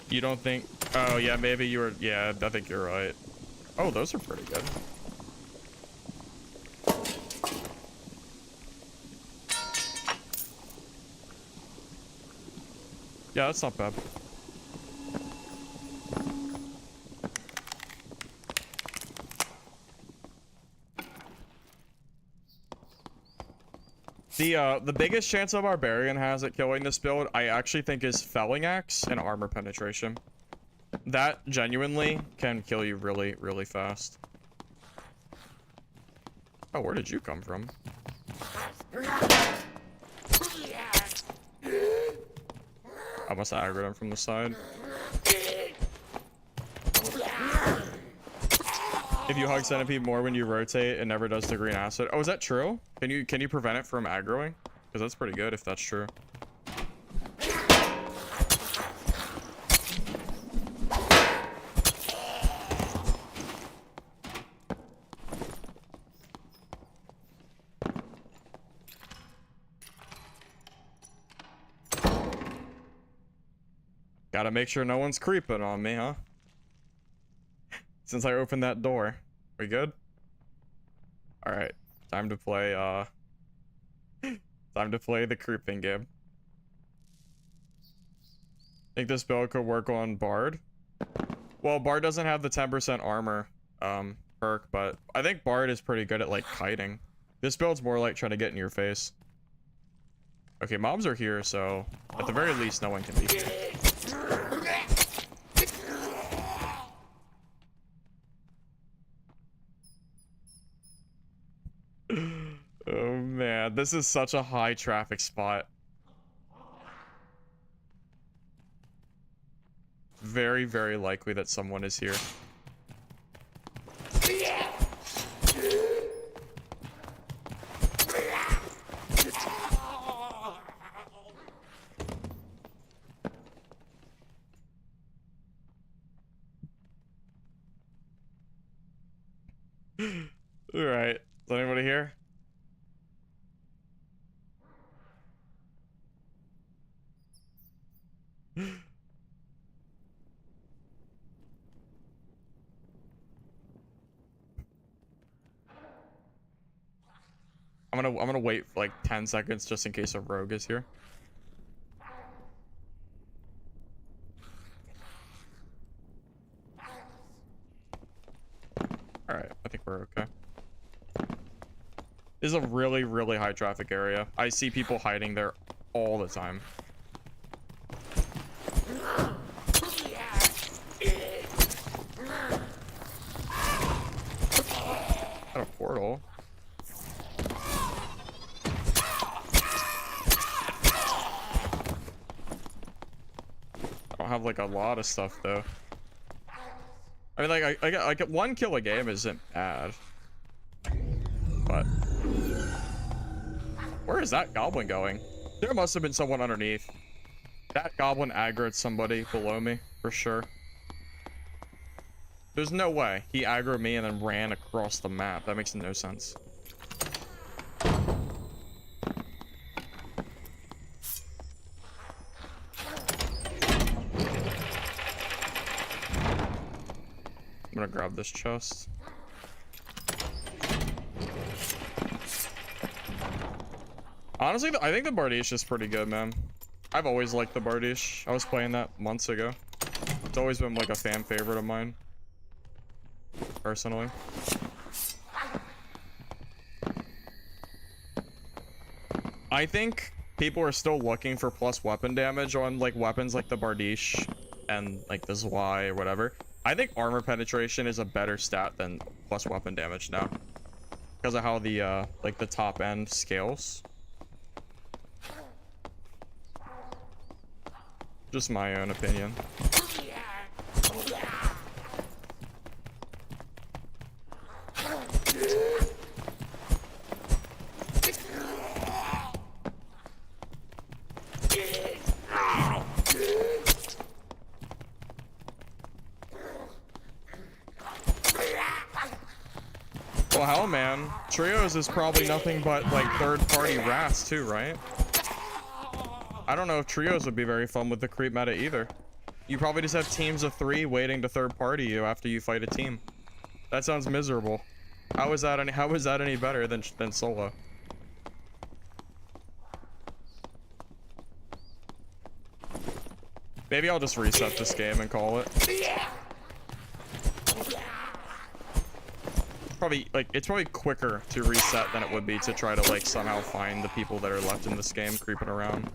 You don't think... Oh, yeah, maybe you were... Yeah, I think you're right. Oh, those are pretty good. Yeah, that's not bad. The biggest chance a barbarian has at killing this build, I actually think, is felling axe and armor penetration. That genuinely can kill you really, really fast. Oh, where did you come from? I must have aggroed him from the side. If you hug centipede more when you rotate, it never does the green acid. Oh, is that true? Can you prevent it from aggroing? Because that's pretty good if that's true. Gotta make sure no one's creeping on me, huh? Since I opened that door. We good? Alright. Time to play, time to play the creeping game. Think this build could work on Bard? Well, Bard doesn't have the 10% armor, perk, but I think Bard is pretty good at, like, kiting. This build's more like trying to get in your face. Okay, mobs are here, so at the very least, no one can be here. Oh man, this is such a high traffic spot. Very, very likely that someone is here. All right, is anybody here? I'm gonna wait for like 10 seconds just in case a rogue is here. All right, I think we're okay. This is a really, really high traffic area. I see people hiding there all the time. Got a portal. I don't have like a lot of stuff though. I mean, like I get one kill a game isn't bad, but where is that goblin going? There must have been someone underneath. That goblin aggroed somebody below me for sure. There's no way he aggroed me and then ran across the map. That makes no sense. this chest. Honestly, I think the Bardiche is pretty good, man. I've always liked the Bardiche. I was playing that months ago. It's always been like a fan favorite of mine, personally. I think people are still looking for plus weapon damage on like weapons like the Bardiche and like the Zwei or whatever. I think armor penetration is a better stat than plus weapon damage now, because of how the like the top end scales. Just my own opinion. Well, hell, man. Trios is probably nothing but like third-party rats too, right? I don't know if trios would be very fun with the creep meta either. You probably just have teams of 3 waiting to third party you after you fight a team. That sounds miserable. How is that any better than solo? Maybe I'll just reset this game and call it. Probably like it's probably quicker to reset than it would be to try to like somehow find the people that are left in this game creeping around.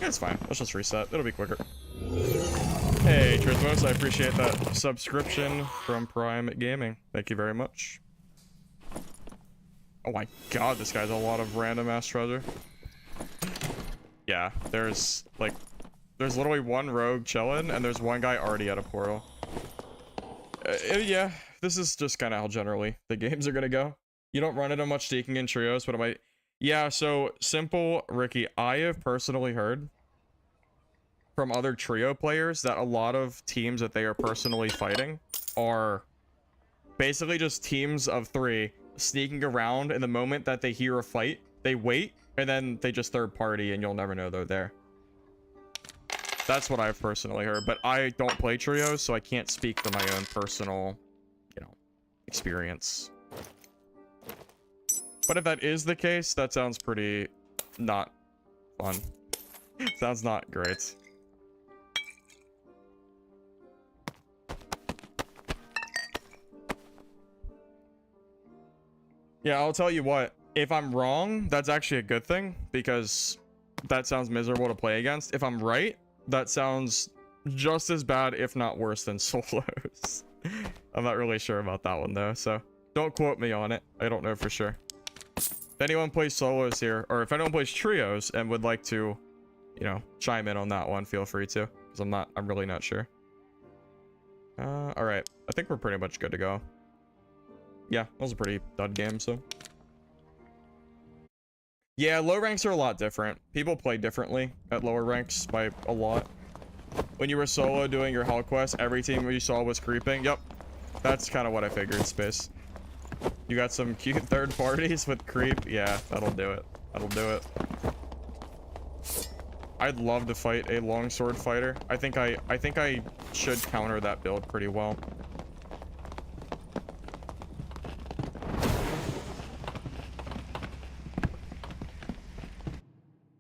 Yeah, it's fine. Let's just reset. It'll be quicker. Hey, Trismos, I appreciate that subscription from Prime Gaming. Thank you very much. Oh my god, this guy's a lot of random ass treasure. Yeah, there's literally one rogue chilling, and there's one guy already at a portal. Yeah, this is just kind of how generally the games are gonna go. You don't run into much sneaking in trios, but yeah, so simple, Ricky, I have personally heard from other trio players that a lot of teams that they are personally fighting are basically just teams of 3 sneaking around, and the moment that they hear a fight, they wait, and then they just third party, and you'll never know they're there. That's what I've personally heard, but I don't play trios, so I can't speak for my own personal, you know, experience. But if that is the case, that sounds pretty not fun. Sounds not great. Yeah, I'll tell you what. If I'm wrong, that's actually a good thing, because that sounds miserable to play against. If I'm right, that sounds just as bad, if not worse, than solos. I'm not really sure about that one, though, so don't quote me on it. I don't know for sure. If anyone plays solos here, or if anyone plays trios and would like to, you know, chime in on that one, feel free to, because I'm really not sure. All right, I think we're pretty much good to go. Yeah, that was a pretty dud game, so. Yeah, low ranks are a lot different. People play differently at lower ranks by a lot. When you were solo doing your hell quest, every team you saw was creeping. Yep, that's kind of what I figured, Space. You got some cute third parties with creep? Yeah, that'll do it. That'll do it. I'd love to fight a longsword fighter. I think I should counter that build pretty well.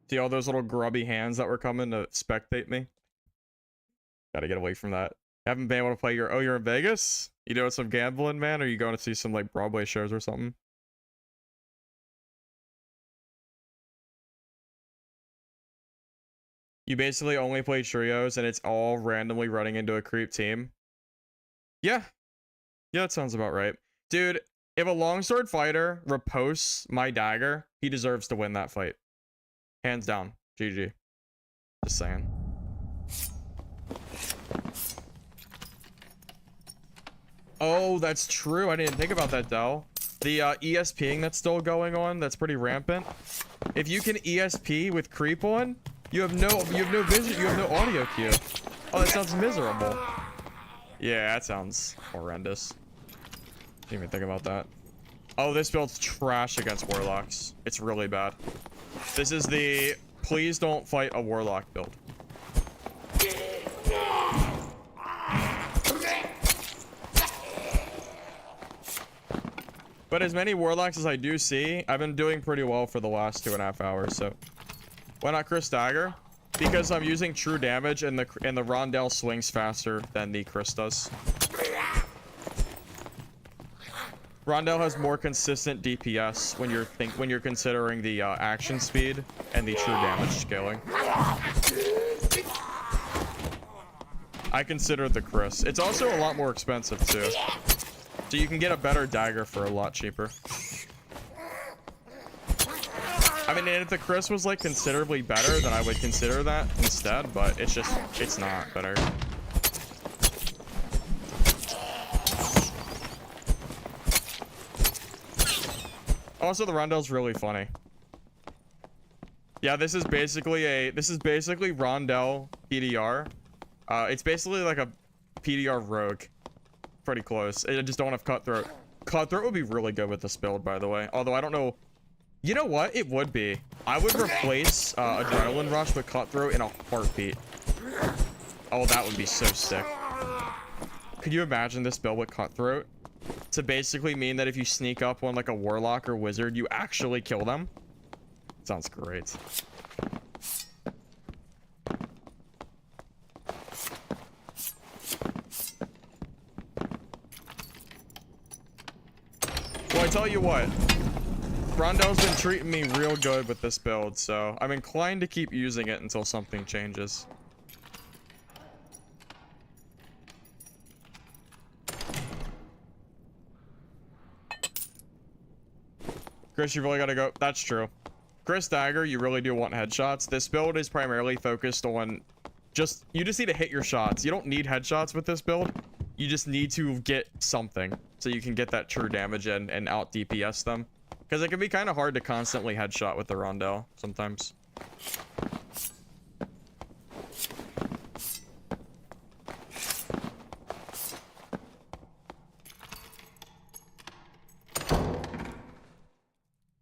See all those little grubby hands that were coming to spectate me? Gotta get away from that. Haven't been able to play your... Oh, you're in Vegas? You doing some gambling, man? Or are you going to see some, like, Broadway shows or something? You basically only play trios, and it's all randomly running into a creep team? Yeah. Yeah, that sounds about right. Dude, if a longsword fighter riposts my dagger, he deserves to win that fight. Hands down. GG. Just saying. Oh, that's true. I didn't think about that, Dell. The ESPing that's still going on, that's pretty rampant. If you can ESP with creep on, you have no vision, you have no audio cue. Oh, that sounds miserable. Yeah, that sounds horrendous. Didn't even think about that. Oh, this build's trash against warlocks. It's really bad. This is the please don't fight a warlock build. But as many Warlocks as I do see, I've been doing pretty well for the last 2.5 hours, so why not Chris Dagger? Because I'm using true damage and the Rondell swings faster than the Chris does. Rondell has more consistent DPS when you're considering the action speed and the true damage scaling. I consider the Chris. It's also a lot more expensive too. So you can get a better dagger for a lot cheaper. I mean, and if the Chris was like considerably better, then I would consider that instead, but it's not better. Also, the Rondell's really funny. Yeah, this is basically Rondell PDR. It's basically like a PDR rogue. Pretty close. I just don't have Cutthroat. Cutthroat would be really good with this build, by the way. Although I don't know. You know what? It would be. I would replace Adrenaline Rush with Cutthroat in a heartbeat. Oh, that would be so sick. Could you imagine this build with Cutthroat? To basically mean that if you sneak up on like a Warlock or Wizard, you actually kill them? Sounds great. Well, I tell you what. Rondell's been treating me real good with this build, so I'm inclined to keep using it until something changes. Chris, you really gotta go. That's true. Chris Dagger, you really do want headshots. This build is primarily focused on you just need to hit your shots. You don't need headshots with this build. You just need to get something so you can get that true damage and out DPS them. Because it can be kind of hard to constantly headshot with the Rondell sometimes.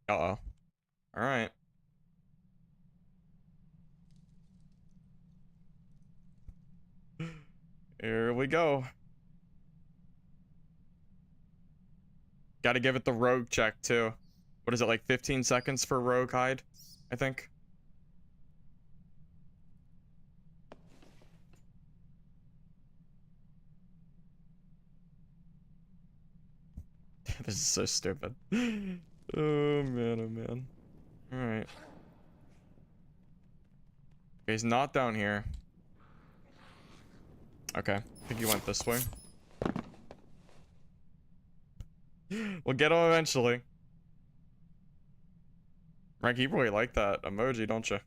Uh-oh. Alright. Here we go. Gotta give it the rogue check, too. What is it, like 15 seconds for rogue hide? I think. This is so stupid. Oh man, oh man. Alright. Okay, he's not down here. Okay, I think he went this way. We'll get him eventually. Frank, you really like that emoji, don't you?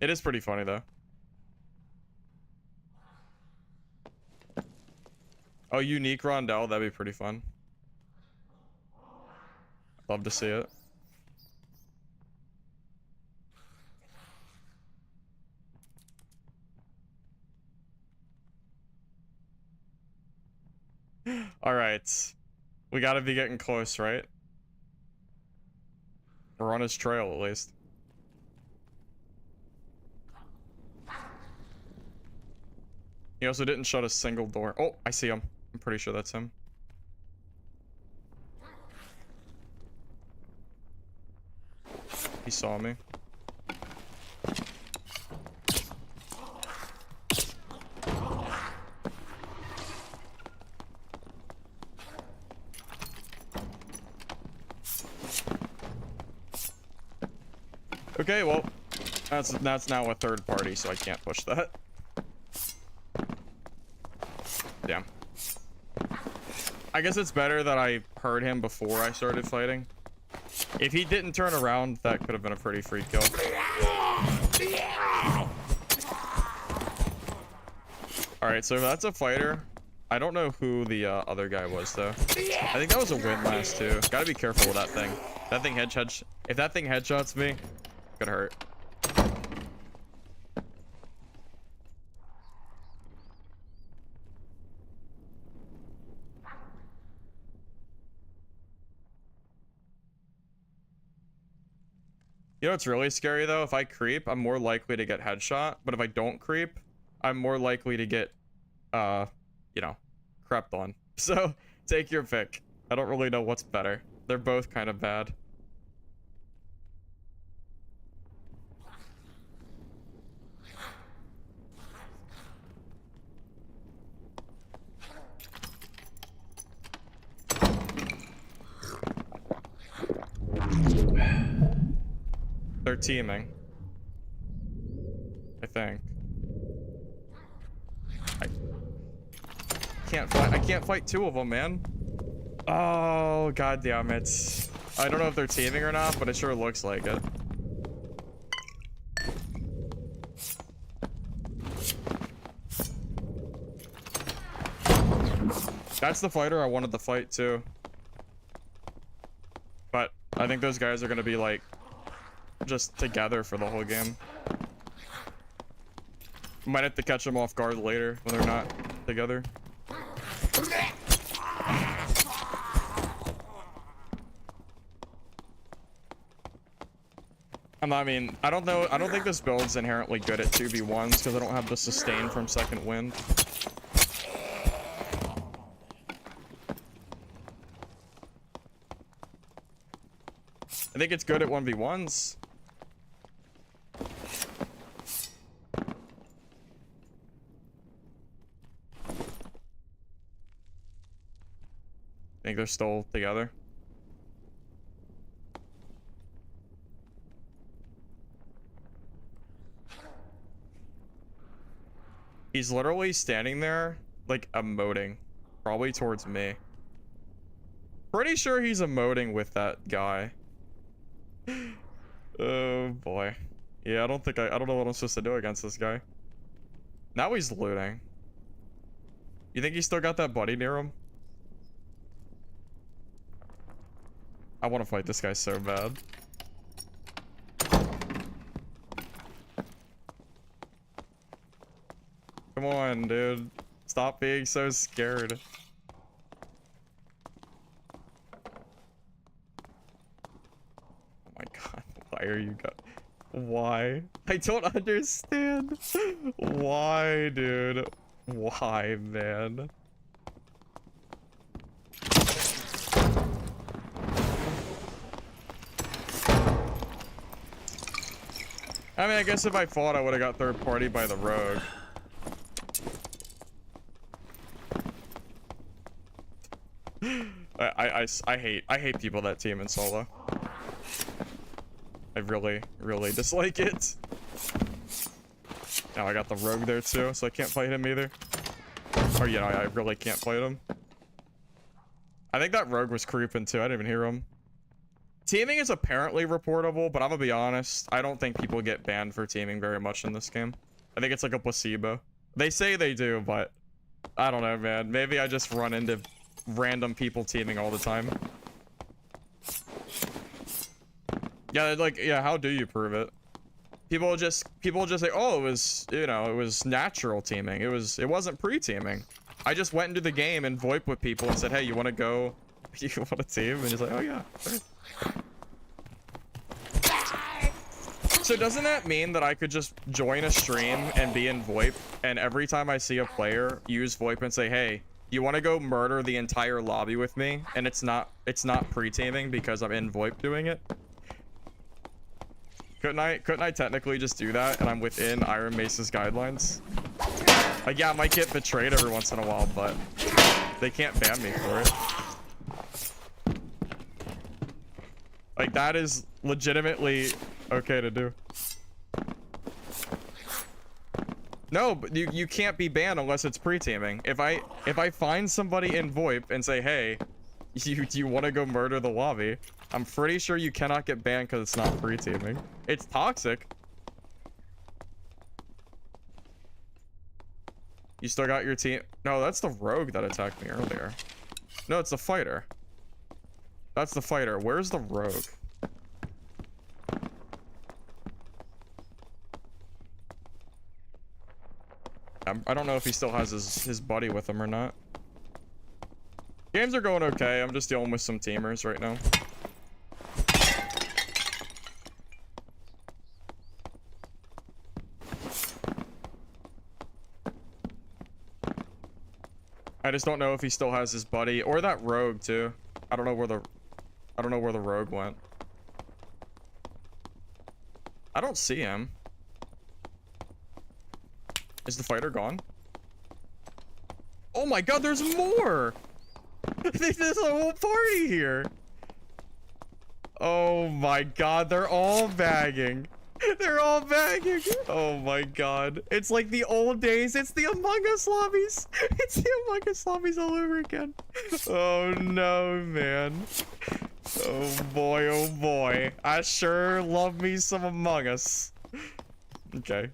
It is pretty funny, though. Oh, unique Rondell, that'd be pretty fun. Love to see it. Alright. We gotta be getting close, right? We're on his trail, at least. He also didn't shut a single door. Oh, I see him. I'm pretty sure that's him. He saw me. Okay, well, that's now a third party, so I can't push that. Damn. I guess it's better that I heard him before I started fighting. If he didn't turn around, that could have been a pretty free kill. Alright, so that's a fighter. I don't know who the other guy was, though. I think that was a windlass, too. Gotta be careful with that thing. If that thing headshots me, could hurt. You know what's really scary though? If I creep, I'm more likely to get headshot, but if I don't creep, I'm more likely to get you know, crept on. So take your pick. I don't really know what's better. They're both kind of bad. They're teaming, I think. I can't fight two of them, man. Oh, god damn it. I don't know if they're teaming or not, but it sure looks like it. That's the fighter I wanted to fight too. But I think those guys are gonna be like just together for the whole game. Might have to catch them off guard later when they're not together. I mean, I don't know. I don't think this build's inherently good at 2v1s because I don't have the sustain from second wind. I think it's good at 1v1s. I think they're still together. He's literally standing there, like, emoting. Probably towards me. Pretty sure he's emoting with that guy. Oh, boy. Yeah, I don't know what I'm supposed to do against this guy. Now he's looting. You think he's still got that buddy near him? I want to fight this guy so bad. Come on, dude. Stop being so scared. Oh my god. Why are you Why? I don't understand. Why, dude? Why, man? I mean, I guess if I fought, I would have got third party by the rogue. I hate people that team in solo. I really dislike it. Now I got the rogue there too, so I can't fight him either. Or yeah, I really can't fight him. I think that rogue was creeping too. I didn't even hear him. Teaming is apparently reportable, but I'm gonna be honest, I don't think people get banned for teaming very much in this game. I think it's like a placebo. They say they do, but I don't know, man. Maybe I just run into random people teaming all the time. Yeah, like, yeah, how do you prove it? People just say, oh, it was, you know, it was natural teaming. It wasn't pre-teaming. I just went into the game and VoIP with people and said, hey, you want to go? You want to team? And he's like, oh yeah, sure. So doesn't that mean that I could just join a stream and be in VoIP, and every time I see a player use VoIP and say, hey, you want to go murder the entire lobby with me, and it's not pre-teaming because I'm in VoIP doing it? Couldn't I technically just do that and I'm within Iron Mace's guidelines? Like, yeah, I might get betrayed every once in a while, but they can't ban me for it. Like, that is legitimately okay to do. No, but you can't be banned unless it's pre-teaming. If I find somebody in VoIP and say, hey, you want to go murder the lobby, I'm pretty sure you cannot get banned because it's not pre-teaming. It's toxic. You still got your team? No, that's the rogue that attacked me earlier. No, it's the fighter. That's the fighter. Where's the rogue? I don't know if he still has his buddy with him or not. Games are going okay. I'm just dealing with some teamers right now. I just don't know if he still has his buddy or that rogue too. I don't know where the rogue went. I don't see him. Is the fighter gone? Oh my god, there's more! There's a whole party here! Oh my god, they're all bagging. They're all bagging. Oh my god. It's like the old days. It's the Among Us lobbies. It's the Among Us lobbies all over again. Oh no, man. Oh boy, oh boy. I sure love me some Among Us. Okay.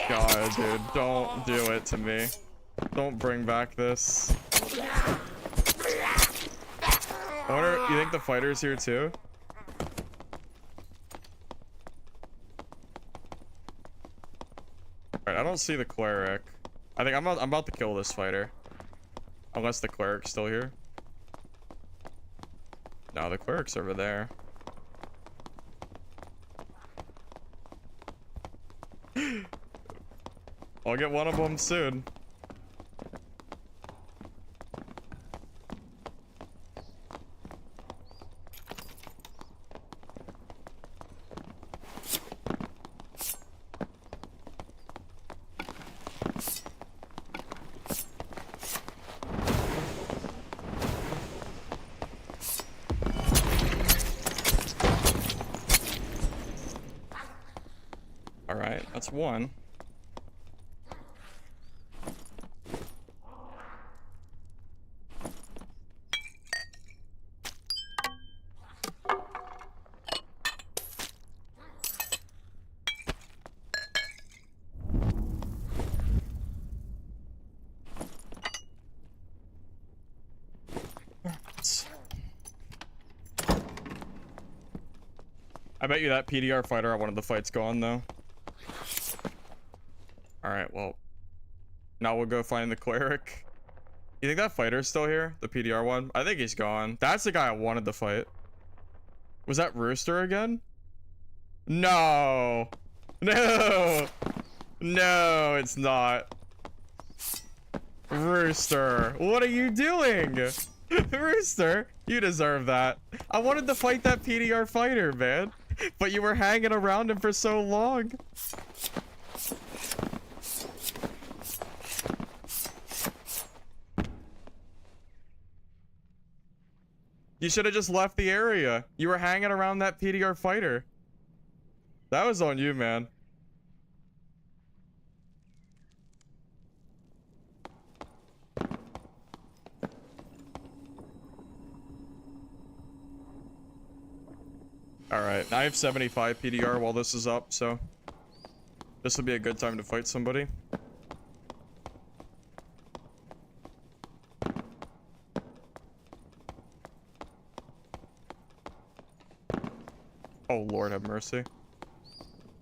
God, dude, don't do it to me. Don't bring back this. I wonder, you think the fighter's here too? Alright, I don't see the cleric. I think I'm about to kill this fighter. Unless the cleric's still here. No, the cleric's over there. I'll get one of them soon. Alright, that's one. I bet you that PDR fighter at one of the fights gone though. Alright, well. Now we'll go find the cleric. You think that fighter's still here? The PDR one? I think he's gone. That's the guy I wanted to fight. Was that Rooster again? No! No! No, it's not. Rooster, what are you doing? Rooster, you deserve that. I wanted to fight that PDR fighter, man. But you were hanging around him for so long. You should have just left the area. You were hanging around that PDR fighter. That was on you, man. Alright, I have 75 PDR while this is up, so this would be a good time to fight somebody. Oh, Lord have mercy.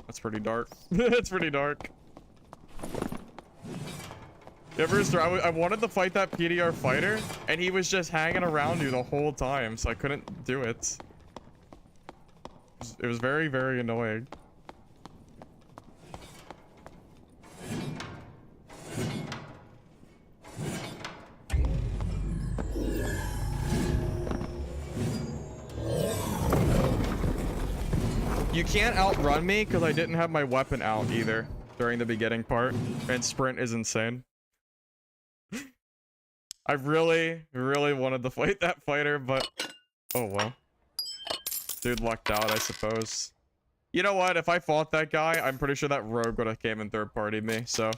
That's pretty dark. That's pretty dark. Yeah, Brewster, I wanted to fight that PDR fighter, and he was just hanging around you the whole time, so I couldn't do it. It was very, very annoying. You can't outrun me because I didn't have my weapon out either during the beginning part, and sprint is insane. I really, really wanted to fight that fighter, but oh well. Dude lucked out, I suppose. You know what? If I fought that guy, I'm pretty sure that rogue would have came and third partied me. So,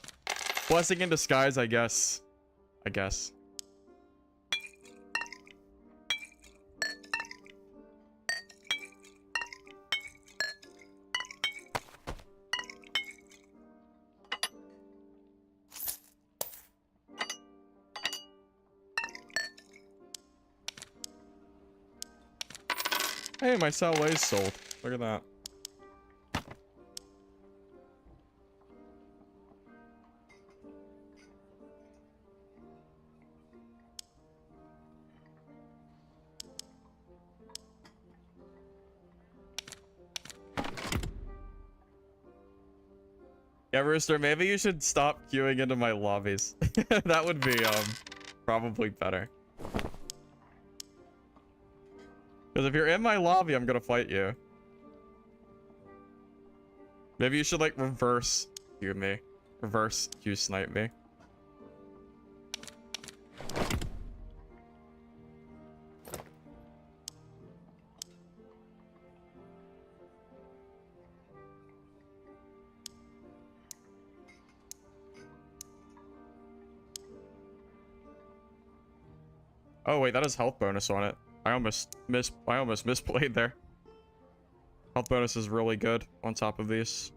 blessing in disguise, I guess. I guess. Hey, my Salway's sold. Look at that. Yeah, Yeah, Rooster, maybe you should stop queuing into my lobbies. That would be probably better. Because if you're in my lobby, I'm gonna fight you. Maybe you should like reverse queue me. Reverse queue snipe me. Oh wait, that has health bonus on it. I almost misplayed there. Health bonus is really good on top of these.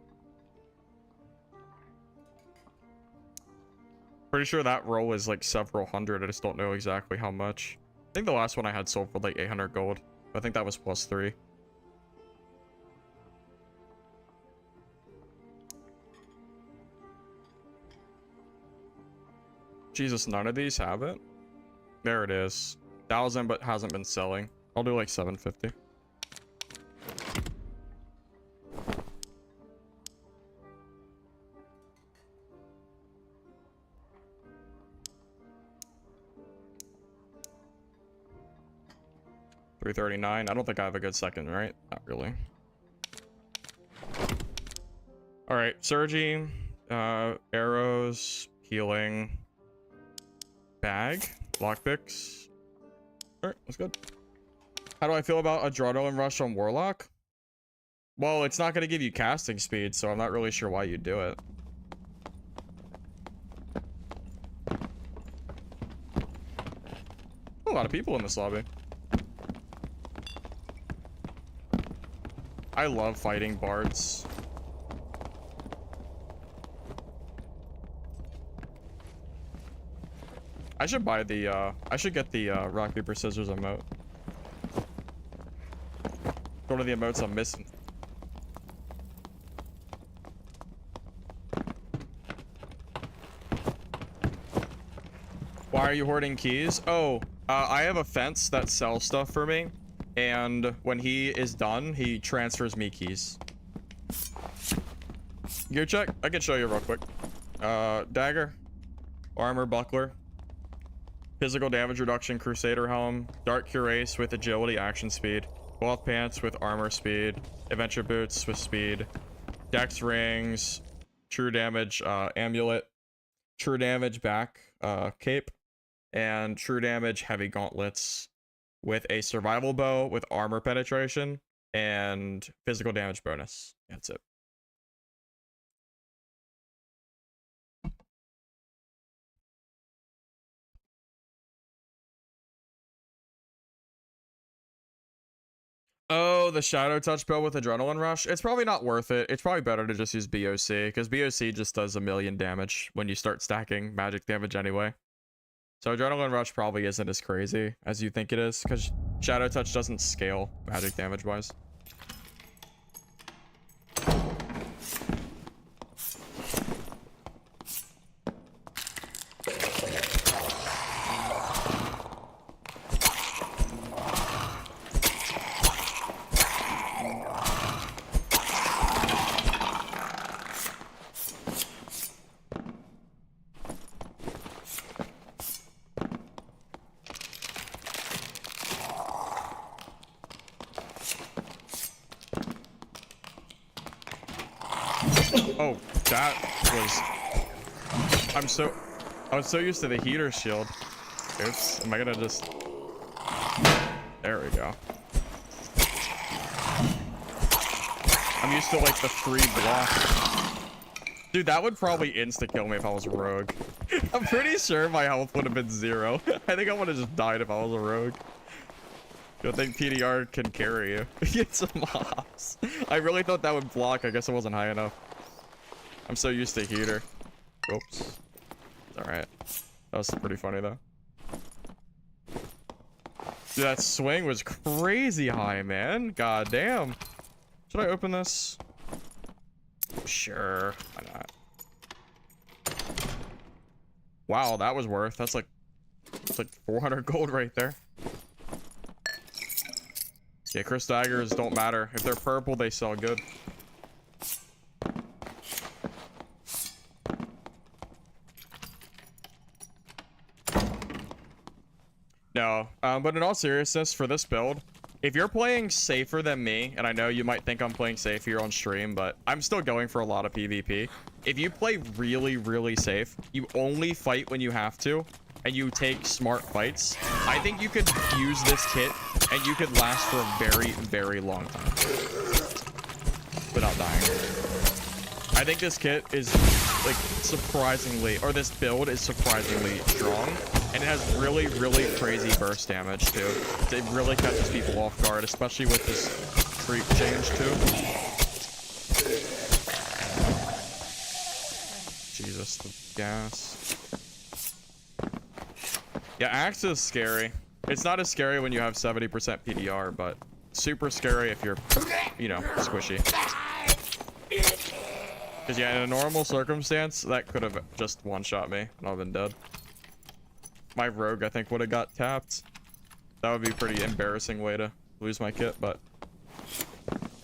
Pretty sure that roll is like several hundred. I just don't know exactly how much. I think the last one I had sold for like 800 gold. I think that was +3. Jesus, none of these have it. There it is. 1,000, but hasn't been selling. I'll do like 750. $339. I don't think I have a good second, right? Not really. All right, surging, arrows, healing, bag, lockpicks. All right, that's good. How do I feel about adrenaline rush on Warlock? Well, it's not going to give you casting speed, so I'm not really sure why you do it. A lot of people in this lobby. I love fighting bards. I should buy the, I should get the, rock, paper, scissors emote. One of the emotes I'm missing. Why are you hoarding keys? Oh, I have a fence that sells stuff for me. And when he is done, he transfers me keys. Gear check? I can show you real quick. Dagger. Armor buckler. Physical damage reduction Crusader helm. Dark cuirass with agility action speed. Cloth pants with armor speed. Adventure boots with speed. Dex rings. True damage amulet. True damage back cape. And true damage heavy gauntlets. With a survival bow with armor penetration and physical damage bonus. That's it. Oh, the Shadow Touch bow with Adrenaline Rush. It's probably not worth it. It's probably better to just use BOC because BOC just does 1,000,000 damage when you start stacking magic damage anyway. So Adrenaline Rush probably isn't as crazy as you think it is because Shadow Touch doesn't scale magic damage wise. Oh, that was... I was so used to the heater shield. Oops, am I gonna just... There we go. I'm used to like the free block. Dude, that would probably insta-kill me if I was a rogue. I'm pretty sure my health would have been 0. I think I would have just died if I was a rogue. Good thing PDR can carry you. Get some mobs. I really thought that would block. I guess it wasn't high enough. I'm so used to heater. Oops. Alright. That was pretty funny though. Dude, that swing was crazy high, man. God damn. Should I open this? Sure. Why not? Wow, that was worth. That's like 400 gold right there. Yeah, Chris daggers don't matter. If they're purple, they sell good. No, but in all seriousness, for this build, if you're playing safer than me, and I know you might think I'm playing safe here on stream, but I'm still going for a lot of PvP. If you play really, really safe, you only fight when you have to, and you take smart fights, I think you could use this kit, and you could last for a very, very long time without dying. I think this kit is, like, surprisingly, or this build is surprisingly strong, and it has really, really crazy burst damage, too. It really catches people off guard, especially with this creep change, too. Jesus, the gas. Yeah, Axe is scary. It's not as scary when you have 70% PDR, but super scary if you're, you know, squishy. Because, yeah, in a normal circumstance, that could have just one-shot me, and I've been dead. My rogue, I think, would have got tapped. That would be a pretty embarrassing way to lose my kit, but...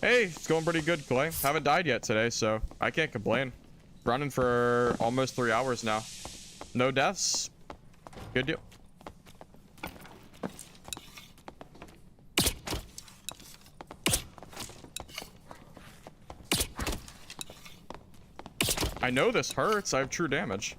Hey, it's going pretty good, Clay. Haven't died yet today, so I can't complain. Running for almost 3 hours now. No deaths. Good deal. I know this hurts. I have true damage.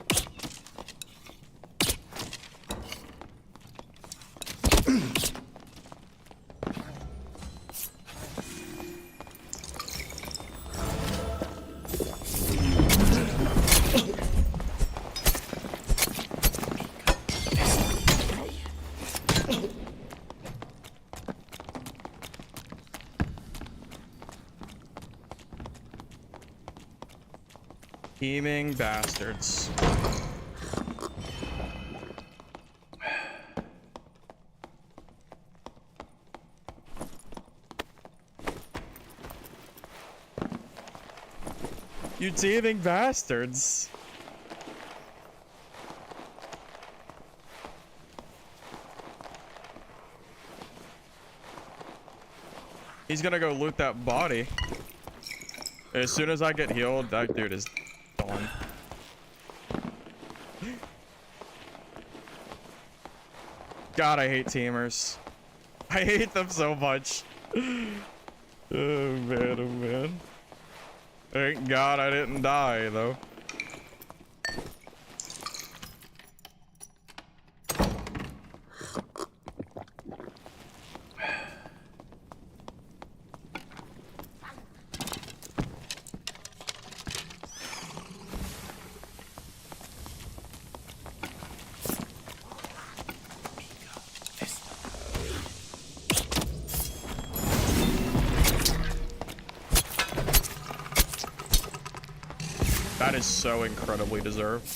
Teaming bastards. You teaming bastards. He's gonna go loot that body. As soon as I get healed, that dude is done. God, I hate teamers. I hate them so much. Oh man, oh man. Thank God I didn't die, though. That is so incredibly deserved.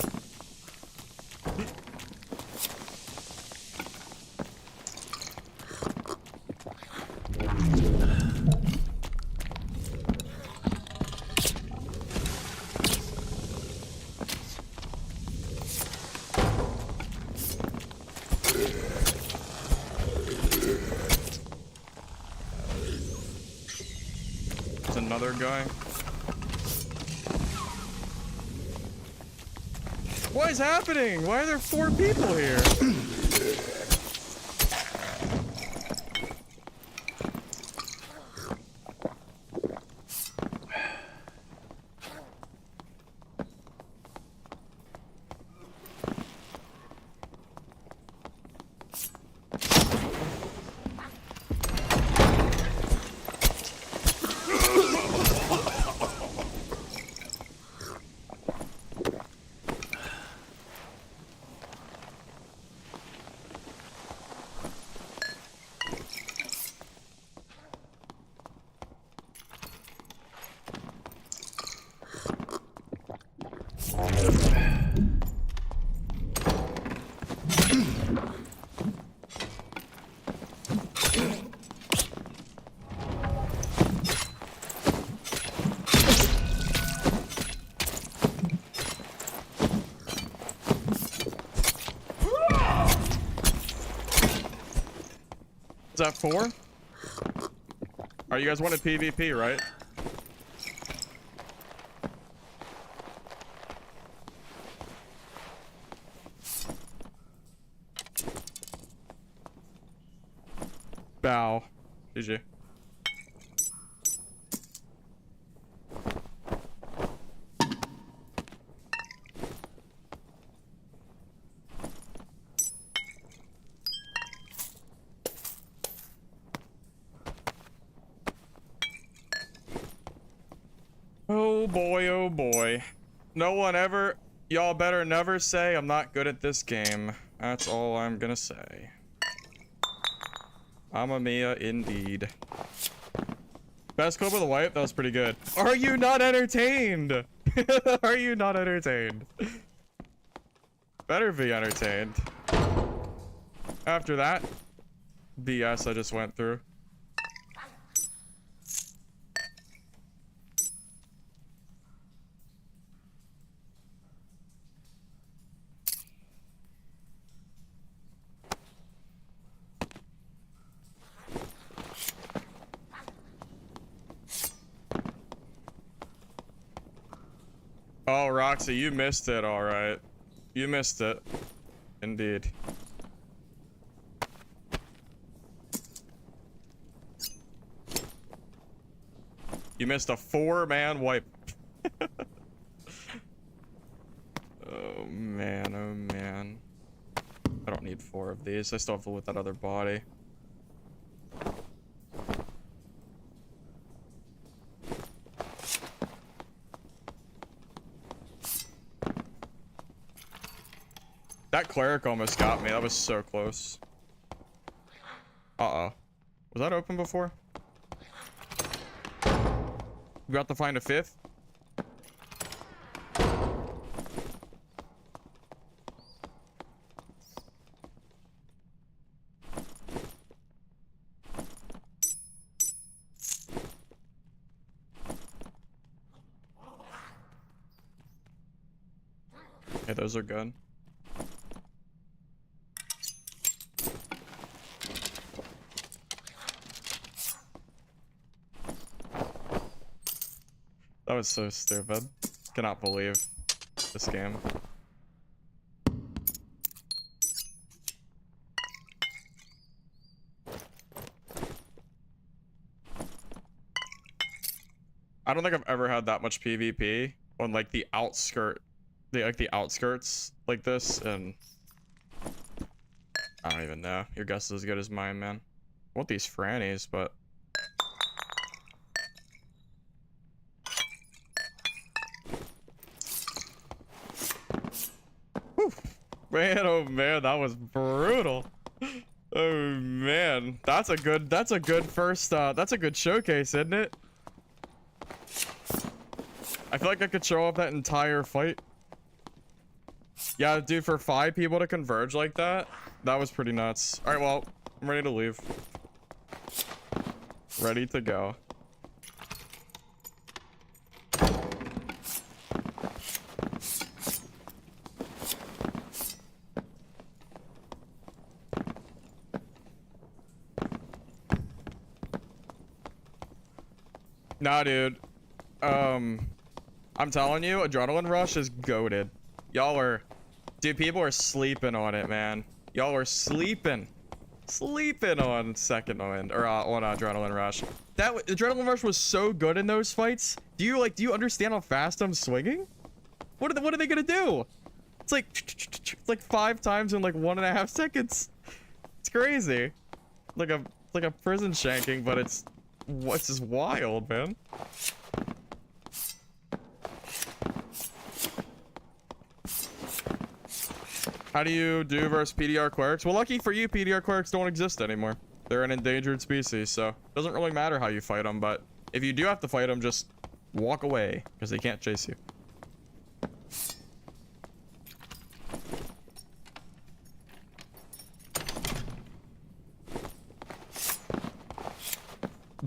There's another guy. What is happening? Why are there 4 people here? Is that 4? Are you guys wanted PvP, right? Bow. GG. Oh boy, oh boy. No one ever, y'all better never say I'm not good at this game. That's all I'm gonna say. Mamma mia, indeed. Best clip of the wipe? That was pretty good. Are you not entertained? Are you not entertained? Better be entertained. After that BS I just went through. Oh, Roxy, you missed it, alright. You missed it. Indeed. You missed a 4-man wipe. Oh, man, oh, man. I don't need 4 of these. I still have to loot that other body. That cleric almost got me. That was so close. Uh-oh. Was that open before? We have to find a 5th? Okay, those are good. That was so stupid. Cannot believe this game. I don't think I've ever had that much PvP on like the outskirts like this, and I don't even know. Your guess is as good as mine, man. I want these Frannies, but man, oh man, that was brutal. Oh man, that's a good first that's a good showcase, isn't it? I feel like I could show off that entire fight. Yeah, dude, for 5 people to converge like that, that was pretty nuts. All right, well, I'm ready to leave. Ready to go. Nah, dude. I'm telling you, Adrenaline Rush is goated. Y'all are... Dude, people are sleeping on it, man. Y'all are sleeping. Sleeping on Second Wind, or on Adrenaline Rush. Adrenaline Rush was so good in those fights. Do you understand how fast I'm swinging? What are they gonna do? It's like 5 times in like 1.5 seconds. It's crazy. Like a prison shanking, but it's just wild, man. How do you do versus PDR clerics? Well, lucky for you, PDR clerics don't exist anymore. They're an endangered species, so it doesn't really matter how you fight them, but if you do have to fight them, just walk away, because they can't chase you.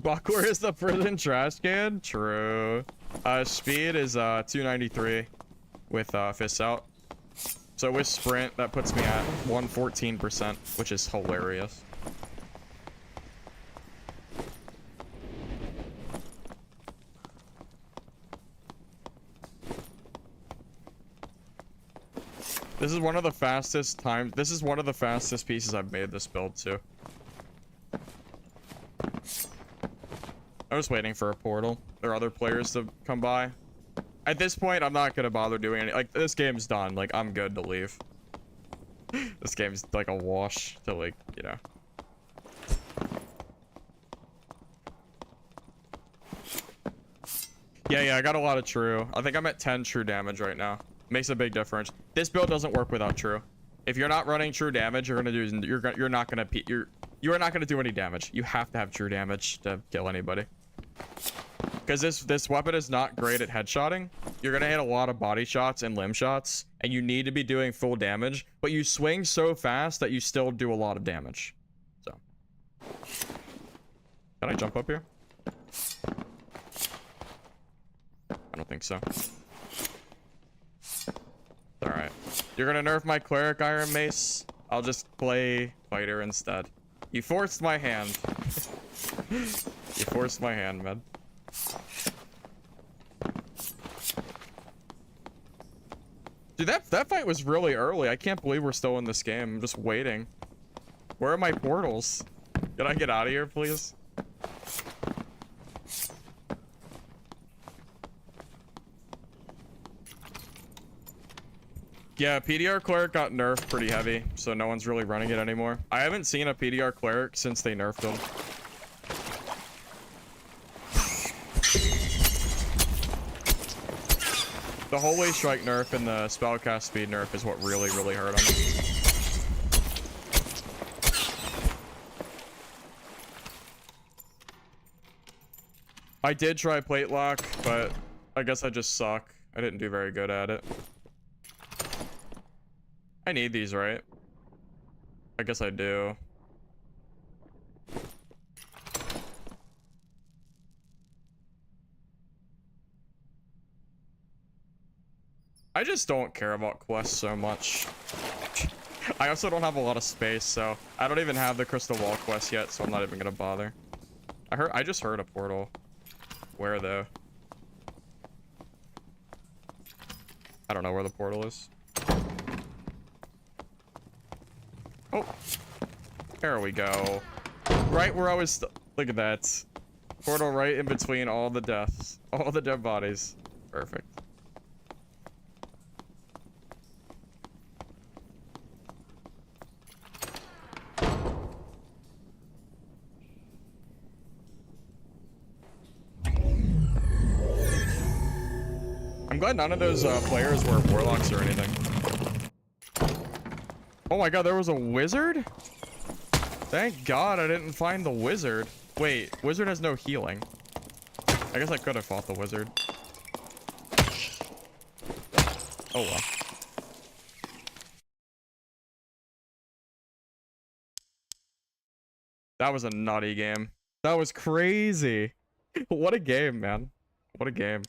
Buckler is the prison trash can? True. Speed is 293 with fists out. So with sprint, that puts me at 114%, which is hilarious. This is one of the fastest pieces I've made this build too. I'm just waiting for a portal or other players to come by. At this point, I'm not gonna bother doing any. Like, this game's done. Like, I'm good to leave. This game's like a wash to, like, you know. Yeah, I got a lot of true. I think I'm at 10 true damage right now. Makes a big difference. This build doesn't work without true. If you're not running true damage, you're not gonna do any damage. You have to have true damage to kill anybody. Because this weapon is not great at headshotting. You're gonna hit a lot of body shots and limb shots, and you need to be doing full damage, but you swing so fast that you still do a lot of damage. So, can I jump up here? I don't think so. Alright. You're gonna nerf my cleric iron mace? I'll just play fighter instead. You forced my hand. You forced my hand, man. Dude, that fight was really early. I can't believe we're still in this game. I'm just waiting. Where are my portals? Can I get out of here, please? Yeah, PDR cleric got nerfed pretty heavy, so no one's really running it anymore. I haven't seen a PDR cleric since they nerfed him. The Holy Strike nerf and the spellcast speed nerf is what really hurt him. I did try plate lock, but I guess I just suck. I didn't do very good at it. I need these, right? I guess I do. I just don't care about quests so much. I also don't have a lot of space, so I don't even have the crystal wall quest yet, so I'm not even gonna bother. I just heard a portal. Where though? I don't know where the portal is. Oh, there we go. Right where I was. Look at that. Portal right in between all the deaths, all the dead bodies. Perfect. I'm glad none of those players were warlocks or anything. Oh my god, there was a wizard? Thank god I didn't find the wizard. Wait, wizard has no healing. I guess I could have fought the wizard. Oh well. That was a nutty game. That was crazy. What a game, man. What a game.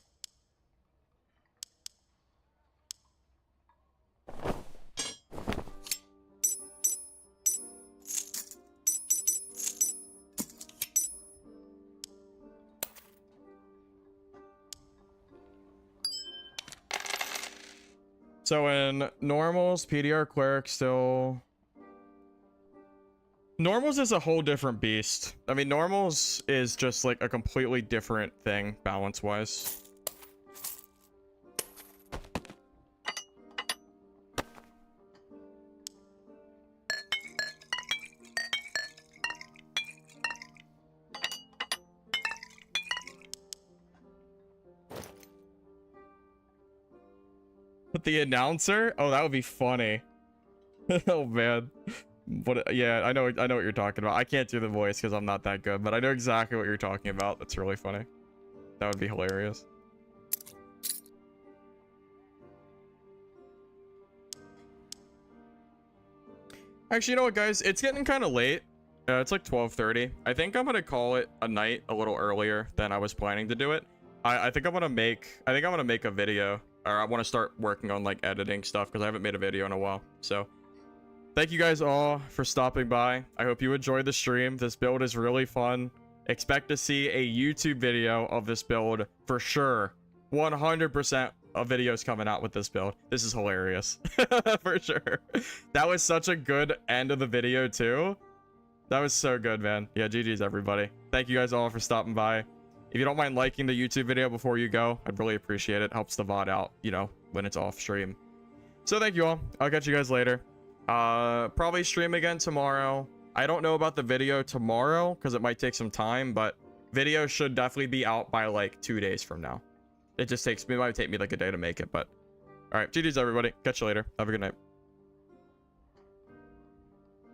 So in normals, PDR cleric still... Normals is a whole different beast. I mean, normals is just like a completely different thing, balance-wise. With the announcer? Oh, that would be funny. Oh man. But yeah, I know what you're talking about. I can't do the voice because I'm not that good, but I know exactly what you're talking about. That's really funny. That would be hilarious. Actually, you know what, guys? It's getting kind of late. It's like 12:30. I think I'm gonna call it a night a little earlier than I was planning to do it. I think I'm gonna make a video, or I want to start working on like editing stuff because I haven't made a video in a while. So thank you guys all for stopping by. I hope you enjoyed the stream. This build is really fun. Expect to see a YouTube video of this build for sure. 100% of videos coming out with this build. This is hilarious. For sure. That was such a good end of the video too. That was so good, man. Yeah, GG's everybody. Thank you guys all for stopping by. If you don't mind liking the YouTube video before you go, I'd really appreciate it. Helps the VOD out, you know, when it's off stream. So thank you all. I'll catch you guys later. Probably stream again tomorrow. I don't know about the video tomorrow because it might take some time, but video should definitely be out by like 2 days from now. It just takes me, it might take me like a day to make it, but all right, GG's everybody. Catch you later. Have a good night.